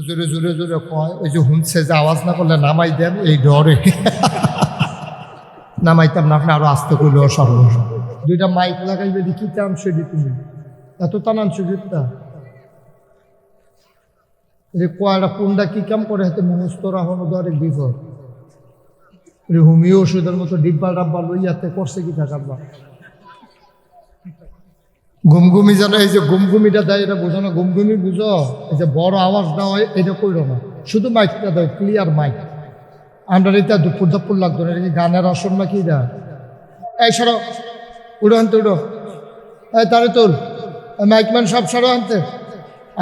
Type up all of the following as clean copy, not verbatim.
জোরে জোরে জোরে কয়, ওই যে হুনছে যে আওয়াজ না করলে নামাই দেন, এই ডরে নামাইতাম না, আপনি আরো আস্তে করলে সর্ব দুইটা মাইক লাগাইবে দেখি টান সেদি তুমি এত টানান সুযোগটা যে কয়টা কোনটা কি কাম করে হাতে মুহস্ত রাহন ধরে বিপদ হোমিও ওষুধের মতো ডিব্বা ডাব্বা লইয়াতে করছে কি থাকাবা ঘুমঘুমি যেন এই যে ঘুমঘুমিটা দেয় এটা বোঝো না, ঘুমঘুমি বুঝো, এই যে বড় আওয়াজ দেওয়া হয় এটা কইরো না, শুধু মাইকটা দাও ক্লিয়ার মাইক। আমরা এটা দুপুর দুপুর লাগতো না, এটা গানের আসন না কি দা এই সরো উড়ো আনতে উড়ো, এই তারে তোল মাইকম্যান সব সরো আনতে।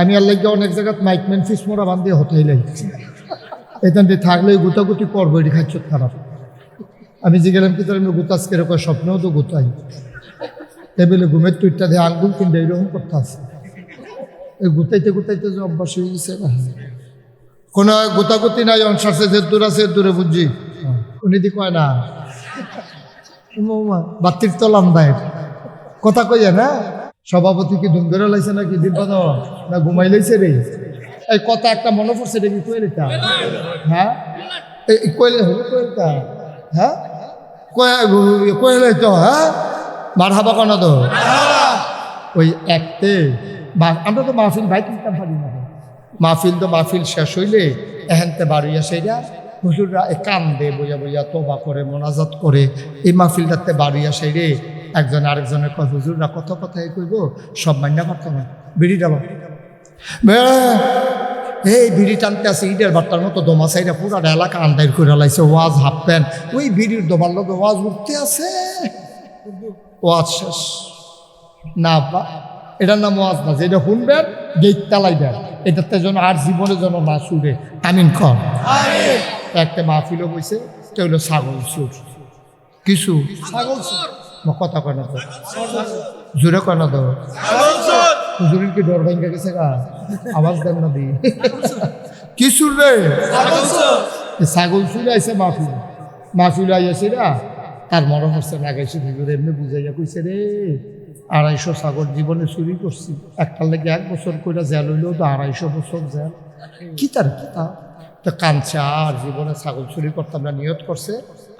আমি আল্লাহ অনেক জায়গায় মাইকম্যান ফিস মোড়া বান্ধে হতেই লাগছে এখান থেকে থাকলে গুতাগুতি করবো, এটি খাইছ খারাপ। আমি যে গেলাম কি তার আমি গুতাস কেরকম স্বপ্নেও তো গুতাই টেবিলে ঘুমের টুইটটা দিয়ে আঙ্গুল কিনবে এইরকম করতে আছে, এই গুতাইতে গুতাইতে যে অভ্যাস হয়ে গেছে না, কোনো গুতাগুতি নাই, অংশাসে যে দূর আছে দূরে বুঝছি উনি দি কয় না বাতির তলাম দেয় কথা কইয়া না। সভাপতি কি ধুম করে লাইছে নাকি দিব্যা না ঘুমাই লাইছে রে, এই কথা একটা মনে পড়ছে দেখি কইলে তা হ্যাঁ কইলে হলো কইলটা হ্যাঁ কইলে তো হ্যাঁ মার হাবা কেন তো ওই একতে আমরা তো মাহফিল ভাই কিনতাম পারি না, মাহফিল তো মাহফিল শেষ হইলে এহেনতে বাড়িয়া সেইরা হুজুররা কান্দে বইয়া বইয়া তোবা করে মোনাজাত করে, এই মাহফিলটাতে বাড়িয়া সেইরে একজন আরেকজনের কথা হুজুররা কত কথাই কইব সব মান্যা পারত না। বিড়ি ডালো এই বিড়ি টানতে আছে ইটের বার্তার মতো দমা সাইডা পুরা এলাকা আন্দাইর করে লাইছে, ওয়াজ হাফ প্যান্ট ওই বিড়ির দমার লোক ওয়াজ উঠতে আছে, ওয়াজ শেষ না এটার নাম ওয়াজ না, যেটা শুনবেন গেট তালাইবেন, এটাতে যেন আর জীবনে যেন না শুনে আমিন খন। একটা মাহফিলও বইছে এটা হইলো ছাগল সুর, কিছু ছাগল কথা কয় না তো জোরে কয় না তো হুজুরের কি ডর ভাঙ্গা গেছে গা আওয়াজ দেন না দি কি সুর রে ছাগল সুর আইসে মাহফিল, মাহফিল আইয়াছে রা তার মনে হচ্ছে লাগাইছে হুজুর এমনি বুঝাইয়া কইছে রে 250 ছাগল জীবনে চুরি করছি, একটার লেগে 1 বছর কইরা জেল হইলেও তো 250 বছর জেল কি তার কি তা তো কাঁদছে আর জীবনে ছাগল চুরি করতাম না, নিয়ত করছে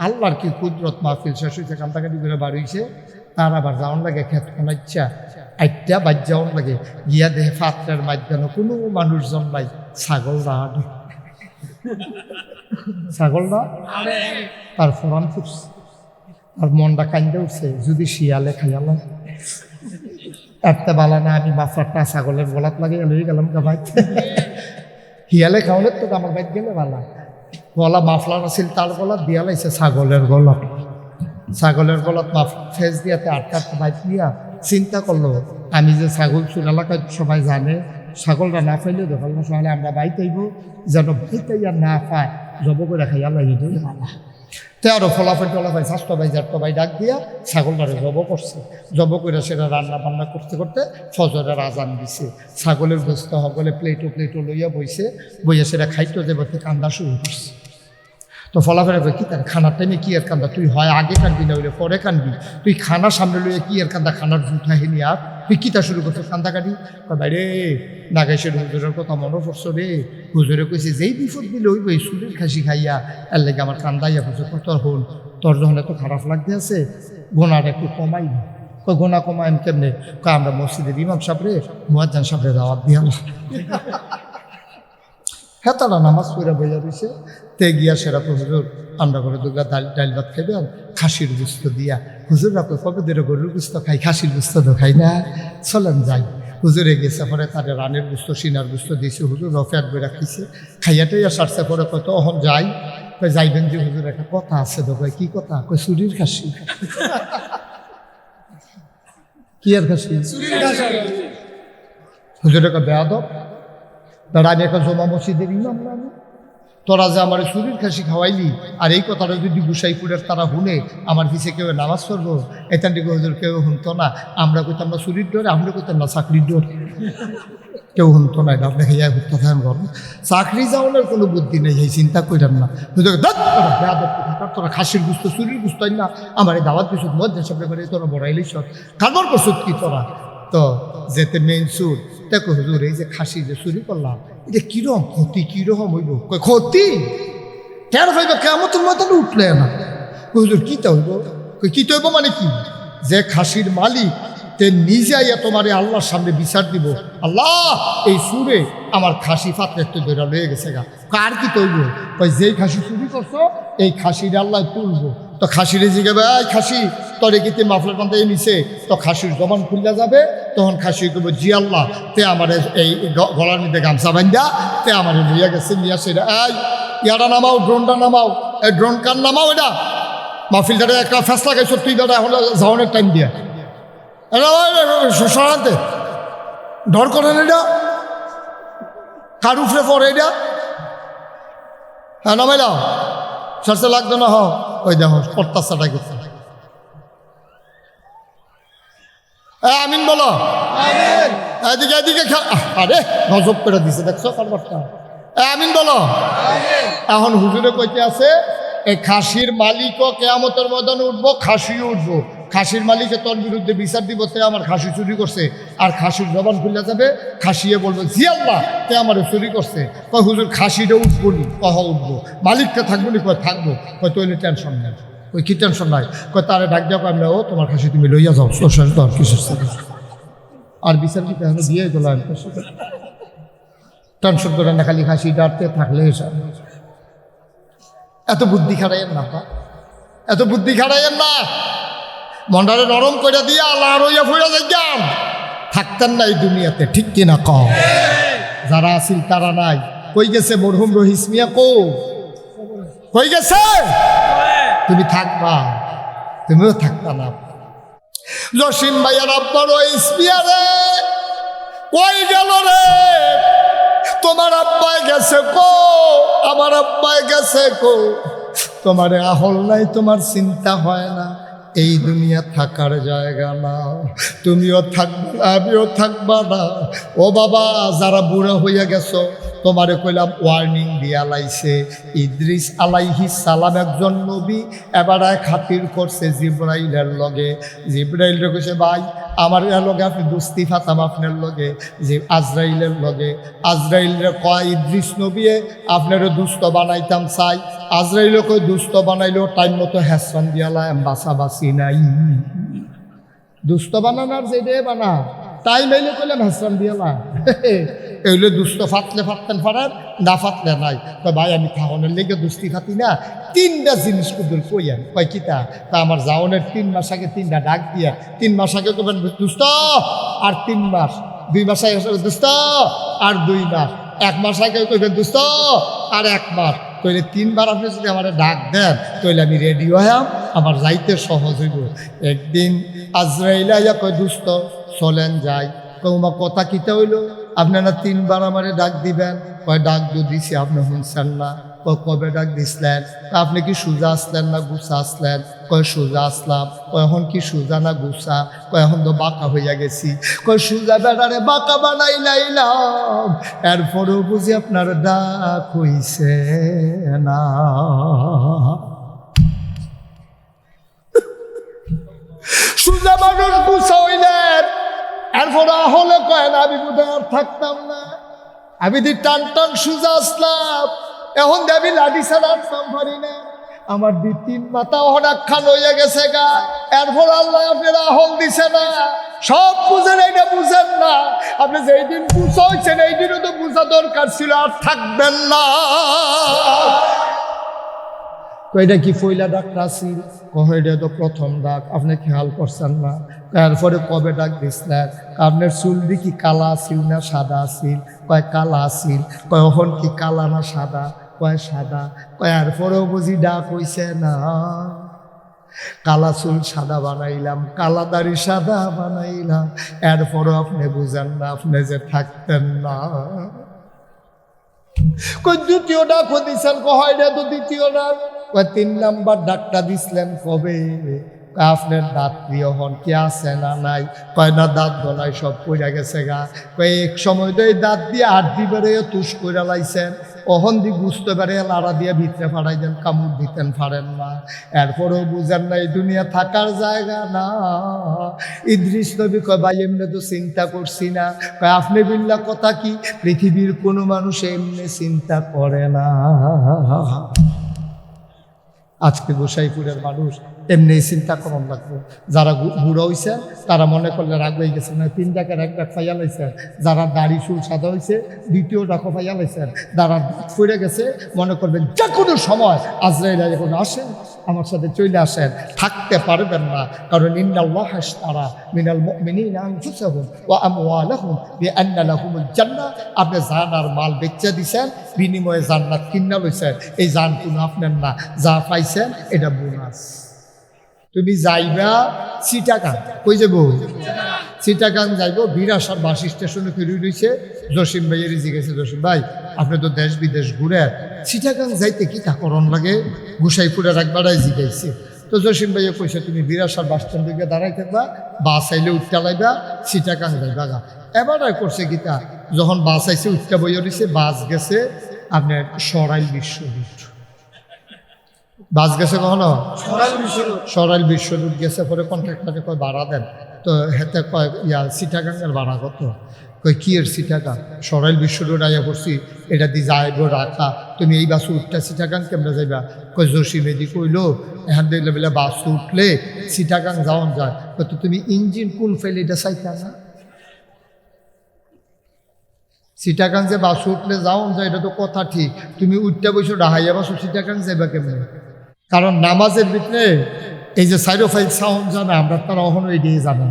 আল্লাহর কি কুদরত, মাহফিল শেষ হয়েছে কান্দাকাটি করে বাড়ি হয়েছে, তার আবার যাওয়ান লাগে খেত কোনাইচ্ছা আইটা বাদ যাওয়ান লাগে গিয়া দেহে পাত্রের মাধ্যমে কোনো মানুষজন নাই, ছাগলরা ছাগলরা তার ফোরান ফুটছে আর মনটা কান্দে উঠছে, যদি শিয়ালে খাইয়ালাম একটা বালা না আমি বাফারটা ছাগলের গলাত লাগে লই গেলাম গা ভাই হিয়ালে খাওয়ালে তো আমার বাইক গেলে বালা গলা মাফলার আছিল তার গলা দিয়া লাইছে ছাগলের গলা, ছাগলের গলাত ফেস দিয়াতে আটটা বাইক নিয়া চিন্তা করলো আমি যে ছাগল চুর এলাকায় সবাই জানে ছাগলটা না পাইলেও দেখাল না সকালে আমরা বাইতে আইব যেন বাইতে আর না পায় জব করে খাইয়া লাগে বালা তেরো ফলাফল টলাফাই স্বাস্থ্য ভাই যার ভাই ডাক দিয়া ছাগলটারে জব করছে, জব করে সেটা রান্না বান্না করতে করতে ফজরের আজান দিছে, ছাগলের গোস্ত সকলে প্লেটো প্লেটো লইয়া বইছে, বইয়া সেটা খাইতে দেবতে কান্দা শুরু করছে। তো ফলাফের কি তার খানার টাইমে কি আর কান্দা, তুই হয় আগে কান্দবি না হইলে পরে কান্দবি, তুই খানার সামনে লইয়া কি আর কান্দা, খানার জুঠা হেনি আর তুই কিতা শুরু করছো কান্দা কাটি বাইরে নাগাইশের হুজুরের কথা মনে পড়ছো রে, হুজুরে কইছে যেই বিপদ দিলে হইব এই সুরের খাসি খাইয়া এর লেগে আমার কান্দাইয়া বলছে তোর হল তোর যখন এত খারাপ লাগতে আছে গোনাটা একটু কমাই না, গোনা কমাই কেমনে আমরা মসজিদের ইমাম সাহেবরে মুয়াজ্জিন সাহেবরে দাওয়াত দিয়ালাম হ্যাঁ তারা নামাজ পড়া বইয়া দিছে তে গিয়া সেরা হুজুর আমরা করে দুগা ডাল ভাত খাইবেন খাসির গুস্ত দিয়া, হুজুর আপনি কবে ধরে গরুর গুস্ত খাই খাসির গুস্ত তো খাই না চলেন যাই, হুজুরে গেছে পরে তাদের রানের গুস্ত সিনার গুস্ত দিয়েছে, হুজুর রফেয়ার বইরা খাইছে খাইয়াটাই আর সারছে পরে কত অহন যাই যাইবেন যে হুজুর একটা কথা আছে তো কি কথা কই চুরির খাসি কি আর খাসি হুজুর একটা বেয়াদব দাঁড়া আমি একটা জমা মসজিদের ইমাম না, তোরা যে আমার চুরির খাসি খাওয়াইলি আর এই কথাটা যদি গুসাইপুরের তারা শুনে আমার পিছিয়ে কেউ নামাজ পড়বো এখান থেকে হুজুর কেউ শুনতো না, আমরা কইতাম না চুরির ডরে, আমরা কইতাম না চাকরির ডর, কেউ শুনতো না, এটা আপনাকে ইয়া ঘুরতে থাকেন করবো চাকরি যাওয়ানোর কোনো বুদ্ধি নেই, এই চিন্তা করেন না হুজুর তোরা খাসির গুস্ত চুরির গুস্ত না আমার এই দাওয়াত কিছু মধ্যে সব করে তোরা বড়াইলি সব কারবার করছো কি তোরা তো যেতে মেইন সুর দেখো হুজুর এই যে খাসি যে চুরি করলাম এটা কিরকম ক্ষতি কিরকম হইব ক্ষতি টের পাইবে কেমতের মতন উঠলে না। হুজুর কিতা হইব? কিতা হইব মানে কি? যে খাসির মালিক তে নিজে আইয়া তোমার আল্লাহর সামনে বিচার দিব, আল্লাহ এই সুরে আমার খাসি ফাতরে তো ধরে লয়ে গেছে গা। কার কি তৈব? যেই খাসি চুরি করছো এই খাসির আল্লাহ তুলবো। তো খাসিরে জিগাবে এই খাসি তরে কি তুই মাফলার বান্ধে নিছে? তো খাসির জবান খুললে যাবে, তখন খাসি করবো জি আল্লাহ তে আমার এই গলার মধ্যে গামছা বান্ধা তে আমার নিয়ে গেছে, নিয়ে আসে এই ইয়াটা নামাও, ড্রোনটা নামাও। এই ড্রোন কার নামাও, এটা মাহফিলটারে একটা ফেসলা গেছো তুই দাদা এখন যাওয়ানোর টাইম দিয়া সরাতে ডর করেন এটা কার উফরে পড়ে এটা। হ্যাঁ নামাই দাও, সরষে লাগতো না। ওই দেখো অত্যাচারটা করছে। আমিন বলো, এদিকে এদিকে আরে গজব করে দিছে দেখছো কারবারটা। আমিন বলো। এখন হুজুরে কইতে আছে এই খাসির মালিকও কেয়ামতের ময়দানে উঠবো, খাসিও উঠবো। খাসির মালিকে তোর বিরুদ্ধে বিচার দিব, তে আমার খাসি চুরি করছে। আর খাসির জবান খুলে যাবে, খাসিয়ে বলবে জি আল্লাহ তে আমার চুরি করছে। কয় হুজুর খাসিটা উঠবো নি? কহ উঠবো। মালিকটা থাকবো নি? কয় থাকবো। কয় তৈরি টেনশন নেই। ওই কি টেনশন নাই? কয় তারে ডাক দেওয়া কয় ও তোমার খাসি তুমি লইয়া যাও সোশ্যাল দর কিসের সাথে। আর বিচার কি তাহলে দিয়ে গেলাম টেনশন করে না, খালি খাসি ডাকতে থাকলে এত বুদ্ধি খাটাইয়েন না, এত বুদ্ধি খাটাইয়েন না। মন্ডারে নরম করে দিয়ে আল্লাহ রইয়া ফুড়া যাইতাম, থাকতেন না এই দুনিয়াতে, ঠিক কিনা কম? যারা আছিল তারা নাই। কই গেছে মরহুম রহিস মিয়া? কই গেছে? তুমি থাকবা, তুমিও থাকতা না। জসিম ভাইয়ার আব্বা রহিস মিয়া রে কই গেল রে? তোমার আব্বাই গেছে কো, আমার আব্বাই গেছে কো। তোমারে আহল নাই, তোমার চিন্তা হয় না, এই দুনিয়া থাকার জায়গা না। তুমিও থাকবা না, আমিও থাকবা না। ও বাবা যারা বুড়া হইয়া গেছো তোমারে কইলাম ওয়ার্নিং দিয়া লাইছে। ইদ্রিস আলাইহিস সালাম একজন নবী, এবারে খাতির করছে জিব্রাইলের লগে। জিব্রাইল কইছে ভাই আমার লগে আপনি দুস্তি ফাতাম আপনার লগে, যে আজরাইলের লগে। আজরাইলরে কয় ইদ্রিস নবী আপনারও দুস্থ বানাইতাম চাই। আজরাইলও কই দুস্থ বানাইলেও টাইম মতো হ্যাসন দিয়ালাম, বাসাবাসি নাই। দুস্থ বানানোর যে রে বানা টাইম এলে কইলাম হ্যাসন দিয়ালা। এগুলো দুস্থ ফাটলে ফাটতেন পারেন, না ফাটলে নাই। তো ভাই আমি খাওয়ানোর লেগে দুস্তি ফাতি না, তিনটা জিনিস কুদুর কইয়ান। কয় কিতা? তা আমার যাওনের 3 মাস আগে 3টা ডাক দিয়া, 3 মাস আগে কবেন দুস্থ, আর 3 মাস, 2 মাস আগে দুস্থ, আর 2 মাস, 1 মাস আগে কইবেন দুস্থ, আর 1 মাস। তৈলে 3 বার আপনি যদি আমার ডাক দেন তৈলে আমি রেডি হইয়াম, আমার যাইতে সহজ হইব। একদিন আজরাইল আইয়া কয় দুস্থ চলেন যাই। কৌমা কথা কিতা হইল? আপনারা 3 বার আমারে ডাক দিবেন। কয় ডাক দিছি, আপনি শুনছেন না। কবে ডাক দিছিলেন? আপনি কি সোজা আসলেন না গুছা আসলেন? কয় সোজা আসলাম। কয় এখন কি সোজা না গুছা? কয় এখন তো বাঁকা হইয়া গেছি। কয় সোজা বেড়ারে বাঁকা বানাই লাইলাম, এরপরেও বুঝি আপনার ডাক হইছে না। সোজা মানুষ গুছা হইলেন, এরপর হলে কয় না আমি বোধহয় আর থাকতাম না। আমি দি টান টান সোজা আসলাম, এখন দেবী লাঠি ছাড়া আসতাম পারি না। আমার 2-3 মাথা হঠাৎ হইয়া গেছে গা। এরপর আল্লাহ আপনারা আহল দিছে না, সব বুঝেন, এইটা বুঝেন না। আপনি যেই দিন বুঝা হয়েছেন এই দিনও তো বুঝা দরকার ছিল, আর থাকবেন না। এটা কি ফইলা ডাকটা ছিল? এটা তো প্রথম ডাক, আপনি খেয়াল করছেন না। এরপরে কবে ডাক দিছিলেন? আপনার চুল দি কি কালা আছিল না সাদা আছিল? কয় কালা আছিল। কয় এখন কি কালা না সাদা? কয় সাদা। কয় এরপরেও বুঝি ডাক হইছে না। কালা চুল সাদা বানাইলাম, কালা দাড়ি সাদা বানাইলাম, এরপরও আপনি বুঝেন না, আপনি যে থাকতেন না। কই দ্বিতীয় ডাক দিছেন? কয়টা তো দ্বিতীয় ডাক। কয় 3 নাম্বার ডাকটা দিছিলেন কবে? আপনার দাঁত প্রিয় হন কি আছে না নাই? কয় না দাঁত গলায় সব পড়ে গেছে গা। কয় এক সময় তো এই দাঁত দিয়ে 8 দিবারে তুষ করে লাইছেন, অহন দি বুঝতে পারে লাড়া দিয়ে ভিতরে ফাড়াই দেন, কামড় দিতেন পারেন না। এরপরেও বুঝেন না এই দুনিয়া থাকার জায়গা না। ইদ্রিস নবী কয় ভাই এমনি তো চিন্তা করছি না। কয় আপনি বিল্লাহ কথা কি, পৃথিবীর কোনো মানুষ এমনি চিন্তা করে না। আজকে গোসাইপুরের মানুষ এমনি চিন্তা করন লাগবে। যারা বুড়ো হয়েছে তারা মনে করলে রাগ হয়ে গেছে না, 3 টাকার 1 টাকা পাইয়া লাইছেন। যারা দাড়ি চুল সাদা হয়েছে 2টো টাকা পাইয়া লাইছেন। যারা ফুরে গেছে মনে করবেন যে কোনো সময় আজরাইল যখন আসেন আমার সাথে চলে আসেন, থাকতে পারবেন না। কারণ ইন্নাল্লাহ আশতারা মিনাল মুমিনিনা আনফুসাহুম ওয়া আমওয়ালাহুম বিআন্না লাহুমুল জান্নাহ। আপনি জান আর মাল বেচে দিছেন, বিনিময়ে জান্নাত কিনা লইছেন। এই জান কোনো আপনার না, যা পাইছেন এটা বোনাস। তুমি যাইবা চিটাগাং, কই যাব? চিটাগাং যাইব। বিরাসার বাস স্টেশনে ফিরে রয়েছে। জসিম ভাইয়ের জিজ্ঞেসে, জসিম ভাই আপনি তো দেশ বিদেশ ঘুরে, চিটাগাং যাইতে কি তা করণ লাগে? গোসাইপুরের একবারাই জিজ্ঞাইছে। তো জসিম ভাইয়ে কইছে তুমি বিরাসার বাস স্ট্যান্ড দিকে দাঁড়াই থাকবা, বাস আইলে উঠতে লাইবা, চিটাগাং যাইবা গা। এবারে করছে গীতা, যখন বাস আইছে উঠতে বইয়া রয়েছে, বাস গেছে আপনার সরাইল বিশ্বরোড। বাস গেছে কখনো সরাইল বিশ্বরোড গেছে। পরে কন্ট্রাক্টরে কয় ভাড়া দেন। তো হেতে কয় চিটাগাংয়ের ভাড়া কত? কয় কি এর চিটাগাং? সরাইল বিশ্বরোড আইয়া পড়ছি, এটা দিয়ে যাইব রাখা। তুমি এই বাসে উঠটা চিটাগাং কেমনে যাইবা? কয় জসিমেদি কইলো এখান দেখলে বেলা বাস উঠলে চিটাগাং যাওয়ান যায়। তো তুমি ইঞ্জিন কোন ফেলে এটা চাইতা না? চিটাগাং যে বাস উঠলে যাওয়ান যায় এটা তো কথা ঠিক। তুমি উঠটা বসে ডাহাইয়া বাসো, চিটাগাং যাইবা কেমনে? কারণ নামাজের ভিতরে এই যে সাইরোফাইল সাউন্ড জানে আমরা, তারা অহনো এগিয়ে যাবেন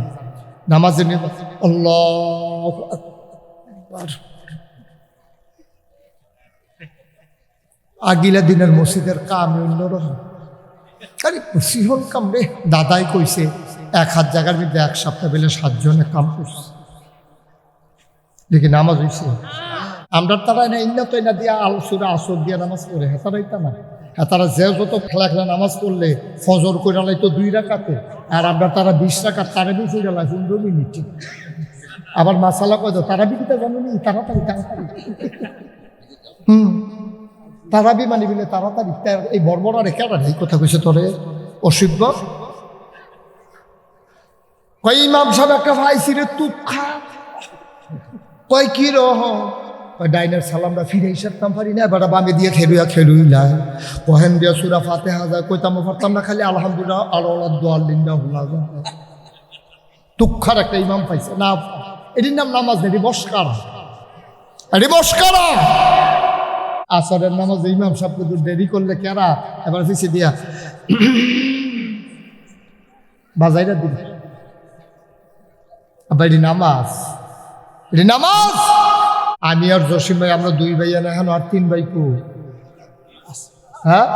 নামাজের আল্লাহু আকবার। আগিলা দিনের মসজিদের কাম অন্যরকম। আরে সিহন কাম রে। দাদাই কইছে 1 জায়গার মধ্যে 1 সপ্তাহ বেলে 7 জনে কাম করছে, দেখি নামাজ হয়েছে। আমরা তারা না ইন্না তো না দিয়া আলসুরা আসর দিয়া নামাজ পড়ে, হেতারাই তা না। তারা যে যত খেলা খেলা নামাজ পড়লে ফজর করে লাই তো 2 রাকাতে, আর আমরা তারা 20 রাকাত তারা বি ফিরে লাই 15 মিনিটে। আবার মাসালা কয় তারা বি কিতা জানো নি, তাড়াতাড়ি তাড়াতাড়ি তারাবি মানি বলে তাড়াতাড়ি। এই বর্বরা রেখে এই কথা কইছে তোরে অসভ্য। কই ইমাম সাহেব একটা ভাইছি রে তুপ খা। কয় কি রহ? ডাইনের সালামটা ফিরে হিসাবতাম পারি না, এবার বামে দিয়ে খেলুইলাই কহেন দিয়া সুরা ফাতিহা যায় কইতাম পারতাম না, খালি আলহামদুলিল্লাহ আল্লাহ তুক্ষার একটা ইমাম পাইছে না। এটির নাম নামাজ নেই, বসকারা। এটি বসকারা। আসরের নামাজ ইমাম সাহেব দেরি করলে কেরা এবার পিছিয়ে দিয়া বাজাইরা দিল। আবার এটি নামাজ, এটি নামাজ। আমি আর জসিম ভাই আমরা 2 ভাইয়া না, এখন আর 3 ভাই কো? হ্যাঁ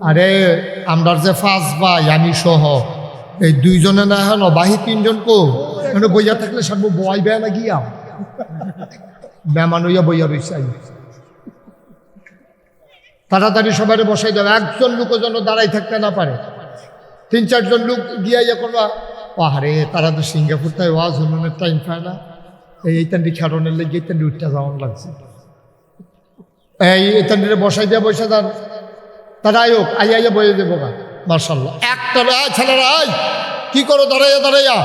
আরে আমরা যে 5 ভাই আমি সহ এই 2 জনে না, এখন বাহি 3 জন কো? মানে বইয়া থাকলে সব বয় বেয়া না গিয়া বেমান হইয়া বইয়া রয়েছে। তাড়াতাড়ি সবাই বসাই দেবে, একজন লোক যেন দাঁড়াই থাকতে না পারে। 3-4 জন লোক গিয়া ইয়া করবা। আরে তারা তো সিঙ্গাপুর তাই ওয়াজ হনের টাইম পায় না। এইটান্ডি খেরনের লেগে এইটান্ডি উঠটা যাওয়ান লাগছে। এইটান্ডিরে বসাই দিয়া বসে যান, তারা আয়োগ আইয়া বয়ে দেবো গা। মার্শাল্লাহ একটা ছেলেরা আয় কি করো দাঁড়াইয়া দাঁড়াইয়া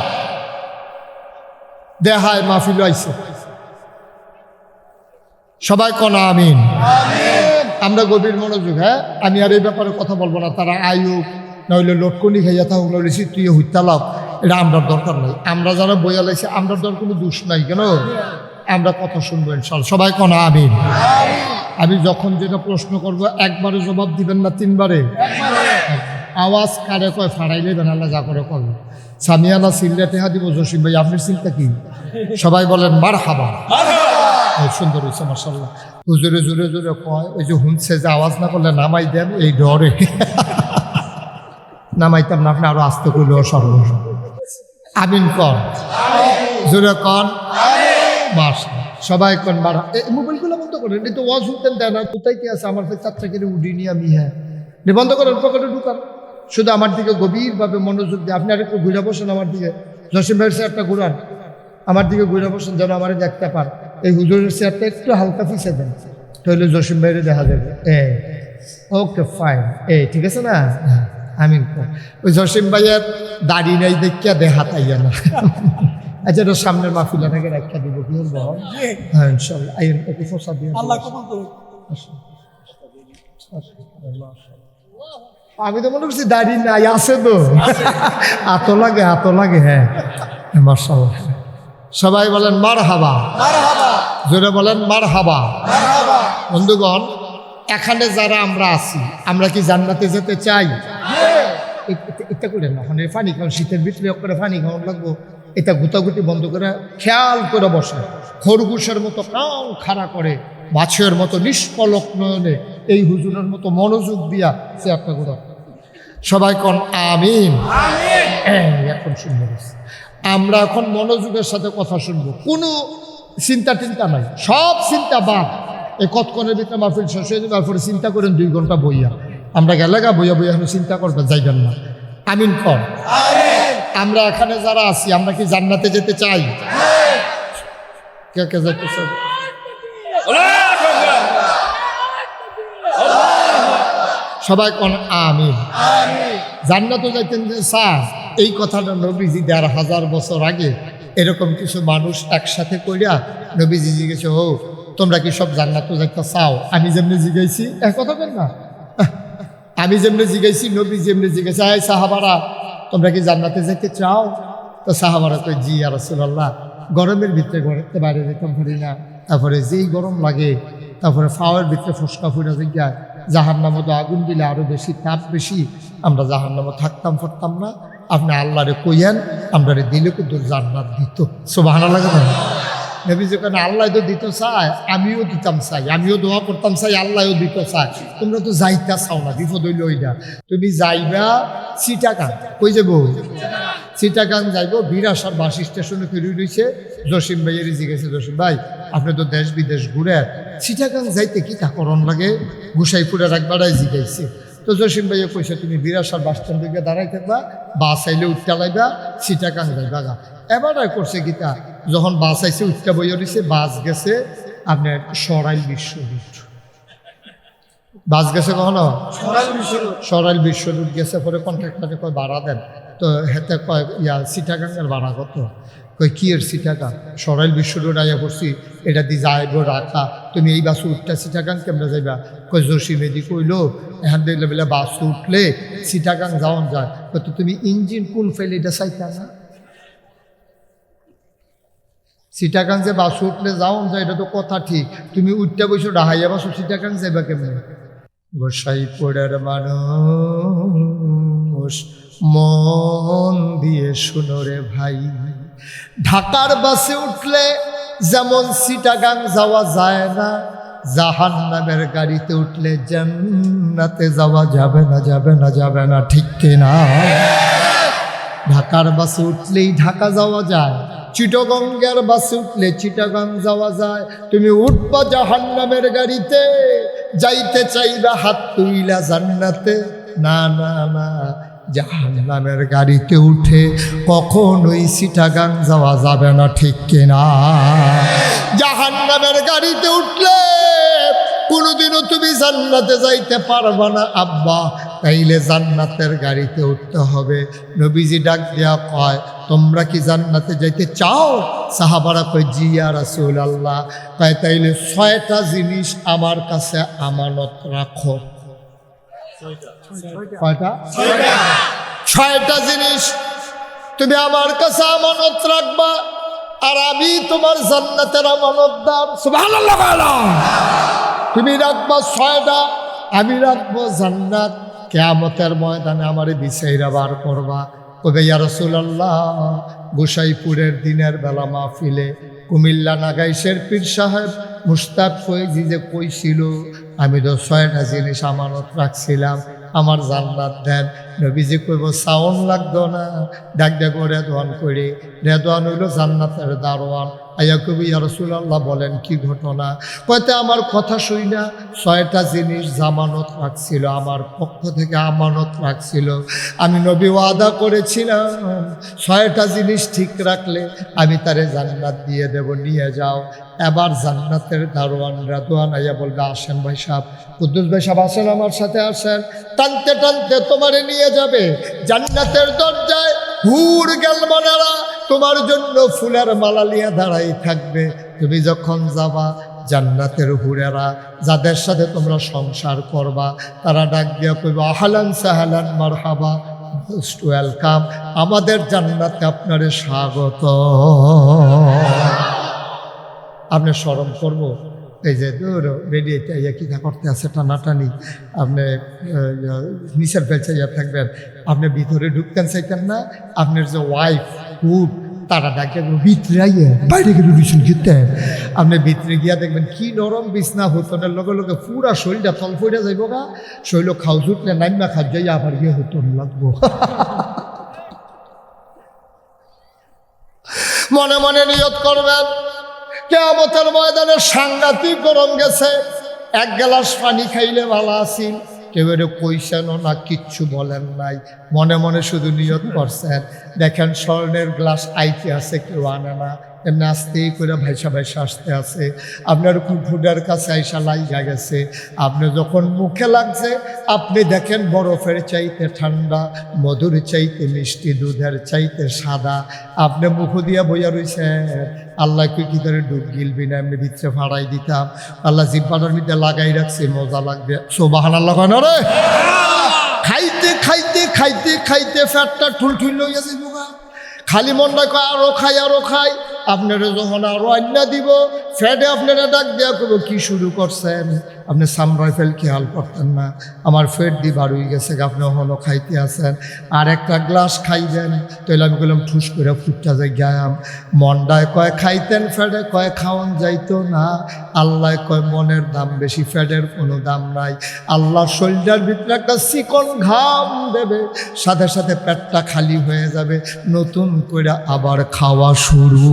দেহায় মাহফিল আইছে। সবাই কনা আমিন। আমরা গভীর মনোযোগ। হ্যাঁ আমি আর এই ব্যাপারে কথা বলবো না। তারা আয়োগ নইলে লটকনি খাইয়া থাকুক, নইলে তুই হইতা লাভ, এটা আমরার দরকার নাই। আমরা যারা বইয়া লাইছি আমরার দর কোনো দোষ নাই, কেন আমরা কথা শুনবো ইনশাআল্লাহ। সবাই কনা আমিন। আমি যখন যেটা প্রশ্ন করবো একবারে জবাব দিবেন না 3 বারে? আওয়াজ কারে কয় ফাড়াইলে বেনাল্লা যা করে করবে। সামিয়ানা সিল্লাতে হাদিব জসিম ভাই আপনার চিন্তা কি? সবাই বলেন মারহাবা। সুন্দর হয়েছে মাশাআল্লাহ। হুজুরে জোরে জোরে কয়, ওই যে হুনছে যে আওয়াজ না করলে নামাই দেন, এই ডরে নামাইতাম না। আপনি আরো আস্তে করলে সর্ব আমিন কন, জোরে কন মাশাআল্লাহ। সবাই কন মারা। মোবাইলগুলো বন্ধ করেন, এই তো ওয়াজ শুনতেন দেয় না। কোথায় কি আছে আমার 4 টাকা উঠিনি আমি। হ্যাঁ বন্ধ করেন, পকেটে ঢুকান। শুধু আমার দিকে গভীরভাবে মনোযোগ দিয়ে আপনি আর একটু ঘুরে বসেন আমার দিকে। জসিম ভাইয়ের চেয়ারটা ঘুরান, আমার দিকে ঘুরে বসেন যেন আমার দেখতে পান। এই হুজুরের চেয়ারটা একটু হালকা পিছিয়ে দেন, তাহলে জসিম ভাইরে দেখা যাবে। ওকে ফাইন, ঠিক আছে না? আমিন কর। ওই জসিম ভাইয়ের দাড়ি নাই দেখিয়া দেহা তাইয়া না। আচ্ছা, এটা সামনের মাহফিল নাকি রাখা দিব কি বলবো? হ্যাঁ ইনশাল্লাহ। আইন একটু ফসা দিয়ে আল্লাহ কবুল করুন। আমি তো মনে করছি দাড়ি নাই, আছে তো। হাত লাগে হ্যাঁ মাশাআল্লাহ। সবাই বলেন মারহাবা, জোরে বলেন মারহাবা। বন্ধুগণ, এখানে যারা আমরা আছি, আমরা কি জান্নাতে যেতে চাই? এটা করে না মানে পানি খাওয়ান, শীতের ভিতরে করে পানি খাওয়ান লাগবো। এটা গুতাগুতি বন্ধ করে খেয়াল করে বসে, খরগোশের মতো কান খাড়া করে, মাছের মতো নিষ্পলক নয়নে এই হুজুরের মতো মনোযোগ দিয়া সে একটা গুলো। সবাই কোন আমিন। এখন শুনবো, আমরা এখন মনোযোগের সাথে কথা শুনবো, কোনো চিন্তা টিন্তা নাই, সব চিন্তা বাদ। এই কতক্ষণের ভিতরে মাহফিল শেষ হয়ে যাবে, তারপরে চিন্তা করেন 2 ঘন্টা বইয়া। আমরা গেলেগা বইয়া এখন চিন্তা করবেন, যাইবেন না। আমিন কর। আমরা এখানে যারা আছি, আমরা কি জান্নাতে যেতে চাই? কে কে যেতে চাই? সবাই কোন আমিন। জান্নাতে যাইতেন যে স্যার, এই কথাটা নবীজি 1500 বছর আগে এরকম কিছু মানুষ একসাথে কইরা নবীজি জিজ্ঞেস, ও তোমরা কি সব জান্নাতে যাইতে চাও? আমি যেমনি জিজ্ঞাসি, এক কথা বল না, আমি যেমনি জিজ্ঞাসি নবী যেমনি জিজ্ঞাসা, এই সাহাবারা তোমরা কি জান্নাতে যেতে চাও? তো সাহাবারা কই, জি ইয়া রাসূলুল্লাহ, গরমের ভিতরে ঘরেতে বাইরে যেতাম পারি না, তারপরে যেই গরম লাগে, তারপরে ফাওয়ার ভিতরে ফসকা ফুটা যায়, জাহান্নামে তো আগুন দিলে আরো বেশি তাপ বেশি, আমরা জাহান্নামে থাকতাম পারতাম না। আপনি আল্লাহরে কইয়েন, আমরা দিলে কিন্তু জান্নাত দিত। সুবহানাল্লাহ। নবী যখন আল্লাহ তো দিতে চায়, আমিও দিতাম চাই, আমিও দোয়া করতাম চাই, আল্লাহও দিতে চায়। তোমরা তো যাইতা চাও না, বিপদ হইল ওইটা। তুমি যাইবা চিটাগাং, কই যাবো? চিটাগাং যাইব। বিরাসার বাস স্টেশনে ফিরে রয়েছে। জসিম ভাইয়ের জিজ্ঞেসে, জসিম ভাই আপনি তো দেশ বিদেশ ঘুরে, চিটাগাং যাইতে কি করণ লাগে? গোসাইপুরের একবারাই জিজ্ঞাসছে। তো জসিম ভাইয়া কইছে, তুমি বিরাসার বাস স্ট্যান্ড দিকে দাঁড়াই থাকবা, বাস আইলে উঠতে লাইবা, চিটাগাং যাইবা গা। এবার করছে গীতা, যখন বাস আইসে উঠতে বইয়া দিছে, বাস গেছে আপনার সরাইল বিশ্বরোড। বাস গেছে কখনো সরাইল বিশ্বরোড গেছে। পরে কন্ট্রাক্টরে কয় ভাড়া দেন, তো হেতে কয় চিটাগাঙ্গের ভাড়া কত? কই কি এর চিটাগাং? সরাইল বিশ্বরোড আইয়া পড়ছি, এটা দিয়ে যাইব রাখা, তুমি এই বাস উঠটা চিটাগাং কেমনে যাইবা? কই জসিমেদি কইলো এখান দিলে বেলা বাস উঠলে চিটাগাং যাওয়ান যায়। তো তুমি ইঞ্জিন কোন ফেলে এটা চাইতা না? চিটাগাং যে বাস উঠলে যাওন যায়, এটা তো কথা ঠিক, তুমি উঠতে বসে ডাহাইয়া বাসো, চিটাগাং যাইবা কেমনে? গোসাইপুরের মানুষ মন দিয়ে শুনো রে ভাই, ঢাকার বাসে উঠলে যেমন চিটাগাং যাওয়া যায় না, জাহান্নামের গাড়িতে উঠলে জান্নাতে যাওয়া যাবে না, যাবে না, যাবে না, ঠিক কিনা? ঢাকার বাসে উঠলেই ঢাকা যাওয়া যায়, চিটাগঙ্গের বাসে উঠলে চিটাগাং যাওয়া যায়। তুমি উঠবা জাহান্নামের গাড়িতে, যাইতে চাইবা হাত তুইলা জান্নাতে, না না না, জাহান্নামের গাড়িতে উঠে কখনোই চিটাগাং যাওয়া যাবে না, ঠিক কিনা? জাহান্নামের গাড়িতে উঠলে কোনোদিনও তুমি জান্নাতে যাইতে পারবা না আব্বা, তাইলে জান্নাতের গাড়িতে উঠতে হবে। নবীজি ডাক দেয়া কয়, তোমরা কি জান্নাতে যাইতে চাও? সাহাবারা কয়, জি ইয়া রাসূলুল্লাহ। কয়, তাইলে 6টা জিনিস আমার কাছে আমানত রাখো। কয়টা? 6টা জিনিস তুমি আমার কাছে আমানত রাখবা, আর আমি তোমার জান্নাতের আমানতদার। সুবহানাল্লাহ। তুমি রাখবা 6টা, আমি রাখবো জান্নাত। কিয়ামতের ময়দানে আমারে বিচাইরা বার করবা। কবে ইয়া রাসূলুল্লাহ, গোসাইপুরের দিনের বেলা মাহফিলে কুমিল্লা নাগাইশের পীর সাহেব মুস্তাক ফৈজি যে কইছিল, আমি তো 6টা জিনিস আমানত রাখছিলাম, আমার জান্নাত দেন। নবীজি কইব, সাউন্ড লাগতো না, ডাক ডাক রেদওয়ান করে। রেদওয়ান হইল জান্নাতের দারোয়ান। আয়া কবি ইয়া রাসূলুল্লাহ বলেন কি ঘটনা? কয়তে আমার কথা শুই না 6টা জিনিস জামানত রাখছিল, আমার পক্ষ থেকে আমানত রাখছিল। আমি নবী ওয়াদা করেছিলাম 6টা জিনিস ঠিক রাখলে আমি তারে জান্নাত দিয়ে দেব, নিয়ে যাও। এবার জান্নাতের দারোয়ানরা দোয়ান আইয়া বলবে আসেন ভাই সাহেব, কুদ্দুস ভাই সাহেব আসেন, আমার সাথে আসেন। টানতে টানতে তোমারে নিয়ে যাবে জান্নাতের দরজায়। হুর গেলমানেরা তোমার জন্য ফুলের মালা নিয়ে দাঁড়াই থাকবে। তুমি যখন যাবা জান্নাতের হুরেরা যাদের সাথে তোমরা সংসার করবা তারা ডাক দিয়া কইবা আহলান সাহলান মারহাবা, মোস্ট ওয়েলকাম, আমাদের জান্নাতে আপনারে স্বাগত। আপনি শরম করবো এই যে দূর রেডিয়েটা ইয়া কিনা করতে আছে টানাটানি, আপনি নিচের বেচাইয়া থাকবেন, আপনি ভিতরে ঢুকতেন চাইতেন না। আপনার যে ওয়াইফ হুড তারা ডাকে ভিতরে আইয়ে বাইরে গেলে বিছুন খেতেন। আপনি ভিতরে গিয়া দেখবেন কি নরম বিছনা, হুতনের লগে লগে পুরা শরীরটা তল ফইরা যাইব গা, শৈল খাও জুটলে নাইমা খাও যাইয়া আবার গিয়ে হুতন লাগবো। মনে মনে নিয়ত করবেন কিয়ামতের ময়দানে সাংঘাতিক গরম গেছে, 1 গ্লাস পানি খাইলে ভালো আসিল। কেউ এটা কইছেনও না, কিচ্ছু বলেন নাই, মনে মনে শুধু নিয়ত করছেন। দেখেন স্বর্ণের গ্লাস আইতে আছে, কেউ আনে না, এমনি আসতেই করে ভাইসা ভাইসা আসতে আছে। আপনার ফুডের কাছে আইসা লাইগা গেছে। আপনি যখন মুখে লাগছে আপনি দেখেন বরফের চাইতে ঠান্ডা, মধুর চাইতে মিষ্টি, দুধের চাইতে সাদা। আপনি মুখ দিয়া বইয়া রইছেন, আল্লাহ কি করে ডুব গিলবি না, এমনি ভিতরে ফাড়াই দিতাম। আল্লাহ জিব্বাটার মধ্যে লাগাই রাখছে, মজা লাগবে। সুবহানাল্লাহ কয় না রে? খাইতে খাইতে খাইতে খাইতে ফ্যাটটা ঠুলঠুল লইয়া যাইব গা। খালি মনটা কয় আরো খাই আরো খাই। আপনারা যখন আরো আন্না দিব ফ্যাটে আপনারা ডাক দেওয়া করবো কি শুরু করছেন? আপনি সাম রাইফেল খেয়াল করতেন না, আমার ফেট দি বার হয়ে গেছে, আপনি হলো খাইতে আছেন। আর একটা গ্লাস খাইবেন, তাহলে আমি বললাম ঠুস করে ফুটটা যাই গায়াম। মনটায় কয় খাইতেন, ফেটে কয় খাওয়ান যাইতো না। আল্লাহ কয় মনের দাম বেশি, ফ্যাটের কোনো দাম নাই। আল্লাহ শরীরের ভিতরে একটা চিকন ঘাম দেবে, সাথে সাথে পেটটা খালি হয়ে যাবে, নতুন করে আবার খাওয়া শুরু।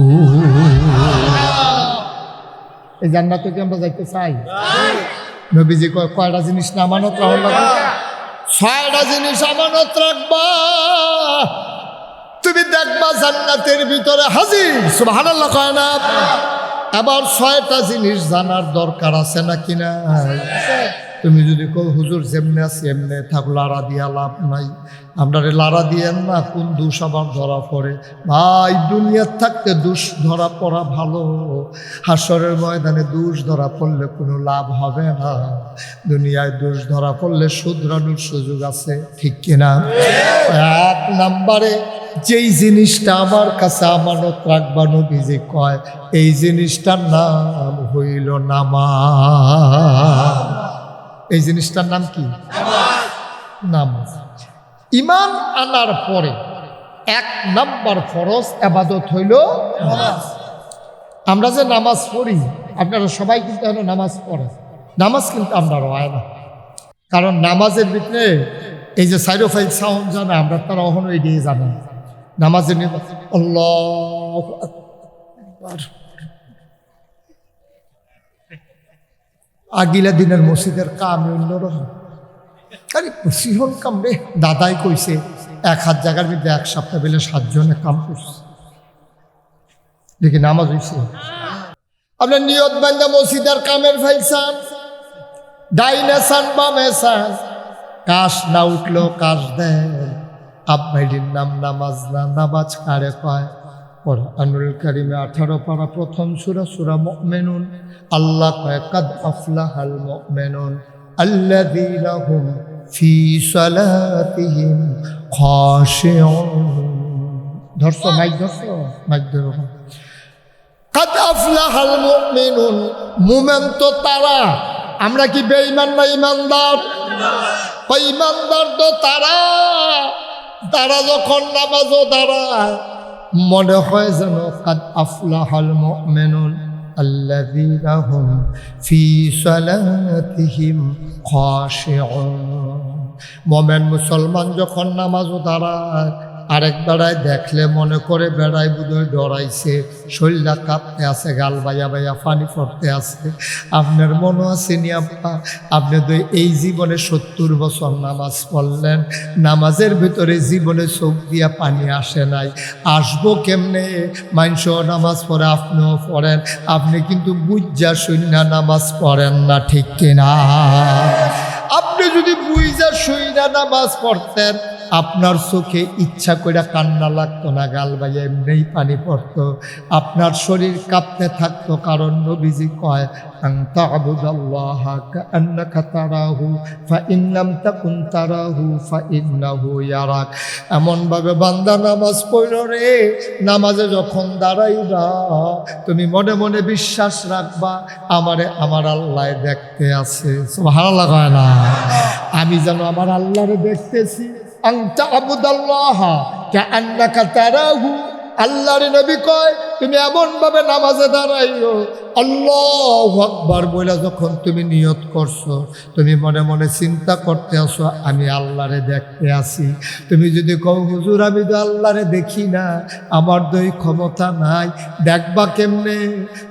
এই জান্নাতে কি আমরা যাইতে চাই? নবীজি কয়টা জিনিস না আমানত রাখবা? 6টা জিনিস আমানত রাখবা। তুমি দেখবা জান্নাতের ভিতরে হাজির। সুবহানাল্লাহ কয় না? আবার 6টা জিনিস জানার দরকার আছে নাকি না? তুমি যদি কো হুজুর যেমনে আছে এমনি থাক, লাড়া দিয়া লাভ নাই। আপনারে লাড়া দিয়েন না, কোন দোষ আবার ধরা পড়ে। ভাই দুনিয়ার থাকতে দোষ ধরা পড়া ভালো, হাসরের ময়দানে দোষ ধরা পড়লে কোনো লাভ হবে না। দুনিয়ায় দোষ ধরা পড়লে শুধরানোর সুযোগ আছে, ঠিক কিনা? 1 নম্বরে যেই জিনিসটা আমার কাছে আমানত রাখবা, নবীজি কয় এই জিনিসটার নাম হইল নামাজ। এই জিনিসটার নাম কি? নামাজ। ঈমান আনার পরে 1 নম্বর ফরজ ইবাদত হইল নামাজ। আমরা যে নামাজ পড়ি, আপনারা সবাই কিন্তু এখন নামাজ পড়ে, নামাজ কিন্তু আমরা হয় না। কারণ নামাজের ভিতরে এই যে সাইরোফাইল সাউন্ড জানা, আমরা তারা কখনো এই দিয়ে জানেন। নামাজের আল্লাহু আকবার, আগিলা দিনের মসজিদের কাম অন্যরকম। আরে সিহন কাম রে, দাদাই কইছে 1 জায়গার মধ্যে 1 সপ্তাহ বেলে 7 জনে কাম করছে, দেখি নামাজ হইছে। আপনার নিয়ত বান্ধা মসজিদের কামের ফাইলসান, ডাইনে সান বামে সান, কাশ না উঠলো কাশ দেন। আব্বাইডির নাম নামাজ না, নামাজ কারে কয়? কুরআনুল কারীমে 18 পারা প্রথম সূরা সূরা মুমিনুন আল্লাহ কয় কাদ আফলাহাল মুমিনুন আল্লাযীনা হুম ফি সালাতিহিম খাশিউন। ধরছো মাইক, ধরছো মাইক ধরো। কাদ আফলাহাল মুমিনুন, মুমিন তো তারা। আমরা কি বেঈমান না ঈমানদার? ঈমানদার তো তারা, তারা যখন নামাজও দাঁড়ায় মনে হয় যেন কাদ আফলাহাল মুমিনুন আল্লাযীনা হুম ফি সালাতিহিম খাশিউন। মুমিন মুসলমান যখন নামাজও দাঁড়ায় আরেক বেড়ায় দেখলে মনে করে বেড়ায় বোধহয় ডরাইছে, শরীরটা কাঁপতে আছে, গাল বাইয়া বাইয়া পানি পড়তে আছে। আপনার মনে আছে নি আব্বা, আপনি তো এই জীবনে 70 বছর নামাজ পড়লেন, নামাজের ভিতরে জীবনে চোখ দিয়া পানি আসে নাই, আসবো কেমনে? মানুষও নামাজ পড়ে, আপনিও পড়েন, আপনি কিন্তু বুঝা শুইনা নামাজ পড়েন না, ঠিক কিনা? আপনি যদি বুঝা শুইনা নামাজ পড়তেন, আপনার চোখে ইচ্ছা করে কান্না লাগতো না, গাল বাইয়া এমনিই পানি পড়তো, আপনার শরীর কাঁপতে থাকতো। কারণ নবীজি কয়, আনতা আবুদাল্লাহা কাআন্নাকা তারাহু ফাইন লাম তাকুন তারাহু ফাইন্নাহু ইয়ারাক। এমনভাবে বান্দা নামাজ পড়ো রে, নামাজে যখন দাঁড়াইবা তুমি মনে মনে বিশ্বাস রাখবা, আমারে আমার আল্লাহ দেখতে আছে। সুবহানাল্লাহ কয় না? আমি যেন আমার আল্লাহরে দেখতেছি। আনতা আবুদাল্লাহা কাআন্নাকা তারাহু, আল্লাহর নবী কয় তুমি এমনভাবে নামাজে দাঁড়াইও, আল্লাহু আকবার বলে যখন তুমি নিয়ত করছো, তুমি মনে মনে চিন্তা করতে আসো আমি আল্লাহরে দেখতে আসি। তুমি যদি কও হুজুর আমি তো আল্লাহরে দেখি না, আমার তো এই ক্ষমতা নাই, দেখবা কেমনে?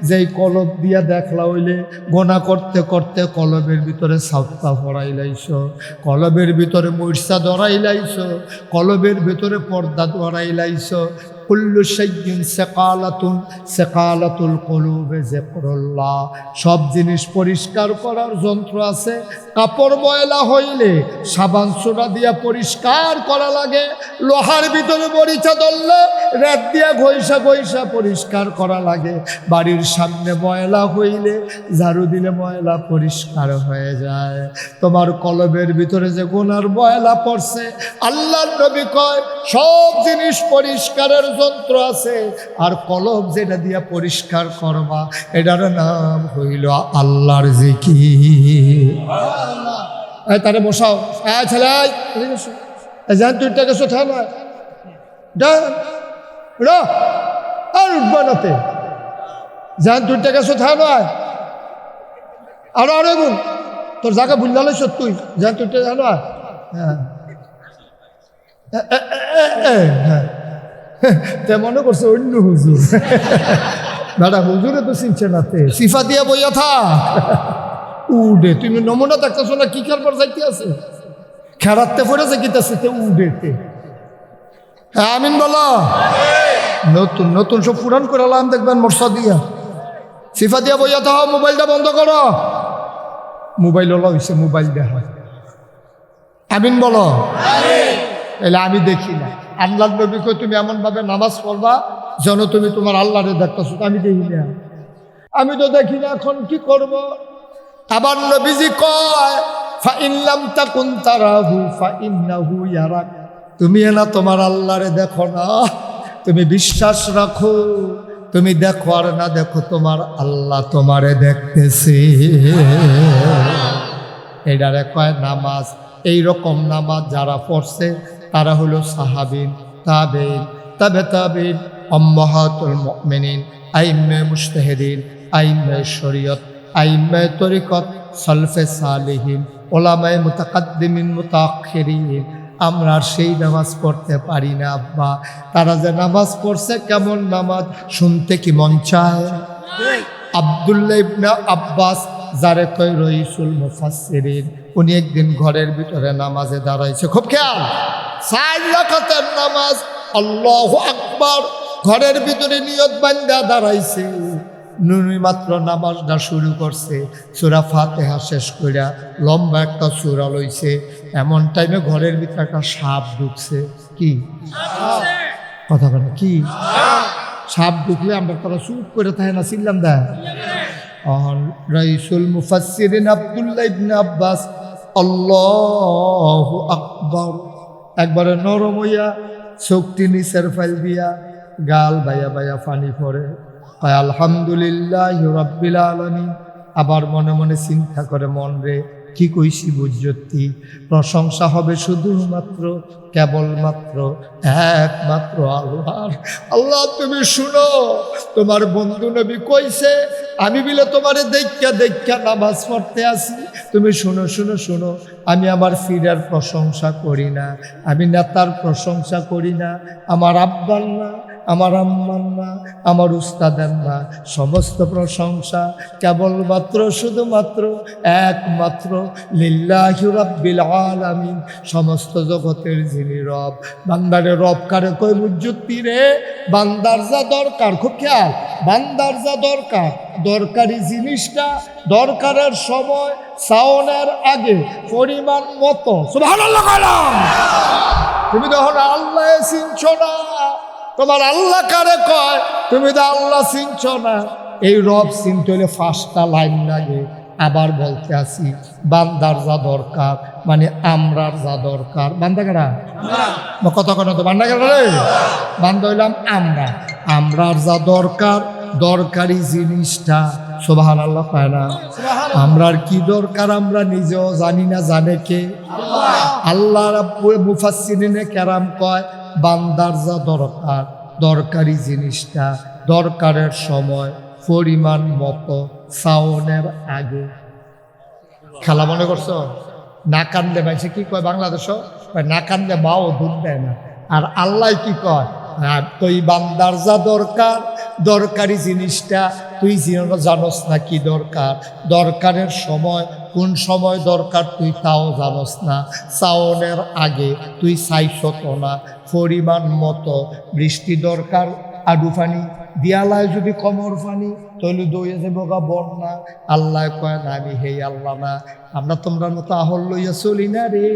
যেই কলব দিয়া দেখলা হইলে গোনা করতে করতে কলবের ভিতরে সাউতা ভরাই লাইছো, কলবের ভিতরে মূর্ছা ধরাই লাইছো, কলবের ভিতরে পর্দা ধরাই লাইছো। কুল্লু শাইইন সাকালাতুন সাকালাতুল কুলুবে যিকরুল্লাহ। সব জিনিস পরিষ্কার করার যন্ত্র আছে। কাপড় ময়লা হইলে সাবান সোডা দিয়া পরিষ্কার করা লাগে, লোহার ভিতরে মরিচা ধরলে রাত দিয়া ঘষা ঘষা পরিষ্কার করা লাগে, বাড়ির সামনে ময়লা হইলে ঝাড়ু দিলে ময়লা পরিষ্কার হয়ে যায়। তোমার কলবের ভিতরে যে গুনার ময়লা পড়ছে, আল্লাহর নবী কয় সব জিনিস পরিষ্কারের যন্ত্র আছে, আর কলব যেটা দিয়া পরিষ্কার করবা এটার নাম হইল আল্লাহর জিকির। তারে বসাও, ছেলে যান, তুই টাকা সোথা না আর উঠবা নাতে, যান তুই টাকা সোথা নয় আরো আরো গুণ তোর জায়গা বুঝলে তুই যান তুই টাকা নয়। হ্যাঁ তে মনে করছে অন্য হুজুর, দাদা হুজুরে তো চিনছে না, তে সিফা দিয়া বইয়া থাক উডে। তুমি নমুনা দেখতেছো না কি কারবার যাইতে আছে, খেরাতে পড়েছে কিতাছে তে উডেতে। হ্যাঁ আমিন বলো। নতুন নতুন সব পুরান করে আলাম দেখবেন মর্ষা দিয়া, সিফা দিয়া বইয়া থাক। মোবাইলটা বন্ধ করো, মোবাইল ওলা হয়েছে, মোবাইল দেখা। আমিন বলো। এলে আমি দেখি না, আল্লাহর নবী কই তুমি এমনভাবে নামাজ পড়বা যেন তুমি তোমার আল্লাহরে দেখতেছো। আমি দেখি না, আমি তো দেখি না, এখন কি করব? আবার নবীজি কয় ফাইন লাম তাকুন তারাহু ফাইন্নাহু ইয়ারাক। তুমি না তোমার আল্লাহরে দেখো না, তুমি বিশ্বাস রাখো, তুমি দেখো আর না দেখো তোমার আল্লাহ তোমারে দেখতেছে। এটারে কয় নামাজ। এইরকম নামাজ যারা পড়ছে তারা হলো সাহাবিন, তাবেইন, তাবে তাবেইন, উম্মাহাতুল মুমিনিন, আইম্মে মুজতাহিদিন, আইম্মে শরীয়ত, আইম্মে তরিকত, সালফে সালেহিন, উলামায়ে মুতাকাদ্দিমিন মুতাআখিরিন। আমরা সেই নামাজ পড়তে পারি না আব্বা। তারা যে নামাজ পড়ছে কেমন নামাজ শুনতে কি মন চায়? আব্দুল্লাহ ইবনে আব্বাস যারে কয় রইসুল মুফাসসিরিন, উনি একদিন ঘরের ভিতরে নামাজে দাঁড়াইছে, খুব খেয়াল, 4 রাকাতের নামাজ, আল্লাহু আকবার, ঘরের ভিতরে নিয়ত বান্ধা দাঁড়াইছে। নুনি মাত্র নামাজটা শুরু করছে, সূরা ফাতিহা শেষ কইরা লম্বা একটা সূরা লইছে, এমন টাইমে ঘরের ভিতরে একটা সাপ ঢুকছে। কি কথা বলে? কি সাপ ঢুকলে আমরা তারা চুপ করে থাকে না, চিল্লাম দেয়। রাইসুল মুফাসসিরিন আব্দুল্লাহ ইবনে আব্বাস আল্লাহু আকবার একবারে নরম হইয়া শক্তি নিচের ফাইল দিয়া গাল বাইয়া বাইয়া পানি পড়ে, কয় আলহামদুলিল্লাহি রাব্বিল আলামিন। আবার মনে মনে চিন্তা করে, মন রে কি কইছি বুঝতি? প্রশংসা হবে শুধুমাত্র কেবলমাত্র একমাত্র আল্লাহর। আল্লাহ তুমি শুনো, তোমার বন্ধু নবী কইছে আমি বিলে তোমারে দেখা দেখা নামাজ পড়তে আসি। তুমি শুনো শুনো শুনো, আমি আমার ফিরার প্রশংসা করি না, আমি নেতার প্রশংসা করি না, আমার আব্বার না, আমার আম্মার না, আমার উস্তাদের না, সমস্ত প্রশংসা কেবলমাত্র শুধুমাত্র একমাত্র লিল্লাহি রাব্বিল আলামিন, সমস্ত জগতের যিনি রব। বান্দারে রব কারে কই বুঝতি রে? বান্দার যা দরকার, খুব খেয়াল, বান্দার যা দরকার, দরকারি জিনিসটা দরকারের সময় সাওনের আগে পরিমাণ মতো সুবহানাল্লাহ কইলাম। তুমি যখন আল্লাহ চিনছ না, তোমার আল্লাহ কারে কয়? তুমি তো আল্লাহ চিনছ না। এই রব চিনতে হলে 5টা লাইন লাগে। আবার বলতে আসি, বান্দার যা দরকার মানে আমরার যা দরকার। বান্দা কারা? কথা কথা তো বান্দা কারা রে? বান্দা হইলাম আমরা। আমরার যা দরকার, দরকারি জিনিসটা সুবহানাল্লাহ কয় না? আমরার কি দরকার আমরা নিজেও জানি না, জানে কে? আল্লাহ রাব্বুল মুফাসসিরিনে কেরাম কয় বান্দার যা দরকার, দরকারি জিনিসটা দরকারের সময় পরিমাণ মতো সাওনের আগে। খেলা মনে করছো? না কান্দলে ভাইসে কি কয় বাংলাদেশ? না কান্দলে মাও দুধ দেয় না। আর আল্লাহ কি কয়? তুই বান্দার যা দরকার, দরকারি জিনিসটা তুই জানোস না কি দরকার, দরকারের সময় কোন সময় দরকার তুই তাও জানোস না, সাওনের আগে তুই চাইছত না, পরিমাণ মতো বৃষ্টি দরকার, আডু পানি দিয়ালায় যদি কমর পানি তৈলে দইয়ে যাবো গা বন্যা। আল্লাহ কয় না আমি হেই আল্লাহ না, আমরা তোমরা মতো আহল লইয়া চলি না রে।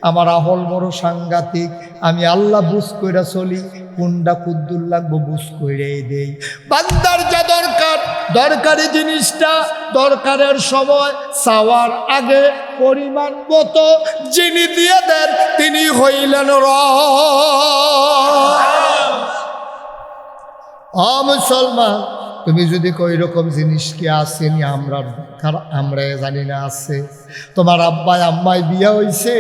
আমার আহল বড় সাংঘাতিক, আমি আল্লাহ বুঝ কইরা চলি, কোনটা কুদ্দুর লাগবো বুঝ কইরাই দেই। বান্দার যা দরকার, দরকারি জিনিসটা দরকারের সময় চাওয়ার আগে পরিমাণ মতো যিনি দিয়ে দেন তিনি হইলেন মুসলমান। তুমি যদি কই রকম জিনিস কি আসেনি আমরা আমরা জানি না আছে। তোমার আব্বাই আম্মাই বিয়া হইছে,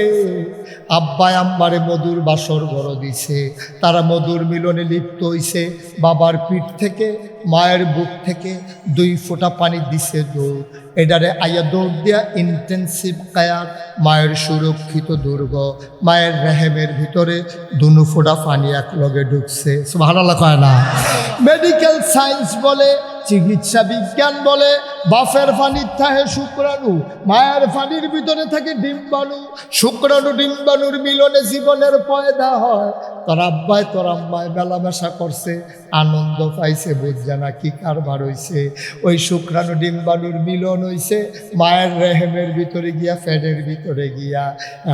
আব্বাই আম্মারে মধুর বাসর ঘর দিছে, তারা মধুর মিলনে লিপ্ত হইছে। বাবার পিঠ থেকে মায়ের বুক থেকে 2 ফোঁটা পানি দিছে দৌড়, এটারে আইয়া দৌড় দিয়া ইন্টেন্সিভ কায়ার, মায়ের সুরক্ষিত দুর্গ, মায়ের রেহেমের ভিতরে 2 ফোঁটা পানি এক লগে ঢুকছে। সুবহানাল্লাহ কয় না? মেডিকেল সায়েন্স বলে, চিকিৎসা বিজ্ঞান বলে, বাফের পানির থাকে শুক্রাণু, মায়ের পানির ভিতরে থাকে ডিম্বাণু, শুক্রাণু ডিম্বাণুর মিলনে জীবনের পয়দা হয়। তোর আব্বাই তোর আম্মায় মেলামেশা করছে, আনন্দ পাইছে, বুঝছে না কি কারবার হইছে। ওই শুক্রাণু ডিম্বাণুর মিলন হইছে মায়ের রেহেমের ভিতরে গিয়া, ফ্যাটের ভিতরে গিয়া।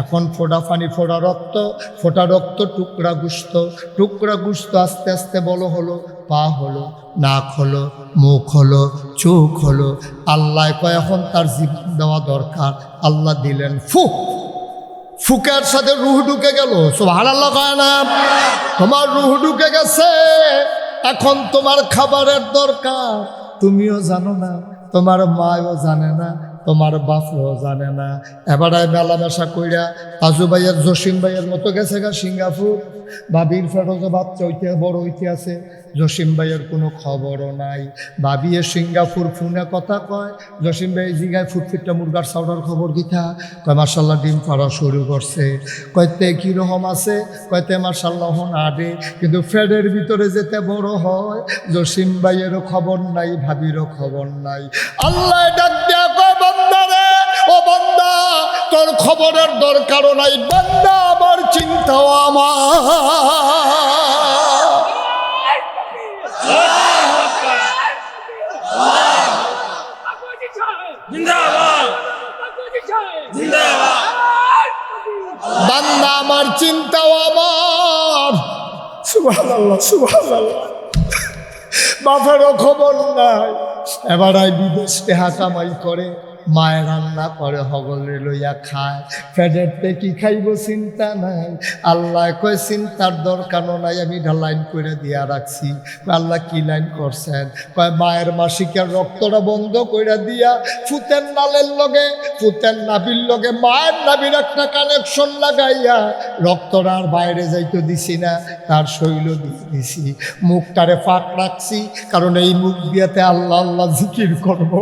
এখন ফোঁটা পানি, ফোঁটা রক্ত, ফোঁটা রক্ত টুকরা গুস্ত, টুকরা গুস্ত আস্তে আস্তে বড় হলো, পা হলো, নাক হলো, মুখ হলো, চোখ হলো। আল্লাহ কয় এখন তার জীবন দেওয়া দরকার। আল্লাহ দিলেন ফুক, ফুকের সাথে রুহ ঢুকে গেল। সুবহানাল্লাহ কয় না? তোমার রুহ ঢুকে গেছে, এখন তোমার খাবারের দরকার। তুমিও জানো না, তোমার মাও জানে না, তোমার বাপও জানে না। এবারে মেলামেশা কইরা আজু ভাইয়ের, জসিম ভাইয়ের মতো গেছে গা সিঙ্গাপুর, ভাবির ফেরোজে বাচ্চা হইতে বড় হইতে আছে, জসিম ভাইয়ের কোনো খবরও নাই। ভাবিয়ে সিঙ্গাপুর ফোনে কথা কয়, জসিম ভাই জিগায় ফুটফিটটা মুরগার চাউডার খবর দিতা, কয় মার্শাল্লাহ ডিম পাড়া শুরু করছে। কয়তে কীরকম আছে? কয়তে মার্শাল্লাহ হন আডে, কিন্তু ফ্যাডের ভিতরে যেতে বড় হয়। জসিম ভাইয়েরও খবর নাই, ভাবিরও খবর নাই। আল্লাহ ডাক দেয়া কয় বান্দা রে, ও বান্দা তোর খবরের দরকারও নাই, বান্দা আমার চিন্তাও আমার। বান্দা আমার চিন্তাও আমার। সুবহানাল্লাহ সুবহানাল্লাহ। বাপেরও খবর নাই, এবার বিদেশ টেহা কামাই করে, মায়ের রান্না করে হগলে লইয়া খায়, ফেডেরতে কি খাইব চিন্তা নাই। আল্লাহ কয় চিন্তার দরকার নাই, আমি লাইন করে দিয়া রাখছি। আল্লাহ কি লাইন করছেন? কয় মায়ের মাসিকের রক্তটা বন্ধ করে দিয়া ফুতের নালের লগে, ফুতের নাভির লগে মায়ের নাভির একটা কানেকশন লাগাইয়া রক্তটা আর বাইরে যাইতে দিছি না, তার শৈল দিছি। মুখটারে ফাঁক রাখছি, কারণ এই মুখ দিয়াতে আল্লাহ আল্লাহ জিকির করব,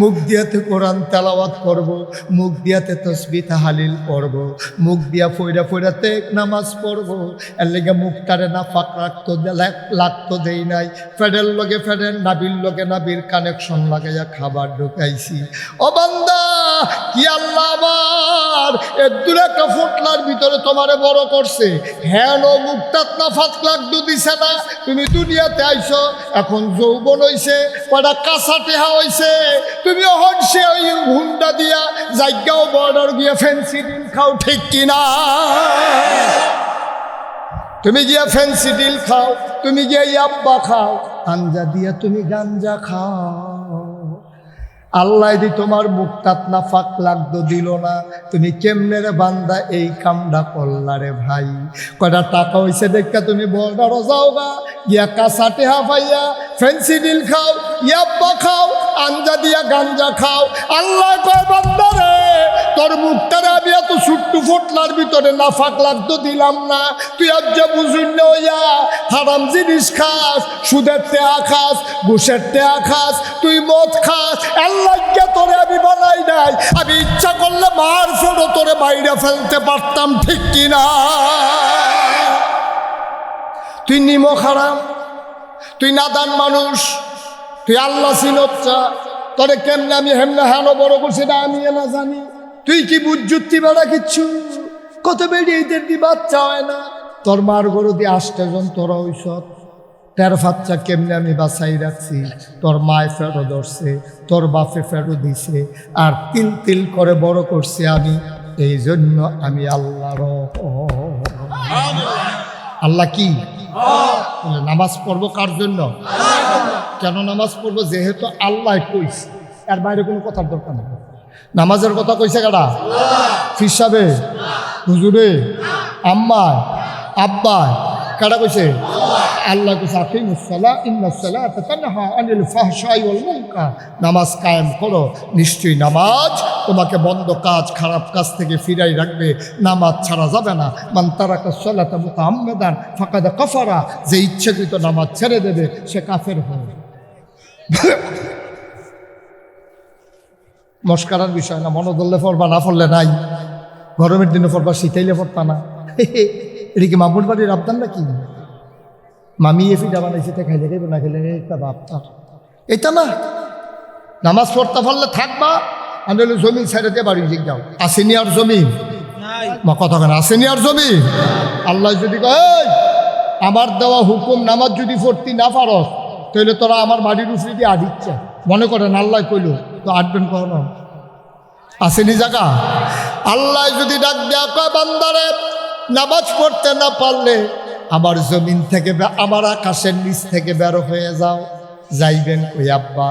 মুখ দিয়াতে কোরআন তেলাওয়াত করব, মুখ দিয়াতে তসবিহ তাহলিল পড়ব, মুখ দিয়া ফইরা ফইরাতে নামাজ পড়ব। এর লেগে মুখটারে না ফাঁক লাগতো দেই নাই। ফেডের লগে ফেডের, নাবির লগে নাবির কানেকশন লাগাইয়া খাবার ঢুকাইছি। ও বান্দা, কি আল্লাহ আবার এর দূরে একটা ফোটলার ভিতরে তোমারে বড় করছে, হ্যাঁ মুখটাত না ফাঁক লাগতো দিছে না। তুমি দুনিয়াতে আইছো, এখন যৌবন হইছে, কয়টা কাঁচা টেহা হইছে, তুমি হনসে ওই হুন্ডা দিয়া জায়গাও বর্ডার গিয়া ফ্যান্সি ডিল খাও, ঠিক কিনা? তুমি গিয়া ফ্যান্সি ডিল খাও, তুমি গিয়া ইয়াব্বা খাও, আঞ্জা দিয়া তুমি গাঞ্জা খাও। আল্লাহ দি তোমার মুখটাত না ফাঁক লাগতো দিল না, তুমি কেমনে রে বান্দা এই কামটা করলা রে ভাই? কয়টা টাকা হইছে দেখা তুমি বর্ডারও যাও গা, গিয়া কাঁচা টেহা পাইয়া ফ্যান্সি ডিল খাও, ইয়াব্বা খাও, আঞ্জা দিয়া গাঞ্জা খাও। আল্লাহ কয় বান্দা রে, তোর মুখটারে আমি এত ছুট্টু ফোটলার ভিতরে না ফাঁক লাগতো দিলাম না, তুই আজ বুঝুন হইয়া হারাম জিনিস খাস, সুদের টেহা খাস, ঘুষের টেহা খাস, তুই মদ খাস। আল্লাহ তোরে আমি বানাই নাই, আমি ইচ্ছা করলে মার ফেরো তোরে বাইরে ফেলতে পারতাম, ঠিক কিনা? তুই নিমক হারাম, তুই নাদান মানুষ, তুই আল্লাহ সিনচ্ছা, তোরে কেমনে আমি হেমনে হানো বড় করছি না আমি না জানি। তুই কি বুঝুত্তি বেড়া কিচ্ছু? কত বেড়ে এদের দি বাচ্চা হয় না, তোর মার গরু দিয়ে 8টা জন তোরা ওই সব তের বাচ্চা কেমনে আমি বাঁচাই রাখছি। তোর মায় ফেরো ধরছে, তোর বাপে ফেরো দিছে, আর তিল তিল করে বড় করছে আমি। এই জন্য আমি আল্লাহর। আল্লাহ কি? নামাজ পড়বো কার জন্য? কেন নামাজ পড়বো? যেহেতু আল্লাহ কইছে, এর বাইরে কোনো কথার দরকার নেই। নামাজের কথা কইছে কারা? ফির সাহেবে, হুজুরে, আম্মায়, আব্বায়, কারা কইছে? আল্লাহ কইছে আকিমুস সালাহ ইন্নাস সালাতা তানহা আনিল ফাহশাই ওয়াল মুনকার। নামাজ কায়েম করো, নিশ্চয়ই নামাজ তোমাকে বন্ধ কাজ, খারাপ কাজ থেকে ফিরাই রাখবে। নামাজ ছাড়া যাবে না। মান তারাকা সালাতা মুতাআম্মিদান ফাকাদ কাফারা, যে ইচ্ছাকৃত নামাজ ছেড়ে দেবে সে কাফের হবে। মস্কারার বিষয় না, মনে ধরলে পড়বা, না পড়লে নাই। গরমের দিনে পড়বা, শীতাইলে পড়তা না। এটা কি মামুর বাড়ির আবদান নাকি? মামি এফিটা বানাইছে, তা খাইলে খাইব, না খেলে একটা বাপ তার। এটা না, নামাজ পড়তে পারলে থাকবা, আর নইলে জমিন ছেড়ে দিয়ে বাড়ি দিক যাও। আসেনি আর জমিন? মা কথা কেন আসেনি আর জমিন? আল্লাহ যদি কয় আমার দেওয়া হুকুম নামাজ যদি পড়তি না পারস, তাহলে তোরা আমার বাড়ির উপরে দিয়ে আদিচ্ছে মনে করেন। আল্লাহ কইল তো আটবেন কখনো? আসেনি জায়গা? আল্লাহ যদি ডাক দেয়া কয় বান্দারে নামাজ পড়তে না পারলে আমার জমিন থেকে, আমার আকাশের নিচ থেকে বের হয়ে যাও। যাইবেন কই আব্বা?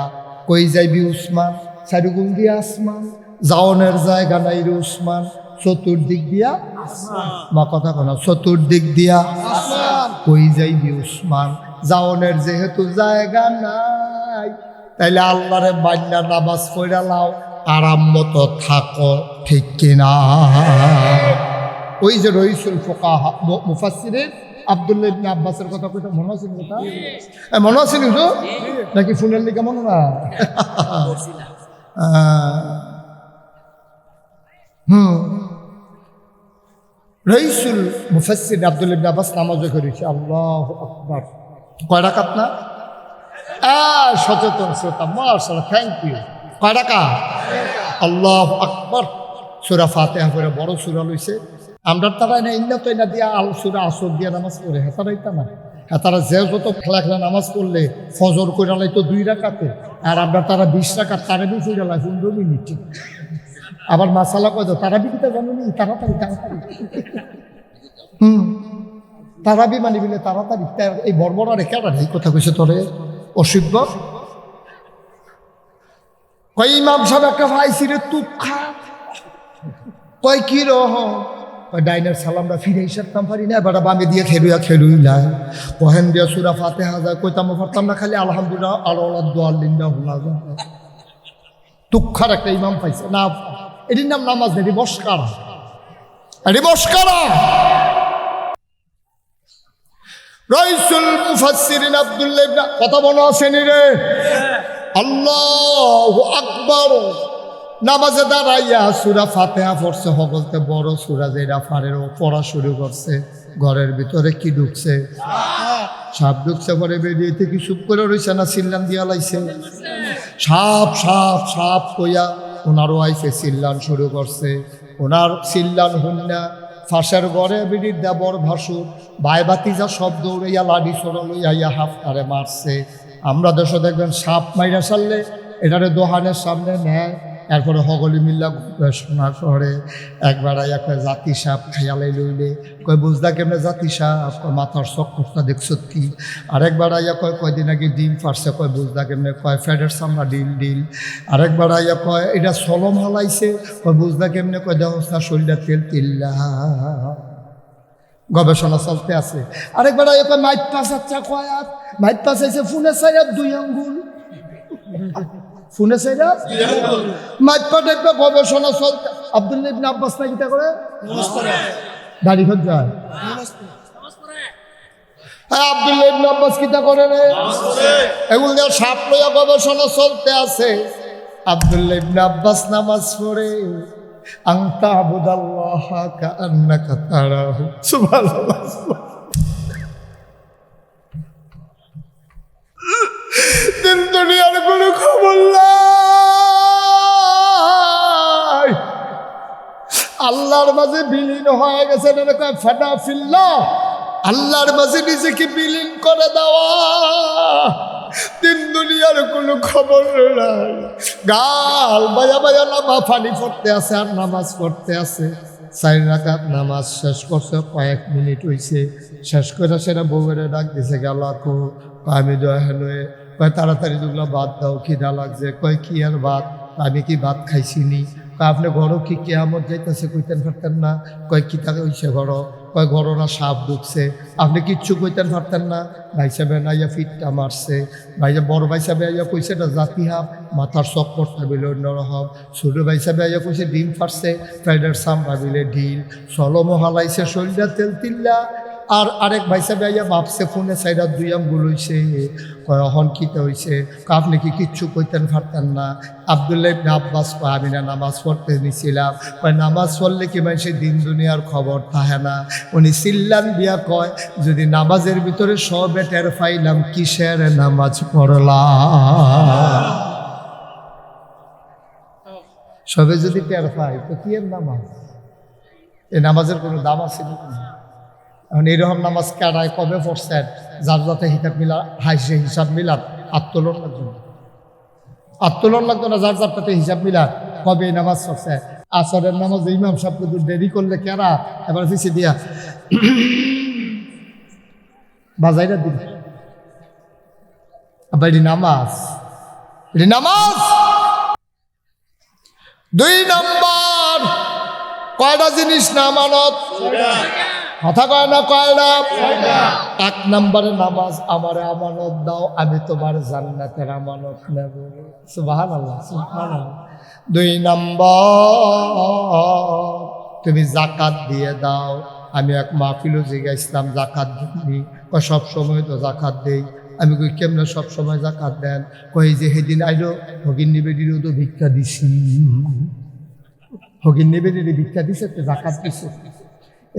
কই যাইবি উসমান? চারিগুল দিয়া আসমান, যাওনের জায়গা নাই রে উসমান, চতুর্দিক দিয়া মা কথা কেন? চতুর্দিক দিয়া কই যাইবি উসমান? যাওনের যেহেতু জায়গা নাই, তাইলে আল্লাহরে বান্না নামাজ পড়া লাও, আরাম মতো থাকো, ঠিক কিনা? ওই যে রইসুল ফুকাহা মুফাসসিরিন আব্দুল্লাহ ইবনে আব্বাসের কথা কইটা মনে আছে? কথা মনে আছে তো নাকি ফোনের লিখা মনে না? রইসুল মুফাসসিরিন আব্দুল্লাহ ইবনে আব্বাস নামাজও করেছে। আল্লাহু আকবার। কয় রাকাত না? সচেতন শ্রোতা, মাশাআল্লাহ, থ্যাংক ইউ। কয় রাকাত? আল্লাহু আকবার। সূরা ফাতিহা পড়ে বড় সূরা লইছে। আমরা তারা না ইন্না তো না দিয়া আল সূরা আসর দিয়া নামাজ পড়ে, হেতারাইতা না। হেতারা যে যত খেলা খেলা নামাজ পড়লে ফজর কইরা লাইতো 2 রাকাতে, আর আমরা তারা 20 রাকাত তারাবি পড়ে লাই 15 মিনিট। আবার মাসালা কয় তারা বিকিতে জানেনি, তাড়াতাড়ি তাড়াতাড়ি। তারাবি মানি বলে তাড়াতাড়ি। এই বর্বরা রেখে এই কথা কইছে তোরে অসভ্য। কয় ইমাম সাহেব একটা ভাইছি রে তুপ খা। কয় কি রহ? কয় ডাইনের সালামটা ফিরে হিসাবতাম পারি না, এবার বামে দিয়ে খেলুই লাই কহেন দিয়া সুরা ফাতেহা যায় কইতাম পারতাম না, খালি আলহামদুলিল্লাহ আল্লাহ দোয়াল্লিন্দা হুলা তুক্ষার একটা ইমাম পাইছে না। এটির নাম নামাজ নেই, বসকারা, এটি বসকারা। রাইসুল মুফাসসিরিন আব্দুল্লাহ ইবনে কথা মনে আসেনি রে? আল্লাহু আকবার। নামাজে দাঁড়াইয়া সূরা ফাতিহা পড়ছে, হগলতে বড় সূরা যেটা ফারেরও পড়া শুরু করছে। ঘরের ভিতরে কি ঢুকছে? সাপ ঢুকছে। পরে বেরিয়ে থেকে চুপ করে রইছে না চিল্লান দিয়া লাইছে? সাপ সাপ সাপ কইয়া ওনারও আইসে চিল্লান শুরু করছে। ওনার চিল্লান হুন্না ফাঁসের ঘরে বিড়ির দেবর ভাসুর ভাই বাতিজা সব দৌড়াইয়া লাডি সরা লইয়া হাফতারে মারছে। আমরা দেশে দেখবেন সাপ মাইরা সারলে এটারে দোহানের সামনে নেয়, এরপরে হগলি মিল্লা গবেষণা করে। একবার আইয়া কয় জাতি সাপ খেয়ালাই লইলে, কয় বুঝদা কেমনে জাতি সাপ? কয় মাথার চক্করটা দেখছ কি? আরেকবার আইয়া কয় কয়দিন আগে ডিম ফাটছে, কয় বুঝদা কেমনে? কয় ফ্যাটের চামড়া ডিল ডিল। আরেকবার আইয়া কয় এটা সলম হালাইছে, কয় বুঝদা কেমনে? কয় দেহস্তা শরীরটা তেল তিল্লা। গবেষণা চলতে আছে। আরেকবার আইয়া কয় মাইট পাস আচ্ছা কয় আর মাইট পাস আইছে ফোনে চাইরা 2 আঙ্গুল, ফোনে চাইরা মাইট পা দেখবে গবেষণা চলতে। আব্দুল্লাহ ইবনে আব্বাস না কিতা করে? দাড়ি খোঁজ যায়। আব্দুল্লাহ ইবনে আব্বাস কিতা করে রে? এগুলো দিয়ে সাপ লইয়া গবেষণা চলতে আছে। আব্দুল্লাহ ইবনে আব্বাস নামাজ পড়ে আনতা আবুদাল্লাহ কাআন্নাকা তারাহু। সুবহানাল্লাহ। দিন দুনিয়ার কোনো খবর নাই, আল্লাহর মাঝে বিলীন হয়ে গেছে। ফাটা ফিল্লাহ, আল্লাহর মাঝে নিজেকে বিলীন করে দেওয়া। দিন দুনিয়ার কোনো খবর নাই, গাল বায়া বায়া নামা ফানি পড়তে আছে আর নামাজ পড়তে আছে। 4 রাকাত নামাজ শেষ করছে, কয়েক মিনিট হইছে। শেষ করে সেটা বউয়ের ডাক দিছে, গেল আমি দয়ালয়ে কয় তাড়াতাড়ি দুগুলো ভাত দাও, খিদা লাগছে। কয় কি আর ভাত? আমি কি ভাত খাইছিনি? কয় আপনি ঘরও কি কেয়ামত যাইতেছে কইতেন পারতেন না? কয় কি তাকে হইছে ঘর? কয় ঘর না সাপ ঢুকছে, আপনি কিচ্ছু কইতেন পারতেন না? ভাই সাহেব নাইয়া ফিটটা মারছে। ভাই বড় ভাই সাহেব আইয়া কইছে এটা জাতি হাফ, মাথার চক্করটা বিলে অন্যরকম। ছোটো ভাই সাহেব আইয়া কইছে ডিম ফাটছে, ফ্রাইডের চামড়া বিলে ঢিল, সলমো হালাইছে শরীরটা তেল তিল্লা। আর আরেক ভাই সাহেব আইয়া ভাবছে ফোনে সাইডা 2 আঙ্গুল হইছে। কয় অহন কিতা হইছে? আপনি কি কিচ্ছু কইতেন পারতেন না? আব্দুল্লাহ ইবনে আব্বাস কয় আমি না নামাজ পড়তে নিছিলাম। কয় নামাজ পড়লে কি মানুষের দিন দুনিয়ার খবর থাকে না? উনি চিল্লান দিয়া কয় যদি নামাজের ভিতরে সবে টের পাইলাম কিসের নামাজ পড়লাম। সবে যদি টের পাই তো কি এর নামাজ? এই নামাজের কোনো দাম আছে না? এখন এইরকম নামাজ কারায় কবে পড়ছেন? যার যাতে হিসাব মিলা হাইসে হিসাব মিলার আত্মোলন লাগবে না, আত্মোলন লাগতো না। যার যারটাতে হিসাব মিলার কবে এই নামাজ পড়ছে? আসরের নামাজ ইমাম সাহেব দেরি করলে কেরা এবার পিছিয়ে দিয়া বাজাইরা দিল। আবার এটি নামাজ, এটি নামাজ। 2 নম্বর কয়টা জিনিস না আমানত? কথা কয় না কয়টা? 1 নম্বরে নামাজ আমারে আমানত দাও, আমি তোমার জান্নাতের আমানত নেব। সুবহানাল্লাহ, সুবহানাল্লাহ। 2 নম্বর তুমি জাকাত দিয়ে দাও। আমি এক মাহফিলও জিজ্ঞাসলাম জাকাত দিবনি? কয় সব সময় তো জাকাত দেই। আমি কই কেমনে সব সময় জাকাত দেন? কই যে সেদিন আইলো হগিন নিবেদিরও তো ভিক্ষা দিছি, হগিন নিবেদির ভিক্ষা দিছে তো জাকাত দিছে।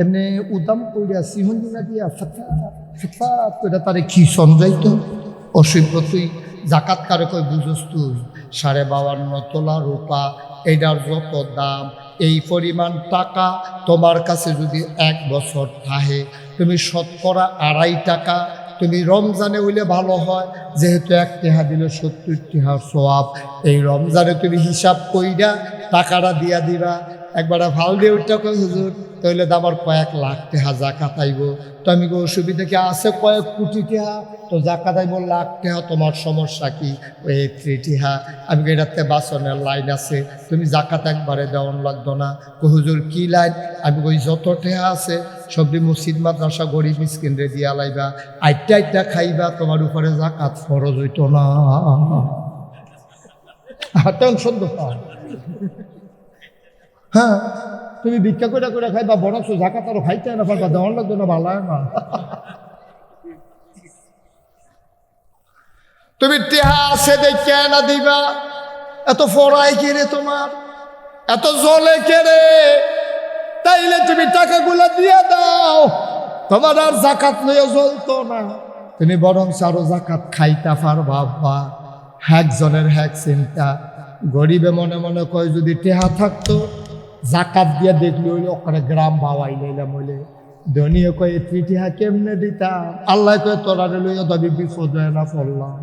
এমনি উদাম কইরা সিহন্দিনা দিয়া ফাত করে তারে কি সমঝাইতো? অসভ্য তুই জাকাত কারে কই বুঝস তুই? 52.5 তোলা রূপা, এটার যত দাম, এই পরিমাণ টাকা তোমার কাছে যদি 1 বছর থাকে, তুমি শতকরা 2.5 টাকা তুমি রমজানে হইলে ভালো হয়, যেহেতু 1 টাকা দিলে 70 টাকার সওয়াব। এই রমজানে তুমি হিসাব কইরা টাকাটা দিয়া দিবা। একবার ভাল দিয়ে উঠটা কই হুজুর তাইলে তো আমার কয়েক লাখ টাকা জাকাত আইব। তো আমি কই অসুবিধা কি আছে? কয়েক কোটি টাকা তো জাকাত আইব লাখ টাকা, তোমার সমস্যা কি? ওই 3 টাকা। আমি কই এটাতে বাসনের লাইন আছে, তুমি জাকাত একবারে দেওয়ান লাগতো না। কই হুজুর কি লাইন? আমি কই যত টাকা আছে সবটি মসজিদ মাদ্রাসা গরিব মিসকিনরে দিয়া লাইবা, আইটা আইটা খাইবা, তোমার উপরে জাকাত ফরজ হইতো না। টেনশন তো হ্যাঁ, তুমি ভিক্ষা করে করে খাইবা, বরং জাকাত আরো খাইতে না পারবা, দেওয়ার লাগতো না, ভালো না। তুমি টেহা আছে দেখে না দিবা, এত ফরাই কেড়ে তোমার, এত জলে কেড়ে, তাইলে তুমি টাকাগুলো দিয়ে দাও, তোমার আর জাকাত লইয়া জ্বলতো না, তুমি বরং আরো জাকাত খাইতা পারবা। একজনের হ্যাক চিন্তা, গরিবে মনে মনে কয় যদি টেহা থাকতো জাকাত দিয়া দেখলি হইলে ওখানে গ্রাম বাবাই লইলাম হইলে, ধনীয় কয়ে ত্রিটিহা কেমনে দিতাম, আল্লাহ কয়ে তোরা লইয়া দাবি বিপদ হয় না পড়লাম।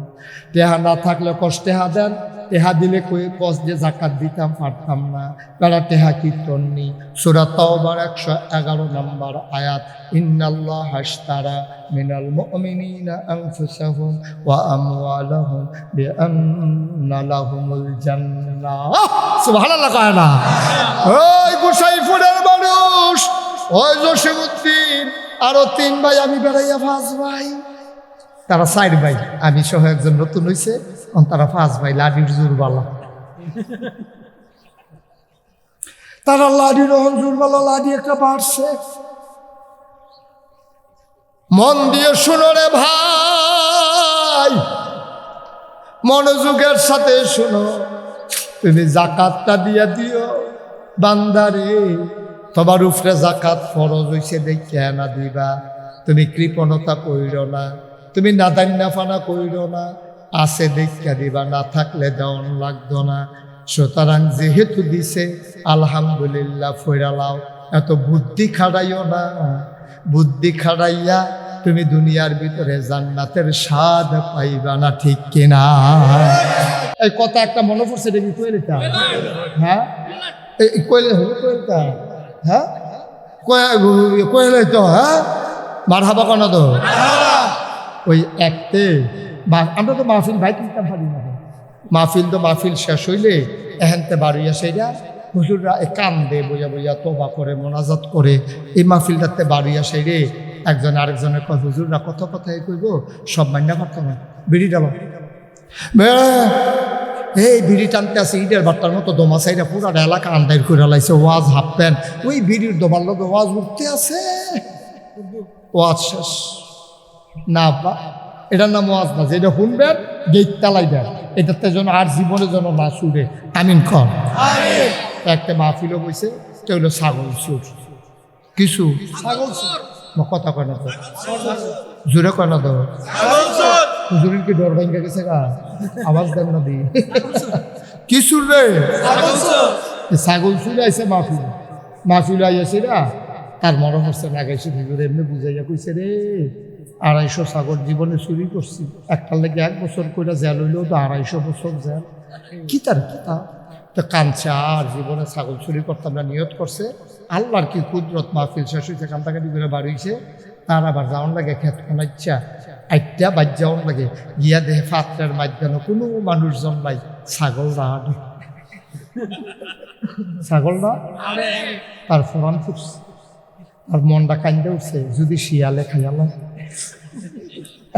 টেহা না থাকলে কষ্টেহা দেন, টেহা দিলে কয়ে কষ্ট দিয়ে জাকাত দিতাম পারতাম না, তারা টেহা কীর্তননি। সূরা তাওবার 111 নম্বর আয়াত, ইন্নাল্লাহ আশতারা মিনাল মুমিনিনা আনফুসাহুম ওয়া আমওয়ালাহুম বিআন্না লাহুমুল জান্নাহ। সুবহানাল্লাহ কয় না? ওই গোসাইপুরের মানুষ, ওই জসিমউদ্দিন, আরো 3 ভাই, আমি বেড়াইয়া 5 ভাই, তারা 4 ভাই, আমি সহ একজন নতুন হইছে, তারা 5 ভাই, লাডির জোরবালা, তারা লাডির জোরবালা, লাডি একটা বাড়ছে। মন দিয়ে শুনো রে ভাই, মনোযোগের সাথে শুনো, তুমি জাকাতটা দিয়া দিও বান্দারে, তোমার উপরে জাকাত ফরজ হইছে দেখে না দিবা। তুমি কৃপণতা কইরো না, তুমি নাদান্নাফানা কইরো না, আছে দেখে দিবা, না থাকলে দেওয়ান লাগতো না। সুতরাং যেহেতু দিছে আলহামদুলিল্লাহ ফইরালাও, এত বুদ্ধি খাড়াইও না, বুদ্ধি খাড়াইয়া তুমি দুনিয়ার ভিতরে জান্নাতের স্বাদ পাইবা না, ঠিক কিনা? এই কথা একটা মনে পড়ছে, দেখি কইলেটা, হ্যাঁ কইলে হলো, কইলটা, হ্যাঁ কইলে তো, হ্যাঁ মারহাবা কেন তো, ওই একতে আমরা তো মাহফিল ভাই কিনতাম পারি না, মাহফিল তো মাহফিল শেষ হইলে এহেনতে বাড়িয়া সেইরা হুজুররা কান্দে বইয়া বইয়া তোবা করে মোনাজাত করে, এই মাহফিলটাতে বাড়িয়া সেইরে একজন আরেকজনের কয় হুজুররা কত কথাই কইব, সব মান্যা পারতাম না, বিড়ি ডাবা এই বিড়ি টানতে আছে ইটের বাট্টার মতো, দোমা সাইডা পুরা এলাকা আন্দার করে লাইছে, ওয়াজ হাফ প্যান্ট, ওই বিড়ির দোমার লোকে ওয়াজ উঠতে আছে, ওয়াজ শেষ না, এটার নাম ওয়াজ না, যেটা শুনবেন গেট তালাইবেন, এটাতে যেন আর জীবনে যেন না শুনে, আমিন কর। একটা মাহফিলও বইছে, এটা হলো ছাগল সুর, কিছু ছাগল কথা কয় না তো, জোরে কয় না তো, হুজুরের কি ডর ভাঙ্গা গেছে গা, আওয়াজ দেন না দি, কি সুর রে, ছাগল সুর আইছে মাহফিল, মাহফিল আইয়াছে না, তার মনে হচ্ছে না গেছে, হুজুর এমনি বুঝাইয়া কইছে রে 250 ছাগল জীবনে চুরি করছি, একটার লেগে 1 বছর করে জেল হইলেও তো 250 বছর জেল, কি তার কথা তো কাঁদছে, আর জীবনে ছাগল চুরি করতে আমরা নিয়ত করছে, আল্লাহর কি কুদরত, মাহফিল শেষ হয়েছে, কান্দাকাটি করে বাড়ি হয়েছে, তার আবার যাওয়ান লাগে খেত কোনাইচ্ছা, আইটা বাদ যাওয়ান লাগে, গিয়া দেহে পাত্রের মাধ্যমে কোনো মানুষজন নাই, ছাগল রাহাট, ছাগল না তার ফোরান ফুটছে, আর মনটা কান্দে উঠছে, যদি শিয়ালে খাইয়ালাম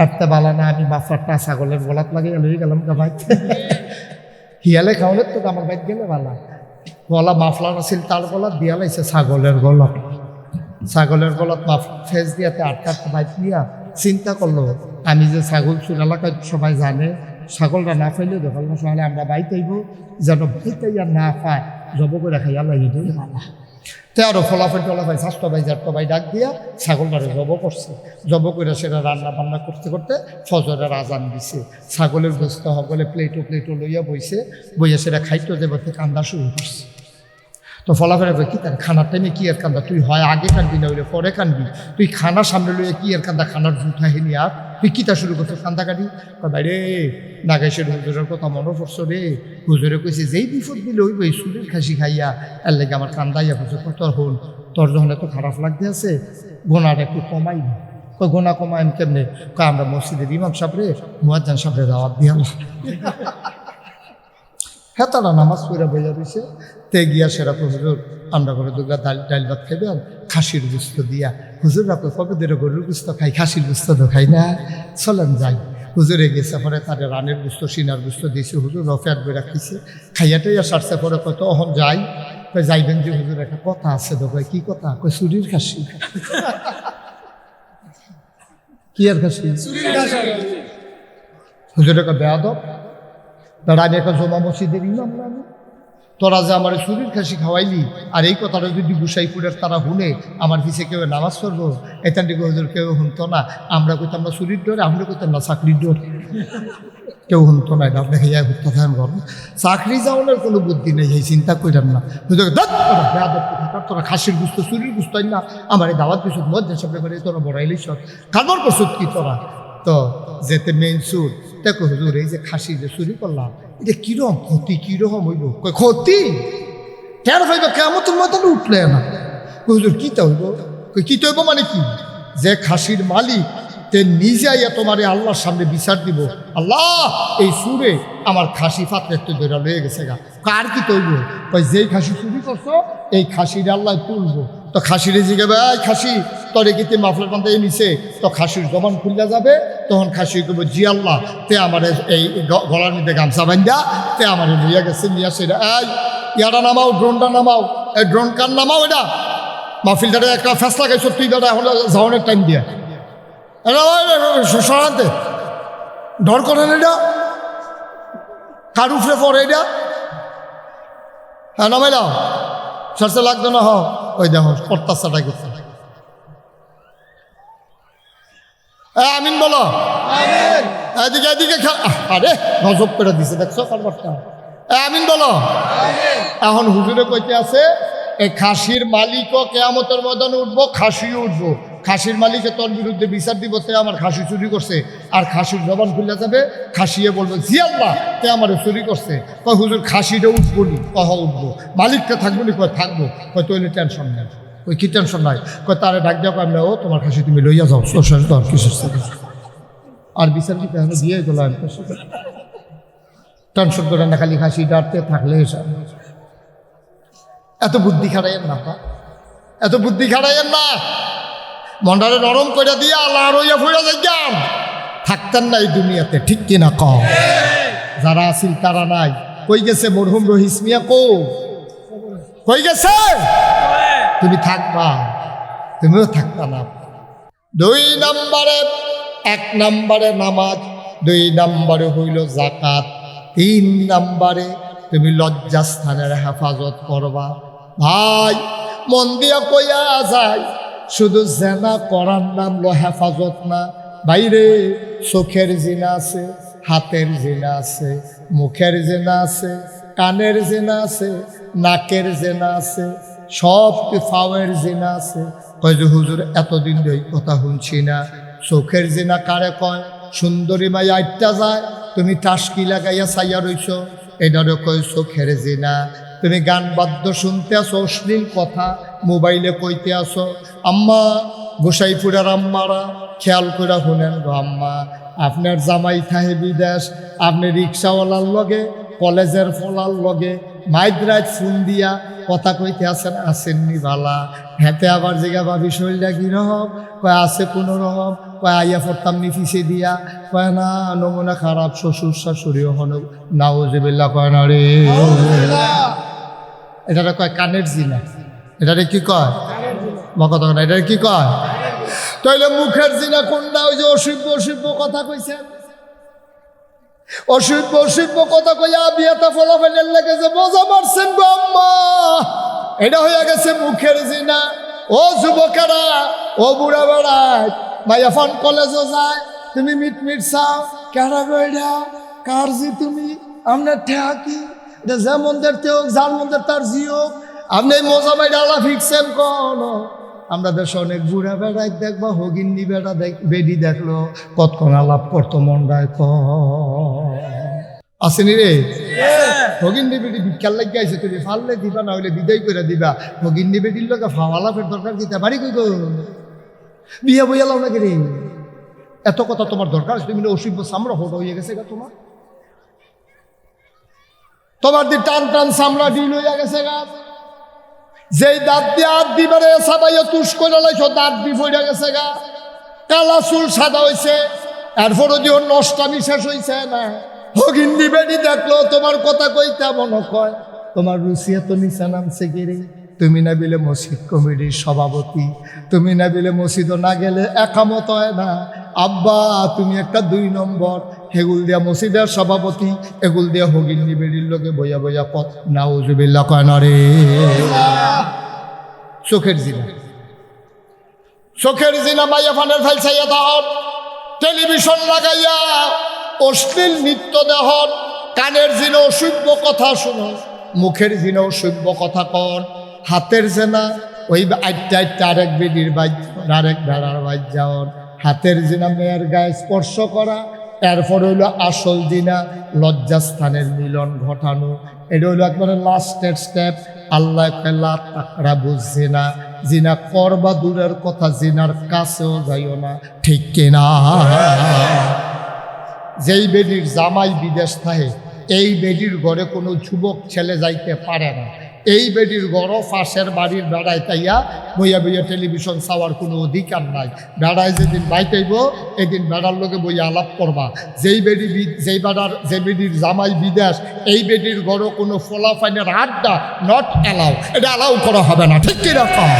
একটা বালা না, আমি বাফারটা ছাগলের গলাত লাগে লই গেলাম বাইতে, হিয়ালে খাওয়ালে তো আমার বাইত গেলে বালা, গলা মাফলার আছিল, তার গলা দিয়া লাইছে ছাগলের গলা, ছাগলের গলাত ফেস দিয়াতে আটটা বাইত নিয়া চিন্তা করলো, আমি যে ছাগল চুর এলাকায় সবাই জানে, ছাগলটা না পাইলে দখল না সহালে আমরা বাইতেইব, যেন বাইতাইয়া না পায়, জব করে খাইয়া লাগি দেয় বালা। তেরো ফলাফল টলাফাই স্বাস্থ্য ভাই জাত ভাই ডাক দিয়া ছাগলটারে জব করছে, জব করে সেটা রান্না বান্না করতে করতে ফজরের আজান দিছে, ছাগলের গোস্ত সকলে প্লেটো লইয়া বইছে, বইয়া সেটা খাইতে দেবতে কান্দা শুরু করছে। তো ফলাফেরা কই কি তার খানার টাইমে কি আর কান্দা, তুই হয় আগে কানবি না হইলে পরে কানবি, তুই খানা সামনে লইয়া কি আর কান্দা, খানার জুঠা হেনি আর তুই কিতা শুরু করছিস কান্দা কাটি। বাইরে নাগেশের হুজুরের কথা মনে পড়ছো রে, হুজুরে কইছে যেই বিপদ দিলে হইব এই সুরের খাসি খাইয়া এর লেগে আমার কান্দাইয়া পড়ছে। তোর হল তোর যখন এত খারাপ লাগতে আছে গোনাটা একটু কমাই না। কই গোনা কমাইম কেমনে? কয় আমরা মসজিদের ইমাম সাহেবরে মুয়াজ্জিন সাহেবরে দাওয়াত দিয়ালাম। হ্যাঁ তারা নামাজ পড়া বইয়া দিছে তে গিয়া সেরা হুজুর আমরা করে দুগা ডাল ভাত খাইবেন খাসির গুস্ত দিয়া। হুজুর আপনি কবে ধরে গরুর গুস্ত খাই, খাসির গুস্ত তো খাই না, চলেন যাই। হুজুরে গেছে পরে তার রানের গুস্ত সিনার গুস্ত দিয়েছে, হুজুর রফেয়াট বইরা খাইছে, খাইয়াটাই সারছে পরে কত অহন যাই। কই যাইবেন যে হুজুর একটা কথা আছে তো। কই কি কথা? কই চুরির খাসি। কি আর খাসি? হুজুর একটা বেয়াদব, তার আমি একটা জমা মসজিদের ইমাম না, তোরা যে আমার চুরির খাসি খাওয়াইলি আর এই কথাটা যদি গুসাইপুরের তারা শুনে আমার পিছে কেউ নামাজ পড়বো, এখান থেকে হুজুর কেউ শুনতো না। আমরা কইতাম না চুরির ডরে, আমরা কইতাম না চাকরির ডর, কেউ শুনতো না। এটা আপনি খাইয়া ঘুরতে থাকেন করবো, চাকরি যাওয়ানোর কোনো বুদ্ধি নেই, এই চিন্তা কইরাম না। হুজুর তোরা খাসির গুস্ত চুরির গুস্ত না আমার এই দাওয়াত দিস মজ্জা সামনে করে তোরা বড়াইলিস কারবার করছো কি তোরা। তো যেতে মেইন সুর দেখো হুজুর এই যে খাসি যে চুরি করলাম এটা কিরকম ক্ষতি, কিরকম হইব? ক্ষতি কেন ভাইব কেমন তোর মাথাটা উঠলে না। হুজুর কিতা হইব? কিতা হইব মানে কি? যে খাসির মালিক তে নিজে আইয়া তোমার আল্লাহর সামনে বিচার দিব, আল্লাহ এই সুরে আমার খাসি ফাতরে তো ধরে লয়ে গেছে গা। কার কি তৈব? কই যেই খাসি চুরি করছো এই খাসির আল্লাহ তুলবো। তো খাসিরে জিগাবে এই খাসি তোরে গীতে মাফলার বান্ধে নিছে, তো খাসির জবান খুললা যাবে, তখন খাসি কইব জি আল্লাহ তে আমার এই গলার মধ্যে গামছা বান্ধা তে আমার নিয়ে গেছে, নিয়ে আসে এই ইয়াটা নামাও, ড্রোনটা নামাও, এই ড্রোন কার নামাও, এটা মাহফিলটারে একটা ফেসলা গাইছো তুই দাদা এখন যাওয়ানোর টাইম দিয়া সরাতে ডর করেন, এটা কার উপরে পড়ে এটা? হ্যাঁ নামাই দাও, সরষে লাগতো না। ওই দেখো কর্তাচাটা গেছে। আমিন বলো, এদিকে এদিকে আরে গজব করে দিছে দেখছো কারবারটা। আমিন বলো। এখন হুজুরে কইতে আছে এই খাসির মালিকও কেয়ামতের ময়দানে উঠবো, খাসিও উঠবো। খাসির মালিকে তোর বিরুদ্ধে বিচার দিব তে আমার খাসি চুরি করছে, আর খাসির জবান খুলে যাবে, খাসিয়ে বলবে জি আল্লাহ তে আমার চুরি করছে। কয় হুজুর খাসিটা উঠবো নি? কহ উঠবো। মালিকটা থাকবো নি? কয় থাকবো। কয় তৈরি টেনশন নেই। ওই কি টেনশন নাই? কয় তারে ডাক দেওয়া কয় ও তোমার খাসি তুমি লইয়া যাও, শ্বশুর তোর কিসের সাথে আর বিচার কি তাহলে দিয়ে গেলাম। টেনশন করে না, খালি খাসি ডাকতে থাকলে এত বুদ্ধি খাটাইয়েন না, এত বুদ্ধি খাটাইয়েন না। মন্ডারে নরম করে দিয়ে আল্লাহ রইয়া ফুড়া যাইতাম, থাকতেন না এই দুনিয়াতে, ঠিক কিনা কম? যারা আছিল তারা নাই। কই গেছে মরহুম রহিস মিয়া? কই গেছে? তুমি থাকবা, তুমিও থাকতা না। 2 নম্বরে, 1 নম্বরে নামাজ, 2 নম্বরে হইল যাকাত, 3 নম্বরে তুমি লজ্জাস্থানের হেফাজত করবা। ভাই মন দিয়া কইয়া যায়, শুধু জেনা করার নাম লো হেফাজত না বাইরে। চোখের জিনা আছে, হাতের জিনা আছে, মুখের জিনা আছে, কানের জিনা আছে, নাকের জিনা আছে, সব ফাওয়ের জিনা আছে। কয় যে হুজুর এতদিন এই কথা শুনছি না। চোখের জিনা কারে কয়? সুন্দরী মাই আইটা যায়, তুমি টাসকি লাগাইয়া চাইয়া রইছ, এটারে কয় চোখের জিনা। তুমি গান বাদ্য শুনতে আসো, অশ্লীল কথা মোবাইলে কইতে আসো। আম্মা গোসাইপুরের আম্মারা খেয়াল করে শুনেন গো আম্মা, আপনার জামাই থাহে বিদেশ, আপনি রিক্সাওয়ালার লগে কলেজের ফলার লগে মাইদ্রাজ ফোন দিয়া কথা কইতে আসেন, আসেননি বালা। হেঁতে আবার জায়গা ভাবি শরীরটা কিরকম? কয় আছে কোনো রকম। কয় আইয়া পড়তাম নি ফিসে দিয়া? কয় না, নমুনা খারাপ, শ্বশুর শাশুড়িও হন নাউজুবিল্লাহ। কয় না রে, এটারে কয় কানের জিনা। এটারে কি কয়? কথা না, এটারে কি কয়? তাইলে মুখের জিনা কোনটা? ওই যে অসভ্য অসভ্য কথা কইছেন, অসভ্য অসভ্য কথা কইয়া বিয়েটা ফলাফলের লেগে যে বোঝা মারছেন গো আম্মা, এটা হয়ে গেছে মুখের জিনা। ও যুবকেরা, ও বুড়া বেড়ায়, মাইয়া ফান কলেজও যায়, তুমি মিট মিট চাও, কেডা গইডা কার জি তুমি? আপনার ঠেয়া কি? এটা যে মন্দের তেও, যার মন্দের তার জি হোক, আপনি মোজামাই ডালা ফিক্সেন কোন আমরা দেশে অনেক বুড়া বেড়াই দেখবা হগিন্নি বেড়া বেডি দেখলো কতক্ষণ আলাপ করতো মন্ডায় আসেনি রে হগিন্নি বেডি ভিক্ষার লাগিয়ে আইসে তুমি ফাললে দিবা না হইলে বিদায় করে দিবা হগিন্নি বেডির লোকে ফাওয়ালাপের দরকার দিতে বাড়ি কই গো বিয়ে বইয়া লাও নাকি রে এত কথা তোমার দরকার তুমি অসভ্য চামড়া হোট হয়ে গেছে গা তোমার দি টান টান চামড়া ডিল হইয়া গেছে গা যেই দাঁত দিয়ে হাত দিবারে সাবাইয়া তুষ করে লাইছো দাঁত দি ফইরা গেছে গা কালা চুল সাদা হইছে এরপরও দিও নষ্টামি শেষ হইছে না হগিন্নি বেডি দেখলো তোমার কথা কইতে মনে কয় তোমার রুচি এত নিচে নামছে গেরে তুমি না বিলে মসজিদ কমিটির সভাপতি তুমি না বিলে মসজিদও না গেলে একামত হয় না আব্বা তুমি একটা 2 নম্বর হেগুল দিয়া মসজিদের সভাপতি এগুল দিয়া হগিন্নি বেডির লোকে বইয়া বইয়া পথ নাউজুবিল্লাহ কয় না রে চোখের জিনা মাইয়া ফানের ফাইসাইয়া দাও টেলিভিশন লাগাইয়া অশ্লীল নৃত্য দেহন কানের জিনে অসভ্য কথা শুনো মুখের জিনে অসভ্য কথা কন হাতের জেনা ওই আটটা আটটা আরেক বেডির বাইজ আরেক ভেড়ার বাইজ যাওয়ার হাতের জিনা মেয়ের গায়ে স্পর্শ করা এরপর হইল আসল জিনা লজ্জাস্থানের মিলন ঘটানো এটা হইল একবারে লাস্টের স্টেপ আল্লাহ তাকরা বুঝছে না জিনা করবা দূরের কথা জিনার কাছেও যাইও না ঠিক কিনা যেই বেডির জামাই বিদেশ থাকে এই বেডির ঘরে কোনো যুবক ছেলে যাইতে পারে না এই বেডির গড় ফাঁসের বাড়ির বেড়ায় তাইয়া বইয়া বইয়া টেলিভিশন চাওয়ার কোনো অধিকার নাই বেড়ায় যেদিন বাইতেইব এদিন বেড়ার লোকে বইয়া আলাপ করবা যেই বেডির জামাই বিদেশ এই বেডির গড় কোনো ফলাফাইনের আড্ডা নট অ্যালাউ এটা অ্যালাউ করা হবে না ঠিক কিরকম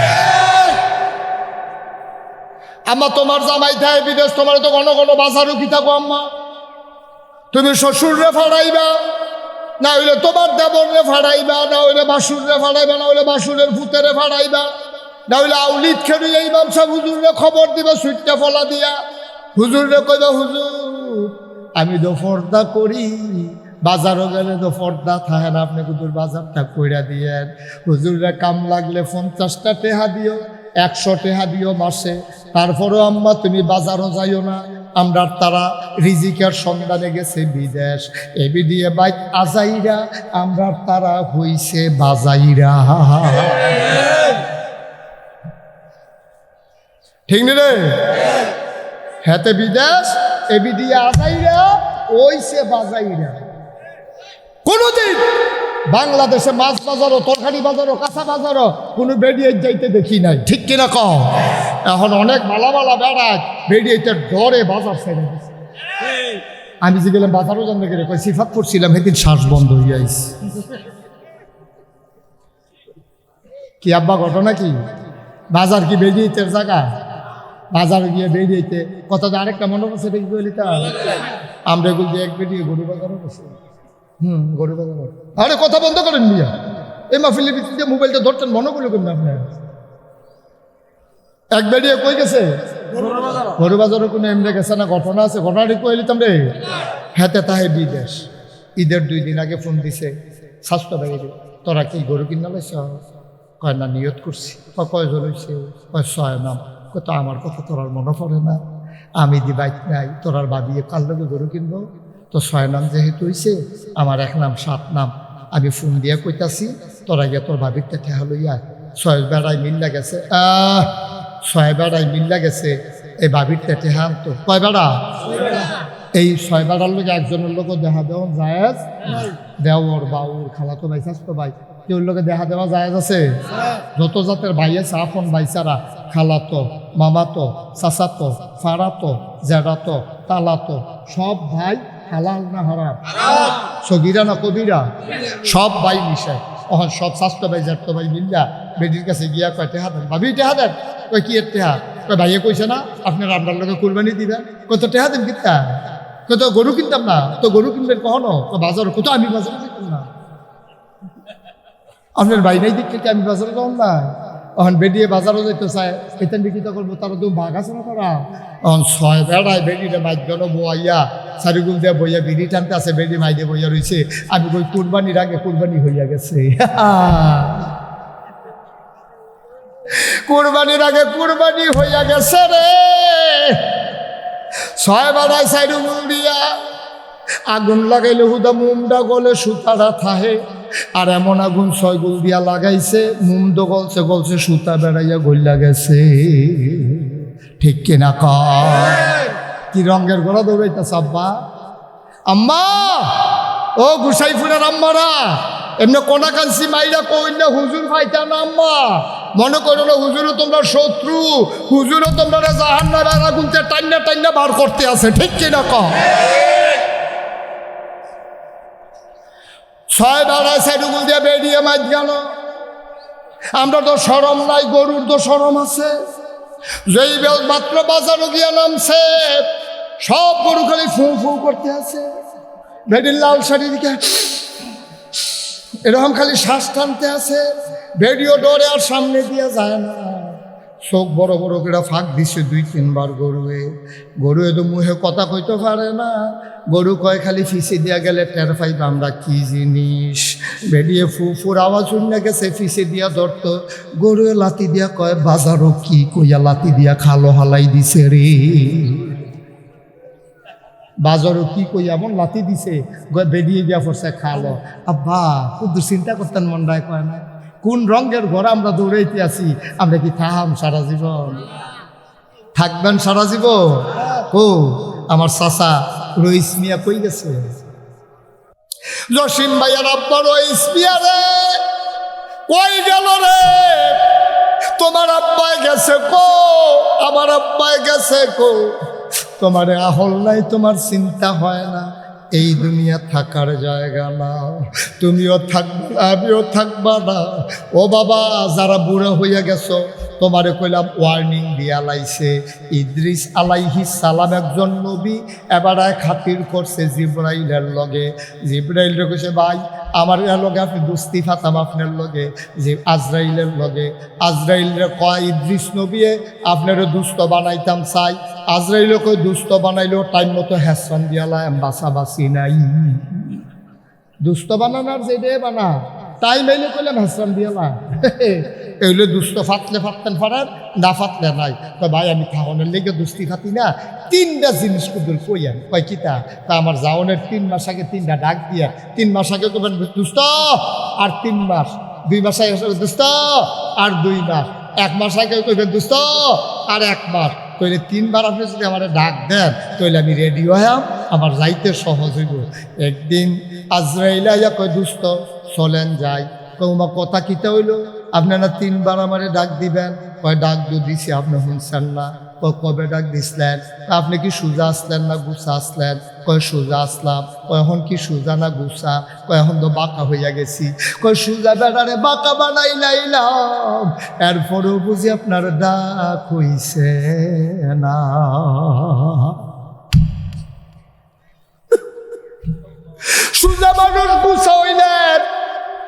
আম্মা তোমার জামাই থাকে বিদেশ তোমার তো ঘন ঘন বাজারও কি থাকো আম্মা তুমি শ্বশুররে ফাড়াইবা না হইলে তোমার দেবরে ফাড়াইবা না হইলে বাসুরে ফাড়াইবা না হইলে বাসুরের ভূতেরে ফাড়াইবা না হইলে আউলিদ খেলু এই ব্যবসা হুজুরে খবর দিবা সুইটটা ফলা দিয়া হুজুরে কইবা হুজুর আমি তো পর্দা করি বাজারও গেলে তো পর্দা থাকে না আপনি হুজুর বাজারটা কইরা দিয়েন হুজুরে কাম লাগলে 50টা টেহা দিও 100 টেহা দিও মাসে তারপরেও আম্মা তুমি বাজারও যাইও না আমরা তারা রিজিকের সন্ধানে গেছে বিদেশ এবি দিয়ে বাইক আজাইরা আমরা তারা হইছে বাজাইরা ঠিক নি রে হেতে বিদেশ এবি দিয়ে আজাইরা হইছে বাজাইরা কোনদিন বাংলাদেশে মাছ বাজারও তরকারি বাজারও কাঁচা বাজারও কোনো বেরিয়ে যাইতে দেখি নাই ঠিক কিনা কও এখন অনেক মালা মালা বেড়ায় বেরিয়েতে ডরে বাজার ছেড়ে দিচ্ছে আমি যে গেলাম বাজারও জানতে গেলে সিফাত পড়ছিলাম সেদিন শ্বাস বন্ধ হয়ে আইস কি আব্বা ঘটনা কি বাজার কি বেরিয়েতে জায়গা বাজার গিয়ে বেরিয়েতে কথা আরেকটা মনে করছে দেখি বলি তা আমরা এগুলো দিয়ে এক বেরিয়ে গরু বাজারও করছি গরু বাজার আরে কথা বন্ধ করেন মিয়া এই মাহফিলের ভিত্তিতে মোবাইলটা ধরতেন মনে করলো কেন আপনার এক বেরিয়ে কই গেছে গরু বাজারও কোনো এমনি গেছে না ঘটনা আছে ঘটনাটি কই লিতাম রে হেতে তাহে বিদেশ ঈদের 2 দিন আগে ফোন দিছে স্বাস্থ্য বাইরে তোরা কি গরু কিনা লাইছ কয় না নিয়ত করছি কয়জন হয়েছে কয় 6 নাম কত আমার কথা তোরার মনে পড়ে না আমি দি বাইক নাই তোরার বাবিয়ে কাল লোকে গরু কিনবো তো 6 নাম যেহেতু হয়েছে আমার 1 নাম 7 নাম আমি ফোন দিয়া কইতাছি তোরা গিয়ে তোর বাবিরটা ঠেহা লইয়া 6 বেড়ায় মিল্লা গেছে 6 বেড়ায় মিল্লা গেছে এই বাবিরটা ঠেহা আনতো কয় বেড়া এই 6 বেড়ার লোক একজনের লোক দেখা দেওয়া জায়েজ দেওর বাউর খালাতো ভাই চাচতো ভাই কেউ লোকে দেখা দেওয়া জায়েজ আছে যত জাতের ভাই আছে আপন ভাইচারা খালাতো মামাতো চাচাতো ফাড়াতো জেডাতো তালাতো সব ভাই হালাল না হারাম সগিরা না কবিরা সব ভাই মিশে ওখান সব স্বাস্থ্য ভাই জ্যাঠতো ভাই মিল্লা বেডির কাছে গিয়া কয় টেহা দেন ভাবি টেহা দেন কয় কি এর টেহা কয় ভাইয়ে কইছে না আপনার আপনার লোকে কুরবানি দিবেন কত টেহা দেন কিনতা কত গরু কিনতাম না তো গরু কিনবেন কখনো বাজার কত আমি বাজারে যেতাম না আপনার ভাই নাই দিক থেকে আমি বাজারে যাও না এখন বেডিয়ে বাজারও যেতে চায় এতেন বিক্রিত করবো তারা তো ভাগ আছে না তারা এখন 6 বেড়ায় বেডিটা মাইক গেল বইয়া চারিগুল দিয়ে বইয়া বিড়ি টানতে আছে বেডি মাই দিয়ে বইয়া রয়েছে আমি কই কুরবানির আগে কুরবানি হইয়া গেছে কুরবানির আগে কুরবানি হইয়া গেছে রে, 6 বাড়ায় সাইডুল দিয়া আগুন লাগাইলে হুদা মুমটা গলে সুতাটা থাহে, আর এমন আগুন 6 গুল দিয়া লাগাইছে, মুম তো গলছে গলছে, সুতা বেড়াইয়া গইলা গেছে। ঠিক কিনা কয়? কি রঙের গলা দৌড়াইতেছ আব্বা? আম্মা, ও গুসাইফুরের আম্মারা, এমনি কোনা কানসি মাইরা কই না হুজুর ফাইতা না আম্মা, মনে করো না হুজুরও তোমরা শত্রু, হুজুরও তোমরা জাহান্নামের আগুনতে টাইনা টাইনা বার করতে আছে। ঠিক কিনা কয়? 6 বাড়ায় সাইডুগুল দিয়ে বেরিয়ে মাছ গেল। আমরা তো শরম নাই, গরুর তো শরম আছে। যেই মাত্র বাজারও গিয়া নামছে, সব গরু খালি ফু ফু করতে আছে। বেডির লাল শাড়ি দিকে এরকম খালি শ্বাস টানতে আছে। বেডিও ডরে আর সামনে দিয়ে যায় না, চোখ বড় বড় করে ফাঁক দিছে 2-3 বার গরুয়ে তো মুখে কথা কইতে পারে না। গরু কয় খালি ফিসে দিয়া গেলে টের পাইব আমরা কি জিনিস। বেরিয়ে ফুফুর আওয়াজ শুনে গেছে, ফিসে দিয়া ধরতো। গরুয়ে লাতি দিয়া কয় বাজারও কি কইয়া লাতি দিয়া খালো হালাই দিছে রে। বাজারও কি কই এমন লাতি দিছে, বেরিয়ে গিয়া পড়ছে খালো। আব্বা কিন্তু চিন্তা করতেন মনটায় কয় না, কোন রঙের ঘর আমরা দৌড়াইতে আছি, আমরা কি থাম সারা জীবন? থাকবেন সারা জীবন? ও আমার চাচা রইস মিয়া কই গেছে? জসিম ভাইয়ার আব্বা রইস মিয়া রে কই গেল রে? তোমার আব্বাই গেছে কো, আমার আব্বাই গেছে কো। তোমার আহল নাই, তোমার চিন্তা হয় না, এই দুনিয়া থাকার জায়গা না, তুমিও থাকবা না আমিও থাকবা না। ও বাবা, যারা বুড়ো হইয়া গেছো তোমারে কইলাম ওয়ার্নিং দিয়া লাইছে। ইদ্রিস আলাইহিস সালাম একজন নবী, এবার খাতির করছে জিব্রাইলের লগে। জিব্রাইল কইছে ভাই আমার লগে আপনি দুস্তি ফাতাম আপনার লগে, যে আজরাইলের লগে। আজরাইলের কয় ইদ্রিস নবী আপনার দুস্থ বানাইতাম চাই। আজরাইলও কই দুস্থ বানাইলেও টাইম মতো হ্যাসান দিয়ালাম, বাসাবাসি নাই। দুস্থ বানানোর যেটা বানা টাইম এলে কইলাম হ্যাসান দিয়ালা, এগুলো দুস্থ ফাটলে ফাটতেন ফাটার, না ফাটলে নাই। তো ভাই আমি খাওয়ানোর লেগে দুস্তি খাতি না, 3টা জিনিস কুদুর কইয়ান। কয় কিতা? তা আমার যাওয়ানের 3 মাস আগে 3টা ডাক দিয়া, 3 মাস আগে কবেন দুস্থ, আর 3 মাস, 2 মাস আগে দুস্থ, আর 2 মাস, 1 মাস আগে কইবেন দুস্থ, আর 1 মাস। তৈলে 3 বার আপনি যদি আমার ডাক দেন তৈলে আমি রেডি হইয়াম, আমার যাইতে সহজ হইব। একদিন আজরাইল আইয়া কয় দুস্থ চলেন যাই। কৌমা কথা কিতা হইল? আপনারা 3 বার আমারে ডাক দিবেন। কয় ডাক দিছি, আপনি শুনছেন না। কবে ডাক দিছিলেন? আপনি কি সোজা আসলেন না গুছা আসলেন? কয় সোজা আসলাম। কয় এখন কি সোজা না গুছা? কয় এখন তো বাঁকা হইয়া গেছি। কয় সোজা বেড়ারে বাঁকা বানাই লাইলাম, এরপরেও বুঝি আপনার ডাক হইছে না। সোজা মানুষ গুছা হইলেন,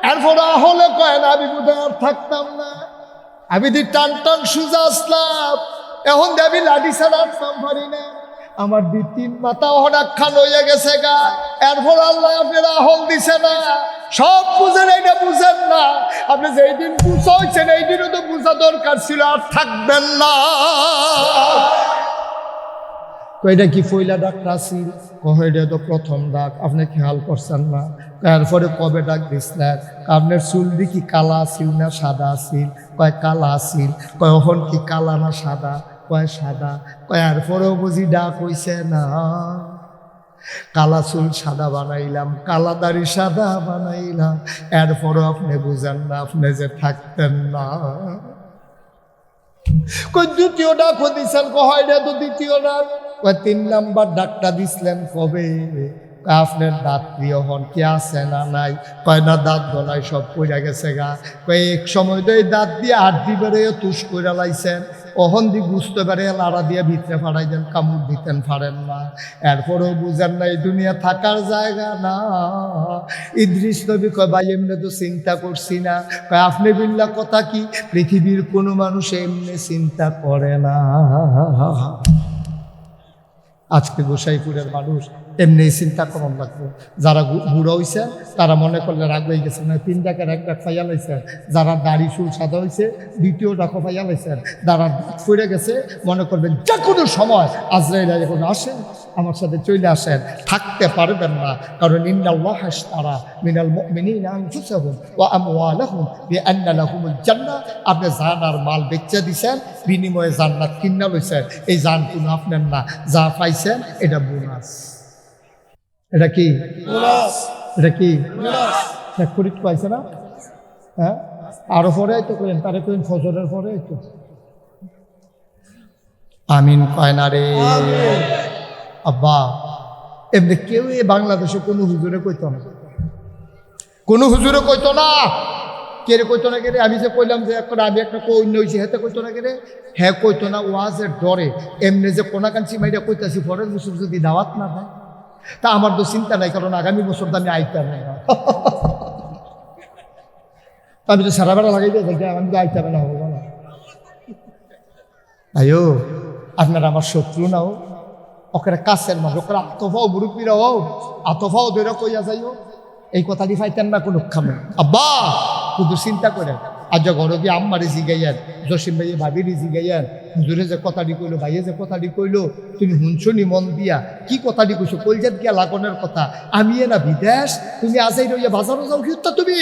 এরপর হলে কয় না আমি বোধহয় আর থাকতাম না, আমি দি টান টান সোজা আসলাম, এখন দেবী লাঠি ছাড়া আসতাম পারি না। আমার 2-3 মাথা হঠাৎ খান হইয়া গেছে গা। এরপর আল্লাহ আপনারা আহল দিছে না, সব বুঝেন, এইটা বুঝেন না। আপনি যেই দিন বুঝা হয়েছেন এই দিনও তো বুঝা দরকার ছিল, আর থাকবেন না। কয়টা কি ফইলা ডাকটা আসিল? কয়টা তো প্রথম ডাক, আপনি খেয়াল করছেন না। তারপরে কবে ডাক দিছিলেন? আপনার চুল দি কি কালা আসিল না সাদা আসিল? কয় কালা আসিল। কয় এখন কি কালা না সাদা? কয় সাদা। কয় এরপরেও বুঝি ডাক হইছে না। কালা চুল সাদা বানাইলাম, কালা দাড়ি সাদা বানাইলাম, এরপরও আপনি বুঝেন না, আপনি যে থাকতেন না। কই দ্বিতীয় ডাক দিছেন? কয় তো দ্বিতীয় ডাক। কয় 3 নাম্বার ডাকটা দিছিলেন কবে? আপনার দাঁত প্রিয় হন কি আছে না নাই? কয় না দাঁত গলায় সব পড়ে গেছে গা। কয় এক সময় তো এই দাঁত দিয়ে 8 দিবারে তুষ করে লাইছেন, অহন দি বুঝতে পারে লাড়া দিয়ে ভিতরে ফাড়াই দেন, কামড় দিতেন পারেন না, এরপরেও বুঝেন না এই দুনিয়া থাকার জায়গা না। ইদ্রিস নবী কয় ভাই এমনি তো চিন্তা করছি না। কয় আপনি বিল্লা কথা কি? পৃথিবীর কোনো মানুষ এমনি চিন্তা করে না। আজকে গোসাইপুরের মানুষ এমনি চিন্তা করন লাগবো। যারা বুড়ো হয়েছে তারা মনে করলে রাগ হয়ে গেছে না, 3 ডাকের 1 ডাক পাইয়া লাইছে। যারা দাড়ি চুল সাদা হয়েছে 2য় ডাকও পাইয়া লাইছেন। যারা ফুরে গেছে মনে করবেন যে কোনো সময় আজরাইল যখন আসেন আমার সাথে চলে আসেন, থাকতে পারবেন না। কারণ ইন্নাল্লাহ আশতারা মিনাল মুমিনিনা আনফুসাহুম ওয়া আমওয়ালাহুম বিআন্না লাহুমুল জান্নাহ। আপনি জান আর মাল বেচে দিছেন, বিনিময়ে জান্নাত কিনা লইছেন। এই জান কোনো আপনার না, যা পাইছেন এটা বোনাস। এটা কি বোনাস? এটা কি বোনাস? চেক করি পাইছে না? হ্যাঁ, আরো পরে তো করেন, তারে করেন ফজরের পরে তো। আমিন কয় না রে আব্বা। এমনি কেউ এই বাংলাদেশে কোনো হুজুরে কইতো না, কোনো হুজুরে কইতো না। কে রে কইতো না? কে রে? আমি যে কইলাম যে এখন আমি একটা অন্য হয়েছি, হেতে কইতো না। কে রে? হ্যাঁ কইতো না, ওয়াজের ডরে। এমনি যে কোনাকাঞ্চি মাইরা কইতাছি পরের বছর যদি দাওয়াত না দেয় তা আমার তো চিন্তা নাই, কারণ আগামী বছর তো আমি আইতাম না। আমি তো সারা বেলা লাগাই দিয়ে আমি তো আইতাম না, হবো না। আয়ো আপনারা আমার শত্রু নাও, ওকে কাছের মানুষ, ওকে আতফাও মুরব্বীরা হোক, আতফাও ধরে কইয়া যাইও। এই কথাটি ফাইতেন না কোনো খামে আব্বা, শুধু চিন্তা করেন। আজ ঘরে গিয়ে আম্মারে জিগাইয়ান, জসিম ভাইয়ে ভাবিরে জিগাইয়ান, হুজুরে যে কথাটি কইলো, ভাইয়ে যে কথাটি কইলো, তুমি শুনছনি মন দিয়া? কি কথাটি কইছো? কলজাত গিয়া লাগনের কথা। আমি না বিদেশ, তুমি আজাই রইয়া বাজারও যাও কি উত্তর? তুমি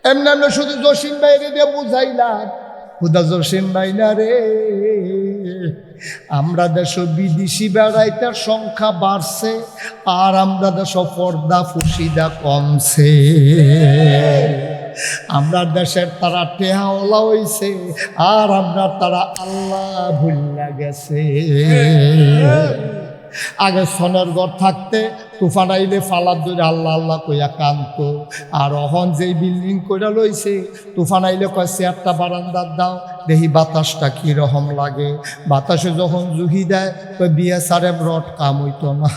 এমনি এমনি শুধু জসিম ভাইরে দিয়ে বুঝাইলাম, হুদা জসিম ভাই না রে, আমরা দেশ বিদেশি বেড়াইতার সংখ্যা বাড়ছে, আর আমরা দেশ পর্দা ফুসিদা কমছে। আমরা দেশের তারা টেহাওলা হইছে, আর আমরা তারা আল্লাহ ভুল্লা গেছে। আগে সোনার ঘর থাকতে তুফান আইলে ফালার ধরে আল্লাহ আল্লাহ কইয়া কান্ত, আর অহন যেই বিল্ডিং কইরা লইছে তুফান আইলে কয় চেয়ারটা বারান্দার দাও, দেখি বাতাসটা কিরকম লাগে। বাতাসে যখন জুহি দেয় কই বিএসআরএম রড কাম হইতো না।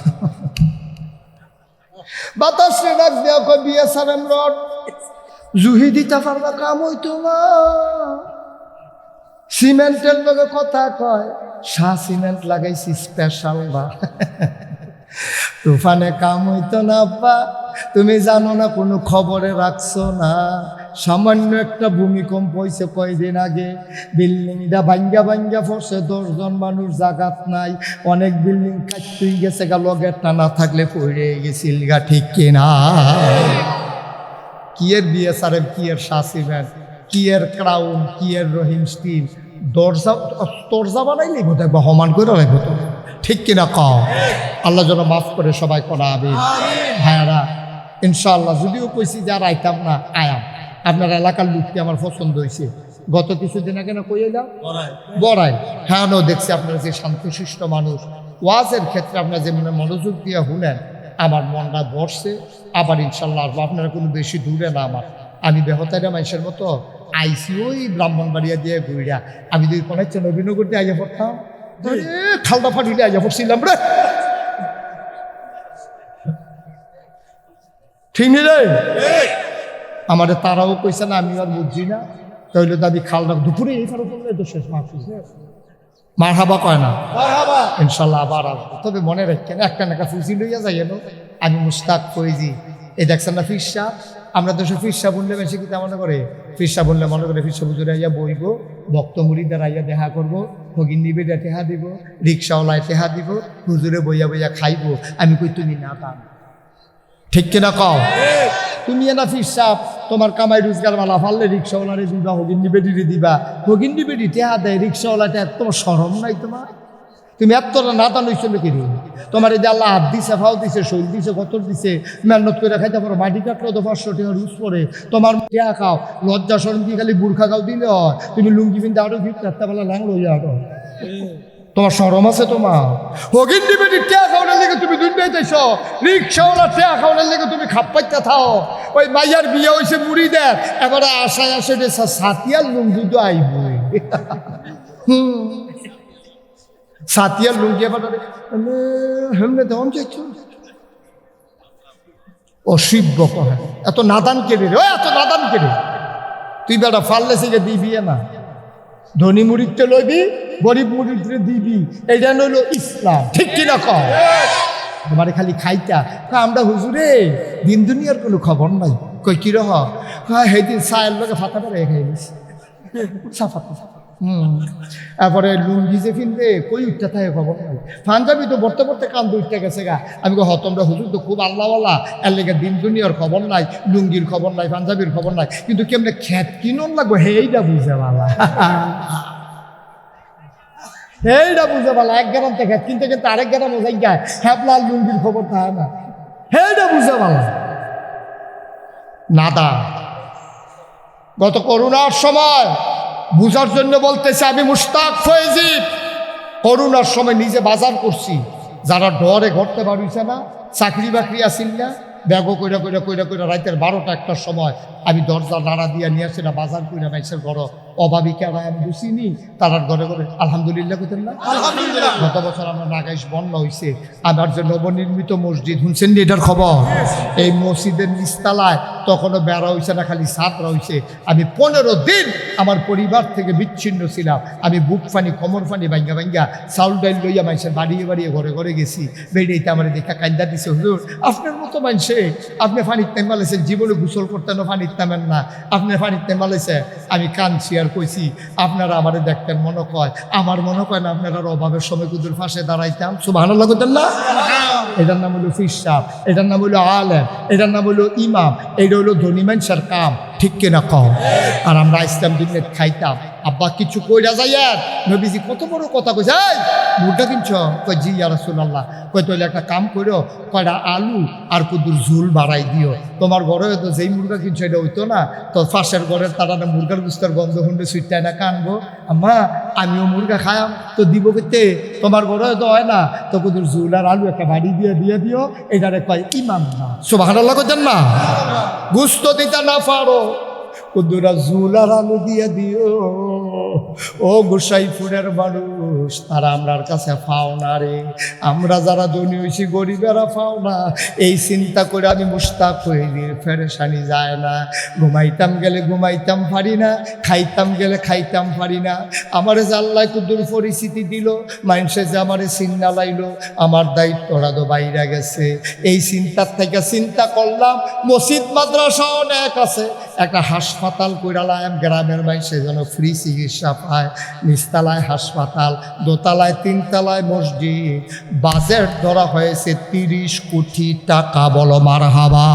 বাতাসে ডাক দেওয়া কয় বিএসআরএম রড জুহি দিতে পারবা, কাম হইতো না। সিমেন্টের লগে কথা কয়, শাহ সিমেন্ট লাগাইছি স্পেশাল বা। তুফানে কাম হইতো না আব্বা, তুমি জানো না, কোনো খবরে রাখছো না। সামান্য একটা ভূমিকম্প হয়েছে কয়দিন আগে, বিল্ডিংটা ভাঙ্গা ভাঙ্গা পড়ছে, 10 জন মানুষ জাগাত নাই। অনেক বিল্ডিং কাটতেই গেছে গা, লগের টানা থাকলে পড়ে গেছিল গা, ঠিক কিনা? কি এর বিএসআরএম, কি এর শাহ সিমেন্ট, কি এর ক্রাউন, কি এর রহিম স্টিল, দরজা বানাইলে বোধ হয় হমান করে রাখবো তো, ঠিক কিনা কও? আল্লাহ যেন মাফ করে সবাই করা হবে। ভাইয়ারা ইনশাআল্লাহ যদিও কইছি যে আর আইতাম না, আয়াম। আপনার এলাকার লোকটি আমার পছন্দ হয়েছে। গত কিছুদিন আগে না কই এলাম বড়াই, হ্যাঁ নো দেখছি আপনারা যে শান্তশিষ্ট মানুষ, ওয়াজের ক্ষেত্রে আপনারা যে মনোযোগ দিয়ে শুনেন, আমার মনটা বসছে। আবার ইনশাল্লাহ আসবো, আপনারা কোনো বেশি দূরে না আমার। আমি বেহতাইরা মানুষের মতো আইসি ওই ব্রাহ্মণবাড়িয়া দিয়ে ঘুরিয়া, আমি যদি কোনো ইচ্ছা নবীনগর দিয়ে আইয়া পড়তাম, খালটা ফাটিলে আইয়া পড়ছিলাম রে, ঠিক নেই রে? আমাদের তারাও কইছে না, আমি আর বুঝছি না। তাইলে দাবি খালটা দুপুরে এই কারো করলে তো শেষ মাছ মার হাবা কয় না, ইনশাল্লাহ আবার আসবো। তবে মনে রাখেন, একটা নাকা ফুসি লইয়া যাই এলো। আমি মুস্তাক কইজি, এই দেখছেন না ফিরসা, আমরা তো সে ফিরসা বললে বেশি কি মনে করে, ফিরসা বললে মনে করে ফিরসা বুঝে আইয়া বইব, ভক্ত মুড়িদার আইয়া দেখা করবো, ভগিন নিবেদা টেহা দিব, রিক্সাওয়ালায় টেহা দিব, হুজুরে বইয়া বইয়া খাইব। আমি কই তুমি না পান, ঠিক কিনা কও? তুমি না ফিরসা, তোমার কামাই রোজগার মালা ফাললে রিক্সাওয়ালারে দিবা, হগিন নিবেদিরে দিবা, হগিন নিবেদি টেহা দেয়, রিক্সাওয়ালাটা তোমার শরম নাই তোমার? তুমি এতটা না দান হইছো নাকি? তোমার এই যে আল্লাহ হাত দিছে, ফাও দিছে, শৈল দিছে, কতর দিছে, মেহনত করে খাইতে পারো, মাটি কাটলো তো 500 টাকা রুজ পরে, তোমার টেহা খাও, লজ্জা শরম কি খালি বুর্খা খাও দিলে হয়? তুমি লুঙ্গি পিনতে আরো ভিড় রাখতে পারলে ল্যাংলো হইয়া আরো, তোমার শরম আছে? তোমার হগিন নিবেদি টেহা খাওয়ানোর লেগে তুমি দুধ পেয়েছ, রিক্সাওয়ালা টেহা খাওয়ানোর লেগে তুমি খাপ পাইতে থাও। ওই মাইয়ার বিয়ে হয়েছে মুড়ি দেয়, এবারে আশায় আসে সাতিয়ার লুঙ্গি তো আইবই। সাতিয়ার লুঙ্গি এবার হেমনে দেওয়ান চাইছ, অসিব্য কহে, এত নাদান কেড়ে রে, এত নাদান কেড়ে। তুই বেটা ফাললে সে দিবি না, ধনী মুড়িতে লইবি, গরিব মুড়িতে দিবি, এইটা নইল ইসলাম, ঠিক কিনা কহ? তোমার খালি খাইতা। আমরা হুজুরে দিন দুনিয়ার কোনো খবর নাই। কই কি রহ? হ্যাঁ সেইদিন চায়ের লোকে ফাটা পরে খাই গেছি সাফাতে। তারপরে লুঙ্গি যে ফিনবে কই উঠতে থাকে খবর নাই। পাঞ্জাবি তো বর্তে বর্তে কান্দে উঠতে গেছে গা। আমি কো তোমরা হুজুর তো খুব আল্লাহওয়ালা, এর লেগে দিন দুনিয়ার খবর নাই, লুঙ্গির খবর নাই, পাঞ্জাবির খবর নাই, কিন্তু কেমনে খ্যাত কিনন লাগবো সেইটা বুঝে বালা। এইটা বুঝে পালা এক গ্রাম থেকে কিনতে কিন্তু আরেক গ্রাম যাই গায় হ্যাপলাল লুঙ্গির খবর থাকে না। এইটা বুঝে পালা নাদা। গত করোনার সময় বুঝার জন্য বলতেছে আমি মুশতাক ফয়েজি। করোনার সময় নিজে বাজার করছি, যারা ডরে ঘরতে পারিছে না, চাকরি বাকরি আসিল না, ব্যাগও কইরা কইরা কইরা কইরা রাতের 12টা 1টার সময় আমি দরজা নাড়া দিয়া নিয়ে আসি না বাজার কইরা মাইসের ঘর অভাবিকা আমি বুঝিনি তারার ঘরে ঘরে আলহামদুলিল্লাহ কইতেন না। গত বছর আমরা নাগাইশ বন্যা হয়েছে, আমার যে নবনির্মিত মসজিদ শুনছেন এটার খবর, এই মসজিদের নিচতলায় তখনও বেড়া হয়েছে না, খালি ছাত্রা হয়েছে। আমি 15 দিন আমার পরিবার থেকে বিচ্ছিন্ন ছিলাম। আমি বুক ফানি কোমর ফানি ভাঙ্গা ভাঙ্গা চাউল ডাইল লইয়া মানুষের বাড়িয়ে বাড়িয়ে ঘরে ঘরে গেছি। বেড়েইতে আমার দেখা কান্দা দিছে, হুজুর আপনার মতো মানুষে আপনি ফানির টাইম মালাইছেন, জীবনে গোসল করতেন ফানির টাইমেন না, আপনি ফানির টাইম মালাইছে। আমি কাঁদছি আর কইছি আপনারা আমারে দেখতেন মনে কয়, আমার মনে কয় না আপনারা অভাবের সময় কুদুর ফাঁসে দাঁড়াইতাম। সুবহানাল্লাহ করতেন না। এটার নাম হলো ফিসাব, এটার নাম হলো আলেম, এটার নাম হলো ইমাম, এটা হলো ধনী মানুষের কাম, ঠিক কিনা কও? আর আমরা ইসলাম দিনে খাইতাম। আব্বা কিছু কইরা যাই আর নবীজি কত বড় কথা কইছে, এই মুরগা কিনছ? কই জি ইয়া রাসূলুল্লাহ। কই তাহলে একটা কাম করো, কয়টা আলু আর কুদুর ঝুল বাড়াই দিও। তোমার ঘরে তো যেই মুরগা কিনছ এটা হইতো না, তো ফাঁসের ঘরের তারা না মুরগার গুস্তার গন্ধ হুন্ডে সুইটায় না কানবো। আম্মা আমিও মুরগা খায়াম, তো দিব কেতে? তোমার ঘরে তো হয় না, তো কুদুর ঝুল আর আলু একটা বাড়ি দিয়ে দিও। এটারে কয় ইমাম না। সুবহানাল্লাহ কইতেন না। গুস্ত দিতে না পারো, কুদুরা ঝুল আর আলু দিয়ে দিও। ও গোসাইপুরের মানুষ, তারা আমরার কাছে পাও না রে। আমরা যারা ধনী হয়েছি গরিবেরা পাও না। এই চিন্তা করে আমি মুশতাক হয়ে গিয়ে ফেরেশানি যায় না। ঘুমাইতাম গেলে ঘুমাইতাম পারি না, খাইতাম গেলে খাইতাম পারি না। আমারে যে আল্লাহ কুদুর পরিস্থিতি দিল, মানুষে যে আমারে চিন্তা লাইলো, আমার দায়িত্বটা তো বাইরে গেছে। এই চিন্তার থেকে চিন্তা করলাম মসজিদ মাদ্রাসা অনেক আছে, একটা হাসপাতাল কইরালাম গ্রামের মানুষে যেন ফ্রি চিকিৎসা পায়। নিচতলায় হাসপাতাল, দোতলায় 3তলায় মসজিদ। বাজেট ধরা হয়েছে 30 কোটি টাকা। বলো মারহাবা।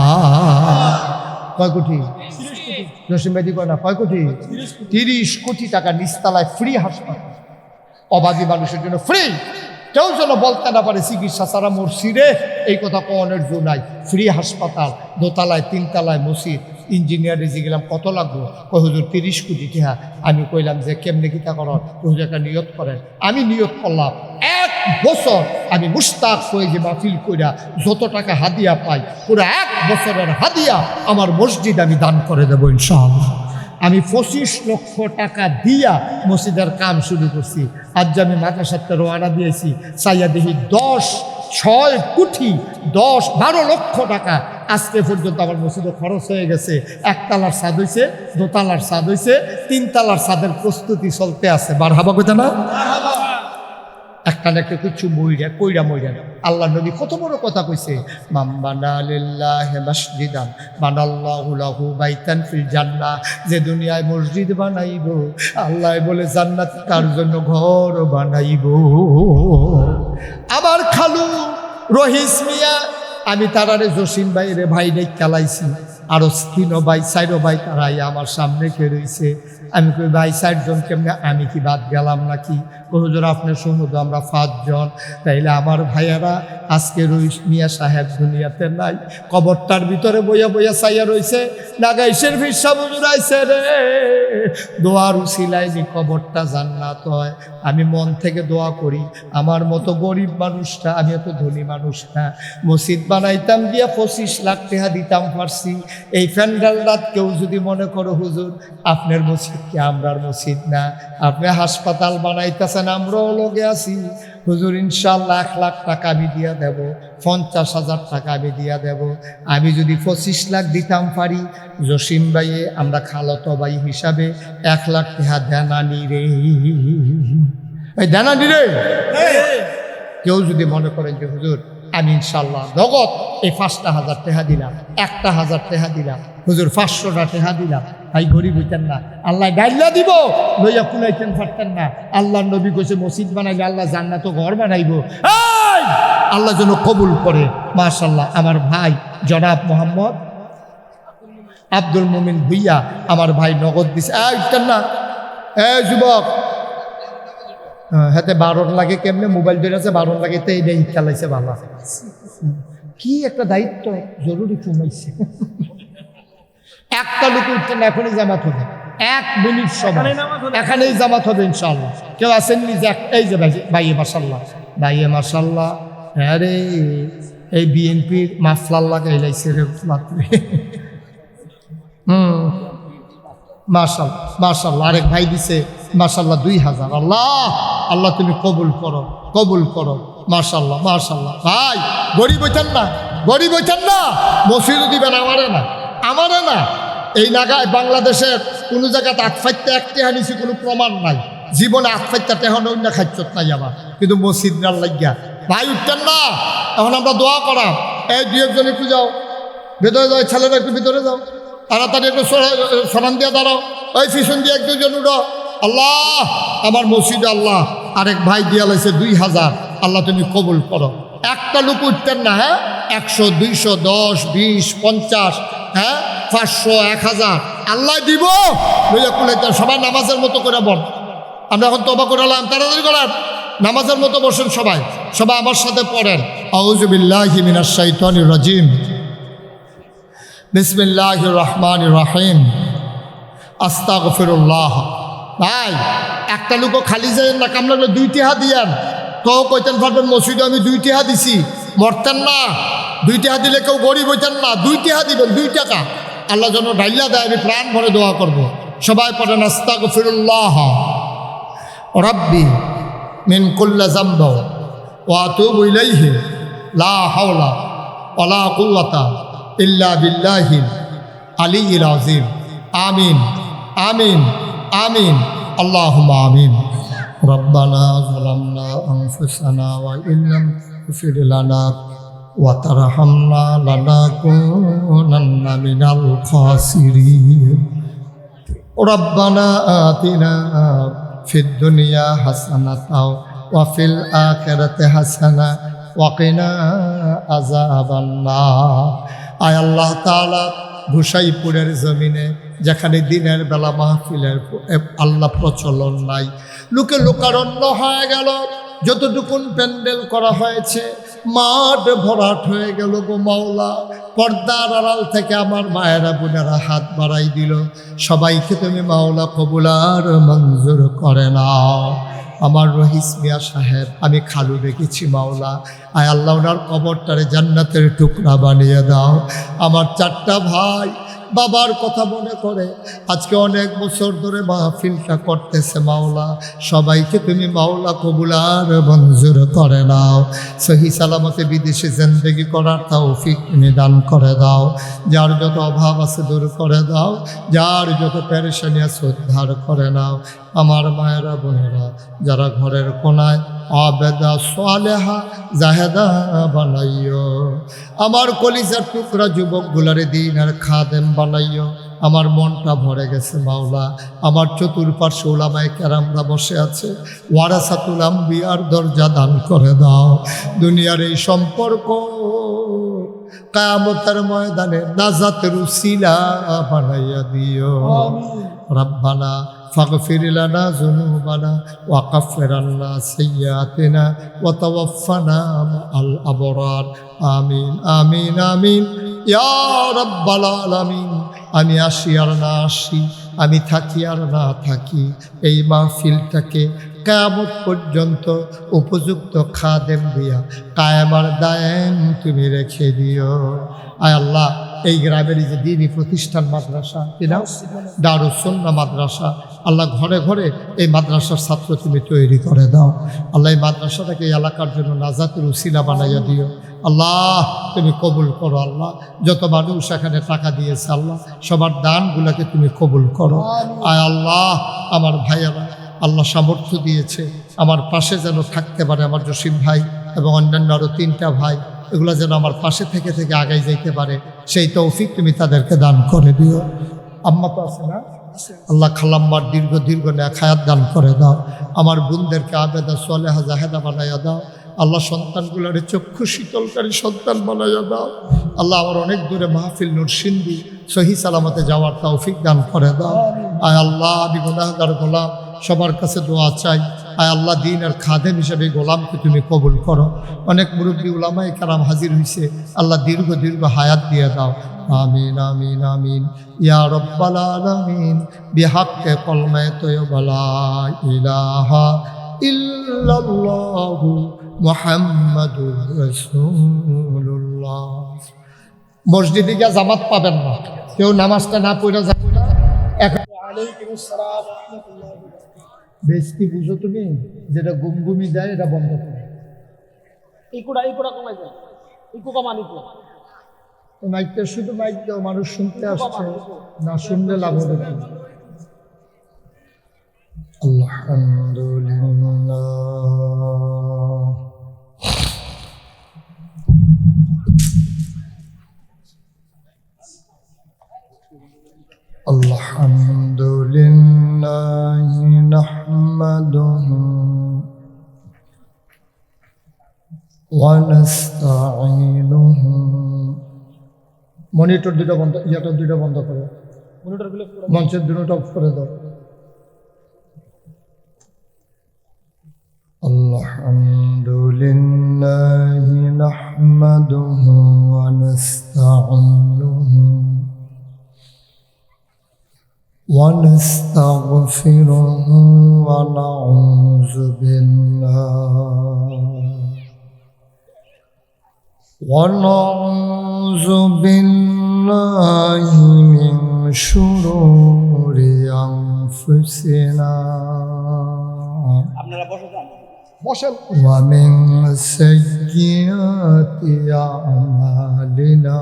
কয় কোটি? জসিম ভাই কয় না, কয় কোটি? 30 কোটি টাকা নিচতলায় ফ্রি হাসপাতাল, অভাবী মানুষের জন্য ফ্রি। কেউ যেন বলতে না পারে চিকিৎসা ছাড়া মরছি রে, এই কথা কনের জো নাই। ফ্রি হাসপাতাল, দোতলায় 3তলায় মসজিদ। ইঞ্জিনিয়ার রেজে গেলাম, কত লাগবো? কই হুজুর 30 কোটি টাকা। আমি কইলাম যে কেমনে কিতা করেন? হুজুর একটা নিয়ত করেন। আমি নিয়ত করলাম 1 বছর আমি মুশতাক ফয়েজি মাহফিল কইরা যত টাকা হাদিয়া পাই, পুরো 1 বছরের হাদিয়া আমার মসজিদ আমি দান করে দেবো ইনশাআল্লাহ। আমি 25 লক্ষ টাকা দিয়া মসজিদের কাম শুরু করছি। আজ আমি মাদ্রাসাতে রওনা দিয়েছি, চাইয়া দেখি 6 কোটি 12 লক্ষ টাকা আজকে পর্যন্ত আমার মসজিদে খরচ হয়ে গেছে। 1তলার ছাদ হয়েছে, 2তলার ছাদ হয়েছে, 3তলার ছাদের প্রস্তুতি চলতে আছে। মারহাবা কইতা না? একটা না একটা কিছু কইরা মইরা। আল্লাহ নবী কত বড় কথা কইছে, মান বানা লিল্লাহি মাসজিদান বানাল্লাহু লাহু বাইতান ফিল জান্নাহ। যে দুনিয়ায় মসজিদ বানাইবো, আল্লাহ বলে জান্নাত তার জন্য ঘর বানাইবো। আমার খালু রহিস মিয়া, আমি তারারে জসিম ভাই রে ভাই রে খেলাইছি, আরো 3 ভাই 4 ভাই তারাই আমার সামনে কে রয়েছে। আমি কই ভাই 4 জন কেমনে, আমি কি বাদ গেলাম নাকি? হুজুর আপনার সঙ্গে তো আমরা 5 জন। তাইলে আমার ভাইয়ারা আজকে রইস মিয়া সাহেব দুনিয়াতে নাই, কবরটার ভিতরে বইয়া বইয়া চাইয়া রইছে। নাগাইশের ফিরসা হুজুর আইছে রে, দোয়ার উসিলায় যে কবরটা জান্নাত হয়। আমি মন থেকে দোয়া করি, আমার মতো গরিব মানুষটা, আমি এত ধনী মানুষ না, মসজিদ বানাইতাম গিয়া 25 লাখ টাকা দিতাম পারছি। এই প্যান্ডেল রাত কেউ যদি মনে করো হুজুর আপনার মসজিদ কি আমরার মসজিদ না, আপনি হাসপাতাল বানাইতেছেন, আমরাও লগে আছি, হুজুর ইনশাআল্লাহ 1 লাখ টাকা আমি দিয়া দেব, 50,000 টাকা আমি দিয়া দেব। আমি যদি 25 লাখ দিতাম পারি, জসিম ভাইয়ে আমরা খালতো ভাই হিসাবে 1 লাখ টাকা দেনানি রে, এই দেনানি রে। কেউ যদি মনে করেন যে হুজুর আমি ইনশাল্লাহ নগদ এই 5,000 টাকা দিলাম, 1,000 টাকা দিলাম, হুজুর 500টা টাকা দিলাম। ভাই গরিব হইতেন না, আল্লাহ ডাইলা দিব, লইয়া কুলাইতেন পারতেন না। আল্লাহ নবী কইছে মসজিদ বানাইলে আল্লাহ জান্নাত ঘর বানাইব। এই আল্লাহ যেন কবুল করে। মাশাআল্লাহ আমার ভাই জনাব মোহাম্মদ আব্দুল মুমিন ভুইয়া আমার ভাই নগদ দিছে। উঠতেন না, যুবক হাতে 12 লাগে কেমনে মোবাইল ধরে আছে, 12 লাগে তো এইটা চালাইছে ভালো। কি একটা দায়িত্ব জরুরি কমাইছে। একটা লোক উঠতেন, এখনই জামাত হবে, 1 মিনিট সময় এখানেই জামাত হবে ইনশাআল্লাহ। কেউ আসেননি যে এই যে ভাইয়ে মাশাআল্লাহ, ভাইয়ে মাশাআল্লাহ। হ্যাঁ রে, এই বিএনপির মাফলার লাগাই লাইছে রে মাত্রে। মাশাআল্লাহ মাশাআল্লাহ। আরেক ভাই দিছে মাশাআল্লাহ 2,000। আল্লাহ আল্লাহ তুমি কবুল করো, কবুল করো। মাশাআল্লাহ মাশাআল্লাহ। ভাই গরিব হইতেন না, গরিব হইতেন না, মসজিদও দিবেন আমারে না, আমারে না। এই নাগায় বাংলাদেশের কোনো জায়গাতে আতফাইতে একটি হানিছি কোনো প্রমাণ নাই। জীবনে আতফাইতে তেহন অন্য খাইছত নাই আমার, কিন্তু মসজিদ নার লাগিয়া। ভাই উঠতেন না, এখন আমরা দোয়া করা। এই 2-1জন একটু যাও, ভেতরে যাও, ছেলেরা একটু ভিতরে যাও, তাড়াতাড়ি একটু সরান দিয়ে দাঁড়াও। ওই পিছন দিয়ে 1-2জন উঠো। আল্লাহ আমার মসজিদে আল্লাহ আরেক ভাই দিয়া লাইছে 2,000। আল্লাহ তুমি কবুল করো। একটা লোক উঠতেন না, হ্যাঁ 100, 200, 10, 20, 50, হ্যাঁ 500, 1000 আল্লাহ দিব। লইয়া কুলাইতে সবাই নামাজের মতো করে বল। আমরা এখন তওবা করালাম, তাড়াতাড়ি করার নামাজের মতো বসেন সবাই, সবাই আমার সাথে পড়েন। আউযু বিল্লাহি মিনাশ শাইতানির রাজিম, বিসমিল্লাহির রহমানির রহিম, আস্তাগফিরুল্লাহ। ভাই একটা লোকও খালি যায় না, কাম লাগলে 2 টাকা দিয়ান। তো কইতেন পারবেন মসজিদে আমি 2 টাকা দিছি, মরতেন না। 2 টাকা দিলে কেউ গরিব হইতেন না, 2 টাকা দিবেন, 2 টাকা। আল্লাহ যেন ডাইলা দেয়, আমি প্রাণ ভরে দোয়া করব। সবাই পড়েন আস্তাগফিরুল্লাহ রাব্বি মিন কুল্লি যামব ওয়া আতুবু ইলাইহি লা হাওলা ওয়ালা কুওয়াতা ইল্লা বিল্লাহিল আলিয়্যিল আযীম। আমিন আমিন আমিন আল্লাহুম্মা আমিন। রব্বানা যালামনা আনফুসানা ওয়া ইল্লাম তাগফির লানা ওয়া তারহামনা লানাকুনান্না মিনাল খাসিরিন। রব্বানা আতিনা ফিদ দুনিয়া হাসানাতাও ওয়া ফিল আখিরাতি হাসানা ওয়া কিনা আযাবান নার। আয় আল্লাহ তাআলা ভুসাইপুরের জমিনে যেখানে দিনের বেলা মাহফিলের আল্লাহ প্রচলন নাই, লোকে লোকারণ্য হয়ে গেল, যতটুকুন প্যান্ডেল করা হয়েছে মাঠ ভরাট হয়ে গেল গো মাওলা। পর্দার আড়াল থেকে আমার মায়েরা বোনেরা হাত বাড়াই দিল। সবাইকে তুমি মাওলা কবুল আর মঞ্জুর করে নাও। আমার রহিস মিয়া সাহেব আমি খালু দেখেছি মাওলা, আয় আল্লাহ ওনার কবরটারে জান্নাতের টুকরা বানিয়ে দাও। আমার 4টা ভাই বাবার কথা মনে করে আজকে অনেক বছর ধরে মাহফিলটা করতেছে মাওলা। সবাইকে তুমি মাওলা কবুল আর মঞ্জুর করে নাও। সহি সালামতে বিদেশে জিন্দেগি করার তৌফিক তুমি দান করে দাও। যার যত অভাব আছে দূর করে দাও, যার যত পেরেশানি আছে উদ্ধার করে নাও। আমার মায়েরা বোনেরা যারা ঘরের কোনায় আবেদা সালেহা জাহেদা বানাইও। আমার কলিজার টুকরা যুবকগুলারে দিন আর খাদেম বানাইও। আমার মনটা ভরে গেছে মাওলা। আমার চতুর্পার্শ্বে উলামায়ে কেরামরা বসে আছে, ওয়ারাসাতুল আম্বিয়ার দরজা দান করে দাও। দুনিয়ার এই সম্পর্ক কিয়ামতের ময়দানে নাজাতের উসিলা বানাইয়া দিও। রব্বানা ফাগফির লানা যুনুবানা ওয়া কাফির আন্না সাইয়্যাতিনা ওয়া তাওয়াফানা মা'আল আবরার। আমিন আমিন আমিন ইয়া রাব্বাল আলামিন। আমি আসি আর না আসি, আমি থাকি আর না থাকি, এই মাহফিলটাকে কিয়ামত পর্যন্ত উপযুক্ত খাদেম দিয়া কায়েম আর দায়েম তুমি রেখে দিও। আয় আল্লাহ এই গ্রামের যে দ্বীনি প্রতিষ্ঠান মাদ্রাসা, কিনা দারুস সুন্নাহ মাদ্রাসা, আল্লাহ ঘরে ঘরে এই মাদ্রাসার ছাত্র তুমি তৈরি করে দাও। আল্লাহ এই মাদ্রাসাটাকে এলাকার জন্য নাজাতের উসিলা বানাইয়া দিও। আল্লাহ তুমি কবুল করো। আল্লাহ যত মানুষ এখানে টাকা দিয়েছে আল্লাহ সবার দানগুলোকে তুমি কবুল করো। আয় আল্লাহ আমার ভাইয়েরা আল্লাহ সামর্থ্য দিয়েছে, আমার পাশে যেন থাকতে পারে আমার জসিম ভাই এবং অন্যান্য আরও 3টা ভাই। এগুলো যেন আমার পাশে থেকে থেকে আগাই যাইতে পারে, সেই তৌফিক তুমি তাদেরকে দান করে দিও। আম্মা তো আছে না? আল্লাহ খালাম্মার দীর্ঘ দীর্ঘ নেক হায়াত দান করে দাও। আমার বোনদেরকে আবেদা সোলেহা জাহেদা বানাইয়া দাও। আল্লাহ সন্তানগুলোর চক্ষু শীতলকারী সন্তান বানাইয়া দাও। আল্লাহ আমার অনেক দূরে মাহফিল নরসিংদী সহি সালামতে যাওয়ার তৌফিক দান করে দাও। আয় আল্লাহ, আমি গুনাহগার গোলাম, সবার কাছে দোয়া চাই। আয় আল্লাহ, দ্বীনের খাদেম হিসেবে গোলামকে তুমি কবুল করো। অনেক মুরব্বী উলামায়ে কেরাম হাজির হয়েছে, আল্লাহ দীর্ঘ দীর্ঘ হায়াত দিয়ে দাও। আমিন আমিন আমিন ইয়া রব্বাল আলামিন বিহাক্কে কলমে তয়্যিবা লা ইলাহা ইল্লাল্লাহু মুহাম্মাদুর রাসূলুল্লাহ। মসজিদে গিয়ে জামাত পাবেন না, কেউ নামাজটা না পড়ে যাবে না। বেশ কি বুঝো তুমি, যেটা গুমগুমি দেয় এটা বন্ধ করো। মাইকটা শুধু মাইক দাও, মানুষ শুনতে আসছে, না শুনলে লাভ হবে কি? আলহামদুলিল্লাহ আলহামদুলিল্লাহ নাহমাদুহু ওয়া নাস্তাঈনুহু। মনিটর দুটো বন্ধ, ইয়াটা দুটো বন্ধ করো, মঞ্চের দুটো অফ করে দাও। আলহামদুলিল্লাহ নাহমাদুহু ওয়া নাস্তাঈনুহু ওয়া নাস্তাগফিরুহু ওয়া নাউযু বিল্লাহি মিন শুরুরি আনফুসিনা ওয়া মিন সাইয়্যাতি আমালিনা।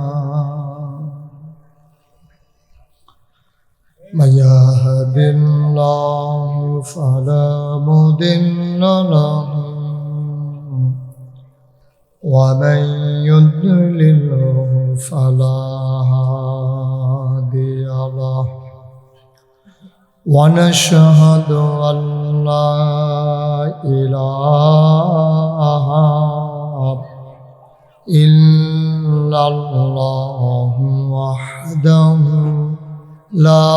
من يهد الله فلا مضل له ومن يضلل فلا هادي له ونشهد أن لا إله إلا الله وحده لا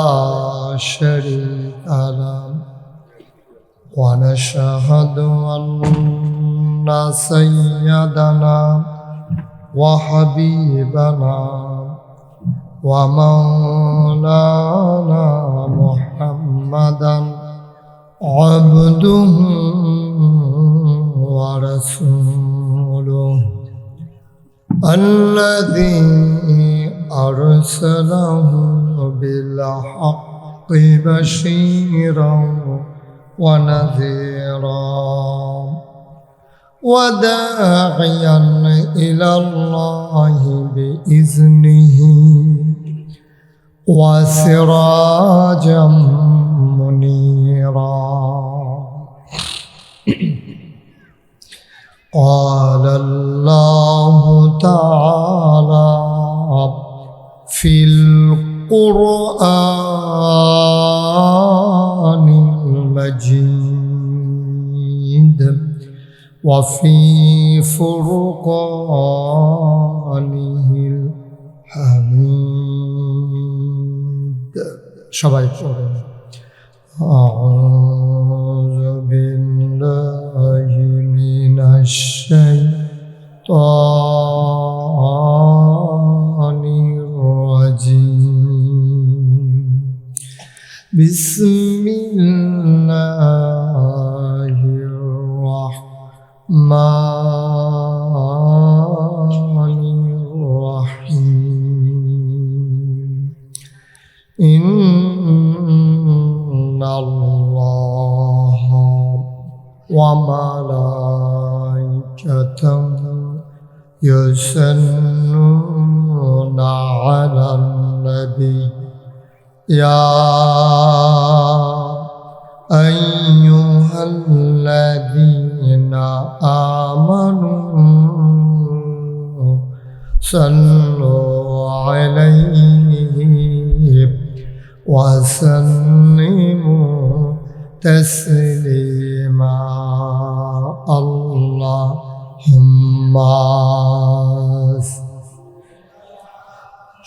شريك له ونشهد أن سيدنا وحبيبنا ومولانا محمدا عبده ورسوله الذي أرسله بالحق بشيرا ونذيرا وداعيا إلى الله بإذنه وسراجا منيرا. قال الله تعالى في القرآن المجيد وفي فرقانه الحميد. সবাই পড়েন أعوذ بالله من الشيطان الرجيم. بسم الله الرحمن الرحيم. إن الله وملائكته يصلون على النبي يا أيها الذين آمنوا صلوا عليه وسلموا تسليما اللهم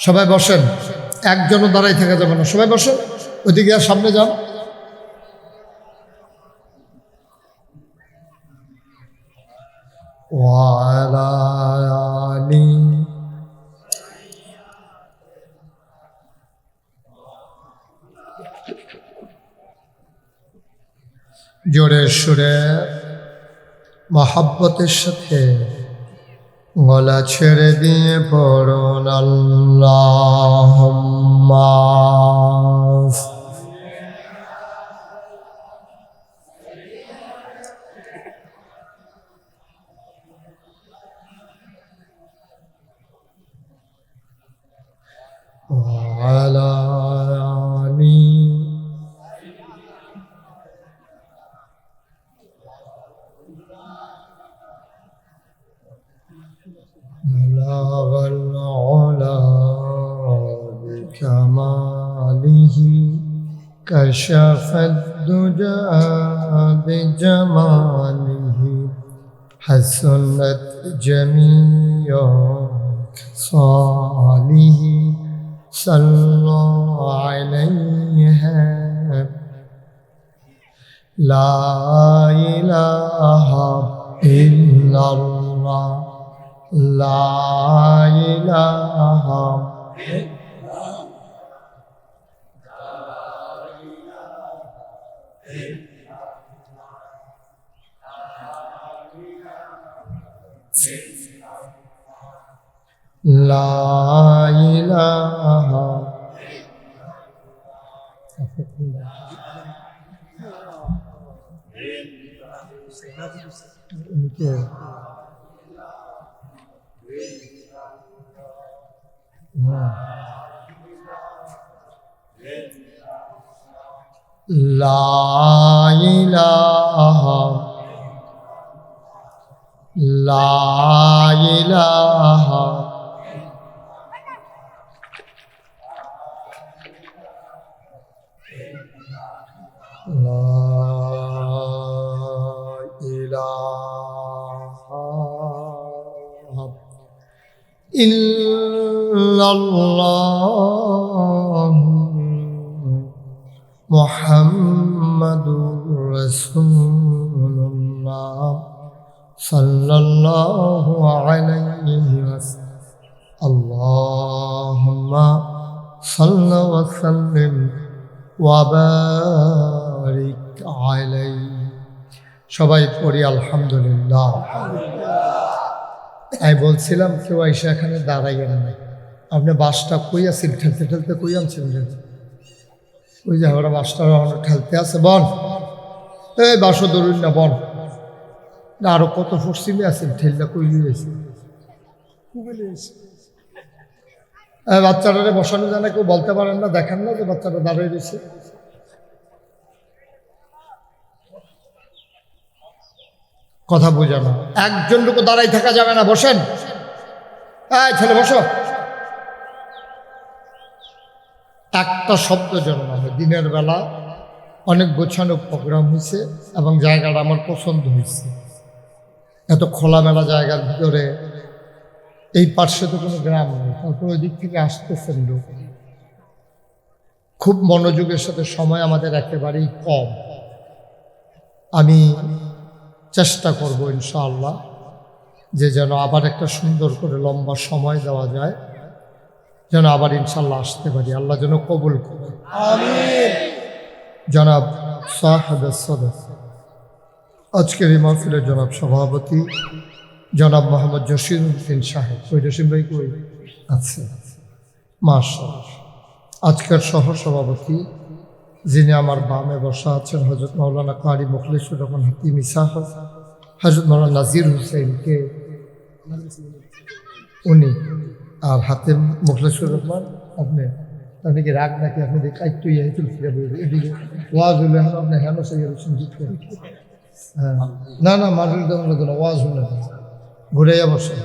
সবাই বসেন, একজনও দাঁড়াই থাকা যাবে না, সবাই বসেন, ওইদিকে আর সামনে যান। وعلى آله জোরে সুরে মহাব্বতের সাথে গলা ছেড়ে দিয়ে পড়ুন আল্লাহুম্মা وعلى آله بلغ العلا بكماله كشف الدجى بجماله حسنت جميع خصاله صلوا عليه لا إله إلا الله لا إله لا إله لا إله لا إله إلا الله محمد رسول الله صلى الله عليه وسلم اللهم صل وسلم وبارك عليه সবাই পড়ি আলহামদুলিল্লাহ। আমি বলছিলাম কেউ আইসা এখানে দাঁড়াইয়েন না, আপনি বাসটা কই আছেন, ঠেলতে ঠেলতে কই আনছেন, ওই যে আমরা বাসটা ঠেলতে আছে, বন এই বাসও ধরুন না, বন না আরো কত ফসিলে আছেন, ঠেলটা কই লিয়েছে, বাচ্চাটারে বসানো যায় না, কেউ বলতে পারেন না, দেখেন না যে বাচ্চাটা দাঁড়িয়ে রয়েছে। কথা বোঝা না, একজন লোক দাঁড়াই থাকা যাবে না, বসেন, এই ছেলে বসো। একটা শব্দ যেন না হয়। দিনের বেলা অনেক গোছানো প্রোগ্রাম হয়েছে এবং জায়গাটা আমার পছন্দ হয়েছে। এত খোলামেলা জায়গার ভিতরে, এই পার্শ্বে তো কোনো গ্রাম নেই, তারপর ওই দিক থেকে আসতেছেন লোক, খুব মনোযোগের সাথে, সময় আমাদের একেবারেই কম। আমি চেষ্টা করব ইনশাআল্লাহ যে যেন আবার একটা সুন্দর করে লম্বা সময় দেওয়া যায়, যেন আবার ইনশাআল্লাহ আসতে পারি, আল্লাহ যেন কবুল করে। আমিন। জনাব সাহেব সদর, আজকের এই মাহফিলের জনাব সভাপতি জনাব মোহাম্মদ জসিম উদ্দিন সাহেব, ওই জসিম ভাই কই আছে? মাশাআল্লাহ। আজকের সহ সভাপতি যিনি আমার বামে বসা আছেন, হযরত মাওলানা কারি মুখলিসুর রহমান হাতিমি সাহেব, হযরত মাওলানা নাজির হুসাইনকে উনি, আর হাতে মুখলিসুর রহমান আপনি কি রাগ নাকি, আপনি একটু ইয়াইতুল ফিরে বলবেন এদিকে ওয়াজ হলে আপনি হেন সাইয়া রসুন ঠিক করেন। হ্যাঁ, না না মারুল দেওয়ার জন্য ওয়াজ হলে ঘুরে বসে,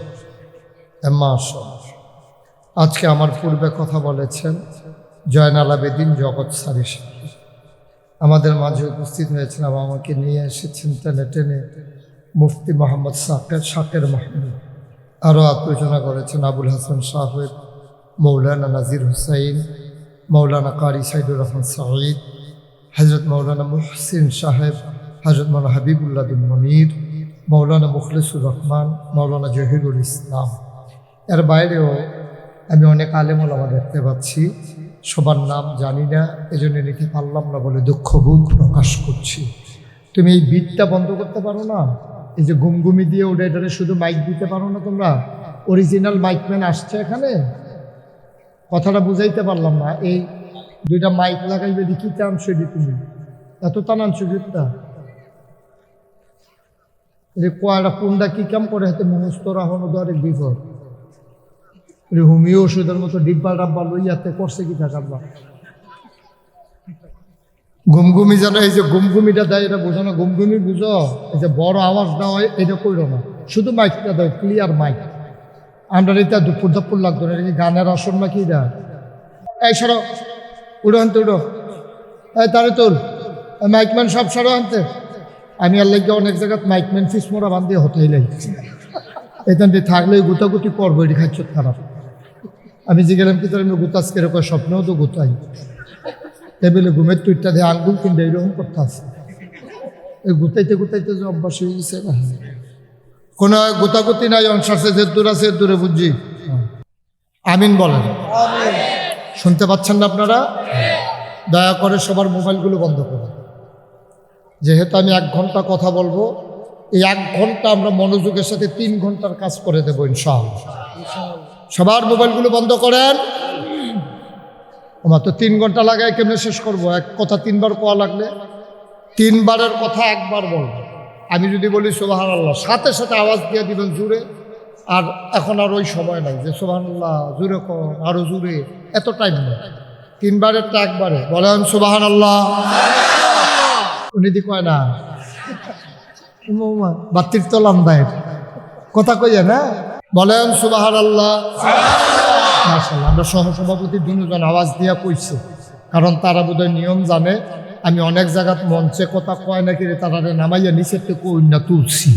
মাশাআল্লাহ। আজকে আমার পূর্বে কথা বলেছেন জয়নাল আবেদিন জগৎ স্যার সাহেব আমাদের মাঝে উপস্থিত হয়েছেন এবং আমাকে নিয়ে এসেছেন টেনে টেনে মুফতি মোহাম্মদ শাকের মাহমুদ। আরও আলোচনা করেছেন আবুল হাসান সাহেব, মৌলানা নাজির হুসাইন, মৌলানা কারি সাইদুর রহমান সাঈদ, হজরত মৌলানা মুহসিন সাহেব, হজরত মৌলানা হাবিবুল্লাহ বিন মনির, মৌলানা মুখলিসুর রহমান, মৌলানা জহিরুল ইসলাম। এর বাইরেও আমি অনেক আলেম ওলামা দেখতে পাচ্ছি, সবার নাম জানি না, এজন্য নিতে পারলাম না বলে দুঃখবোধ প্রকাশ করছি। তুমি এই বিটটা বন্ধ করতে পারো না? এই যে গুমগুমি দিয়ে ওটা এটারে শুধু মাইক দিতে পারো না তোমরা? অরিজিনাল মাইকম্যান আসছে এখানে, কথাটা বুঝাইতে পারলাম না। এই দুইটা মাইক লাগাইবে দেখি টানছো এটি, তুমি এত টানানছো বিটটা, যে কয়টা কোনটা কি কাম করে হাতে মুখস্থ রাখনো তো আরেক বিপদ। হোমিও ওষুধের মতো ডিব্বা ডাব্বা লইয়াতে করছে কি থাকার গুমগুমি যেন, এই যে গুমগুমিটা দেয় এটা বোঝো না, গুমগুমি বুঝো, এই যে বড় আওয়াজ দেওয়া হয় এটা কইরো না, শুধু মাইকটা দাও, ক্লিয়ার মাইক। আমরা এটা দুপুর দুপুর লাগতো না, এটা কি গানের আসর নাকি এটা? এই সরো, উড়ো আনতে উড়ো, এই তারে তোল, মাইকম্যান সব সরো আনতে। আমি আর লাগে অনেক জায়গায় মাইকম্যান ফিস মোড়া বান্ধে হতেই লাগছে, এখান থেকে থাকলে গুতাগুতি করবো, এটি খাচ্ছ খারাপ। আমি যে গেলাম কি তোর এমনি গুতাস কেরকম, স্বপ্নেও তো গুতাই, টেবিলে ঘুমের তুইটা দিয়ে আঙ্গুল কিনতে এইরকম করতে আছে। এই গুতাইতে গুতাইতে যে অভ্যাস হয়ে গেছে না, কোনো গুতাগুতি নাই, অংশে যে দূর আছে দূরে বুঝছি। আমিন বলেন। শুনতে পাচ্ছেন না আপনারা? দয়া করে সবার মোবাইলগুলো বন্ধ করুন। যেহেতু আমি 1 ঘন্টা কথা বলবো, এই 1 ঘন্টা আমরা মনোযোগের সাথে 3 ঘন্টার কাজ করে দেবো ইনশাআল্লাহ। সবার মোবাইলগুলো বন্ধ করেন। আমার তো 3 ঘন্টা লাগায় কেমনে শেষ করবো? এক কথা 3 বার কোয়া লাগলে 3 বারের কথা 1 বার বলবো। আমি যদি বলি সুবহানাল্লাহ, সাথে সাথে আওয়াজ দিয়ে দিবেন জুড়ে। আর এখন আর ওই সময় নাই যে সুবহানাল্লাহ জুড়ে কর, আরো জুড়ে, এত টাইম নেই। 3 বারেরটা 1 বারে বলেন সুবহানাল্লাহ। উনি দি কয় না বাতির তো লম্বায় কথা কইয়া না, বলেন সুবহানাল্লাহ। মাশাআল্লাহ, আমরা সহসভাপতি দুজন আওয়াজ দিয়া কইছে, কারণ তারা বোধহয় নিয়ম জানে। আমি অনেক জায়গাত মঞ্চে কথা কয় নাকি রে, তারা নামাইয়া নিচের থেকে কইনা তুলছি।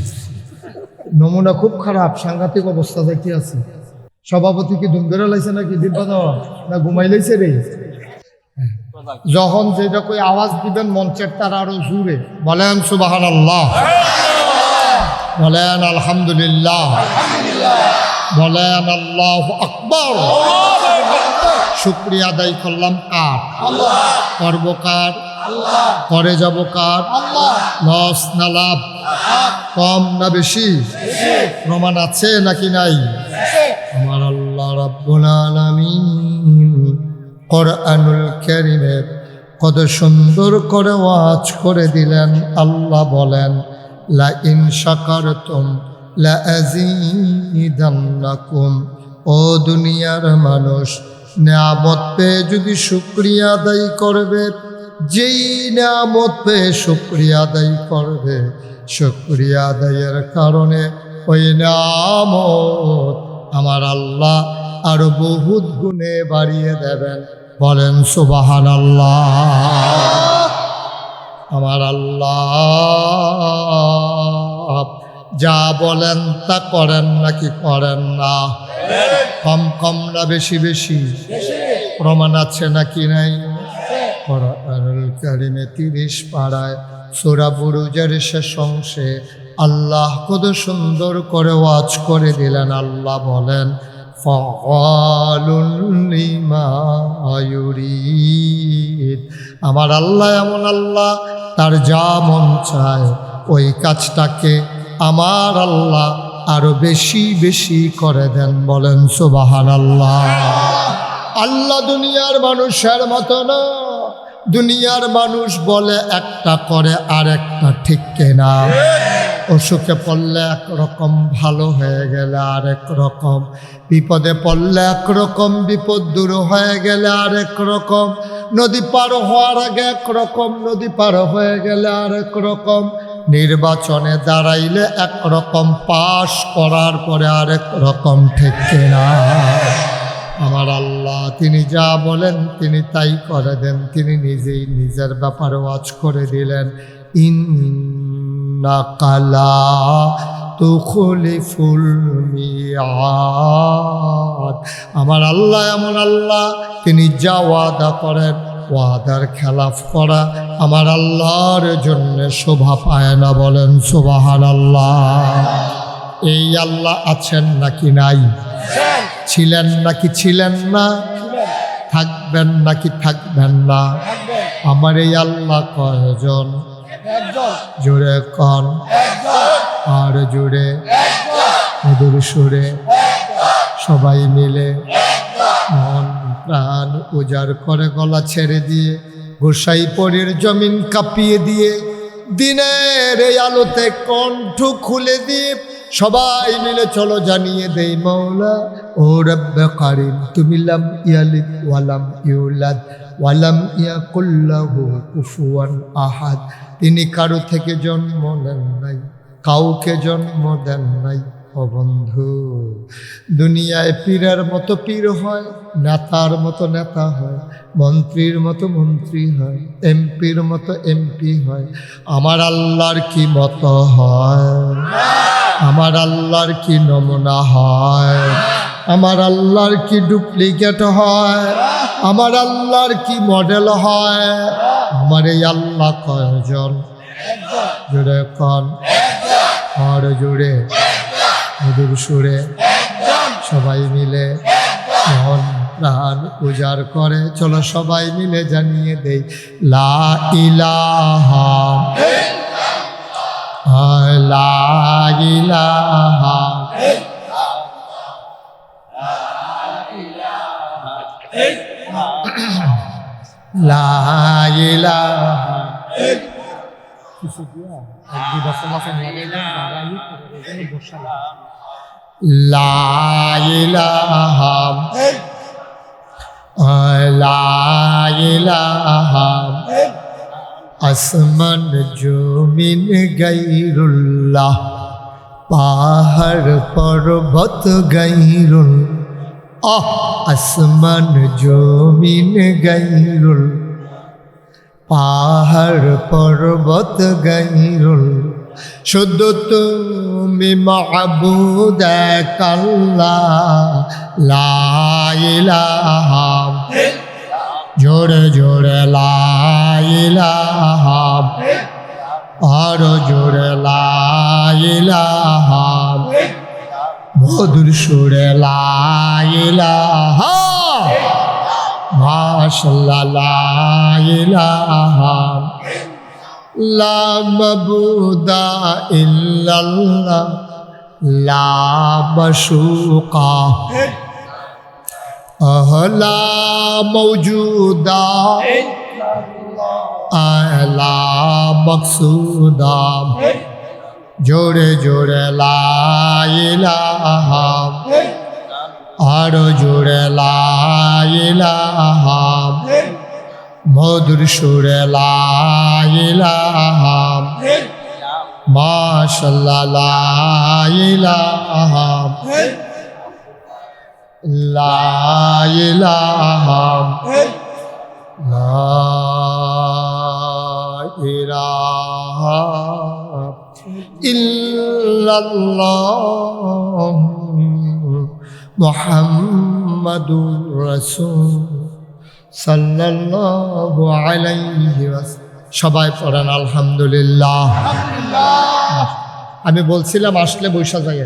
নমুনা খুব খারাপ, সাংঘাতিক অবস্থা যাইতে আছে। সভাপতি কি ধুম ধরে লাইছে নাকি দিব্যা দেওয়া না ঘুমাই লাইছে রে? যখন যেটা কই আওয়াজ দিবেন মঞ্চের তারা আরো জুড়ে বলেন সুবহানাল্লাহ, বলেন আলহামদুলিল্লাহ, বলেন আল্লাহু আকবার। শুকরিয়া আদায় করলাম কার? করব কার? করে যাব কার? লস না লাভ? কম না বেশি? প্রমাণ আছে নাকি নাই? আমার আল্লাহ রাব্বুল আলামিন কোরআনুল কারীমে কত সুন্দর করে ওয়াজ করে দিলেন। আল্লাহ বলেন লা ইন শাকারতুম লা আযীদান্নাকুম। ও দুনিয়ার মানুষ, নিয়ামত পেয়ে যদি শুকরিয়া আদায় করবে, যেই নিয়ামত পেয়ে শুকরিয়া আদায় করবে, শুকরিয়া আদায়ের কারণে ওই নিয়ামত আমার আল্লাহ আরো বহুত গুণে বাড়িয়ে দেবেন। বলেন সুবহানাল্লাহ। আমার আল্লাহ যা বলেন তা করেন নাকি করেন না? কম কম না বেশি বেশি? প্রমাণ আছে নাকি নাই? কোরআনুল কারীমে 30 পারায় সূরা বুরুজের শেষ অংশে আল্লাহ কত সুন্দর করে ওয়াজ করে দিলেন। আল্লাহ বলেন ফাআলুন লিমা ইউরিদ। আমার আল্লাহ এমন আল্লাহ, তার যা মন চায় ওই কাজটাকে আমার আল্লাহ আরো বেশি বেশি করে দেন। বলেন সুবহানাল্লাহ। আল্লাহ দুনিয়ার মানুষের মতো না। দুনিয়ার মানুষ বলে একটা করে আর একটা ঠিক কিনা? অসুখে পড়লে একরকম, ভালো হয়ে গেলে আরেক রকম, বিপদে পড়লে একরকম, বিপদ দূর হয়ে গেলে আরেক রকম, নদী পার হওয়ার আগে একরকম, নদী পার হয়ে গেলে আরেক রকম, নির্বাচনে দাঁড়াইলে একরকম, পাশ করার পরে আরেক রকম, ঠিক কিনা? আমার আল্লাহ তিনি যা বলেন তিনি তাই করে দেন। তিনি নিজেই নিজের ব্যাপারে ওয়াজ করে দিলেন, ইন্নাকা লা তুখলিফুল মিআদ। আমার আল্লাহ এমন আল্লাহ, তিনি যা ওয়াদা করেন ওয়াদার খেলাফ করা আমার আল্লাহর জন্য শোভা পায় না। বলেন সুবহানাল্লাহ। এই আল্লাহ আছেন নাকি নাই? ছিলেন নাকি ছিলেন না? থাকবেন নাকি থাকবেন না? আমার এই আল্লাহ কয়জন? জোরে কন, আর জোরে, মধুর সুরে, সবাই মিলে মন প্রাণ উজাড় করে গলা ছেড়ে দিয়ে, গোসাই পরের জমিন কাঁপিয়ে দিয়ে, দিনের এই আলোতে কণ্ঠ খুলে দিয়ে সবাই মিলে চলো জানিয়ে দেই, মৌলা ও রব্বে কারিম, তুমি লাম ইয়ালিদ ওয়ালাম ইউলাদ ওয়ালাম ইয়াকুল লাহু কুফুয়ান আহাদ। তিনি কারো থেকে জন্ম নেন নাই, কাউকে জন্ম দেন নাই। ও বন্ধু, দুনিয়ায় পীরের মতো পীর হয়, নেতার মতো নেতা হয়, মন্ত্রীর মতো মন্ত্রী হয়, এমপির মতো এমপি হয়। আমার আল্লাহর কি মতো হয়? আমার আল্লাহর কি নমুনা হয়? আমার আল্লাহর কি ডুপ্লিকেট হয়? আমার আল্লাহর কি মডেল হয়? আমার এই আল্লাহ কয়জন? জোরে কন, আর জোরে, মধুর সুরে, সবাই মিলে মন প্রাণ উজাড় করে চলো সবাই মিলে জানিয়ে দেই, লা ইলাহা লা ইলাহা লা ইলাহা। লা ইলাহা লা ইলাহা আসমান জমিন গায়রুল্লাহ, পাহাড় পর্বত গায়রুল, আসমান জমিন গায়রুল, পাহাড় পর্বত গায়রুল, শুধু তুমি মাবুদ এক আল্লাহ, লা ইলাহা, জোরে জোরে লা ইলাহা, আরো জোরে লা ইলাহা, মধুর সুরে লা ইলাহা, মাশাআল্লাহ লা ইলাহা, লা মাবুদা ইল্লাল্লাহ, লা মাশুকা লা মৌজুদা লা মকসুদা, জোরে জোরে লা ইলাহা, আরো জোরে লা ইলাহা, মধুর সুরে লা ইলাহা, মাশাআল্লাহ লা ইলাহা, লা ইলাহা, লা ইলাহা ইল্লাল্লাহ মুহাম্মাদুর রাসূল সাল্লাল্লাহু আলাইহি ওয়াসাল্লাম। সবাই পড়েন আলহামদুলিল্লাহ। আমি বলছিলাম আসলে বৈশা যায়।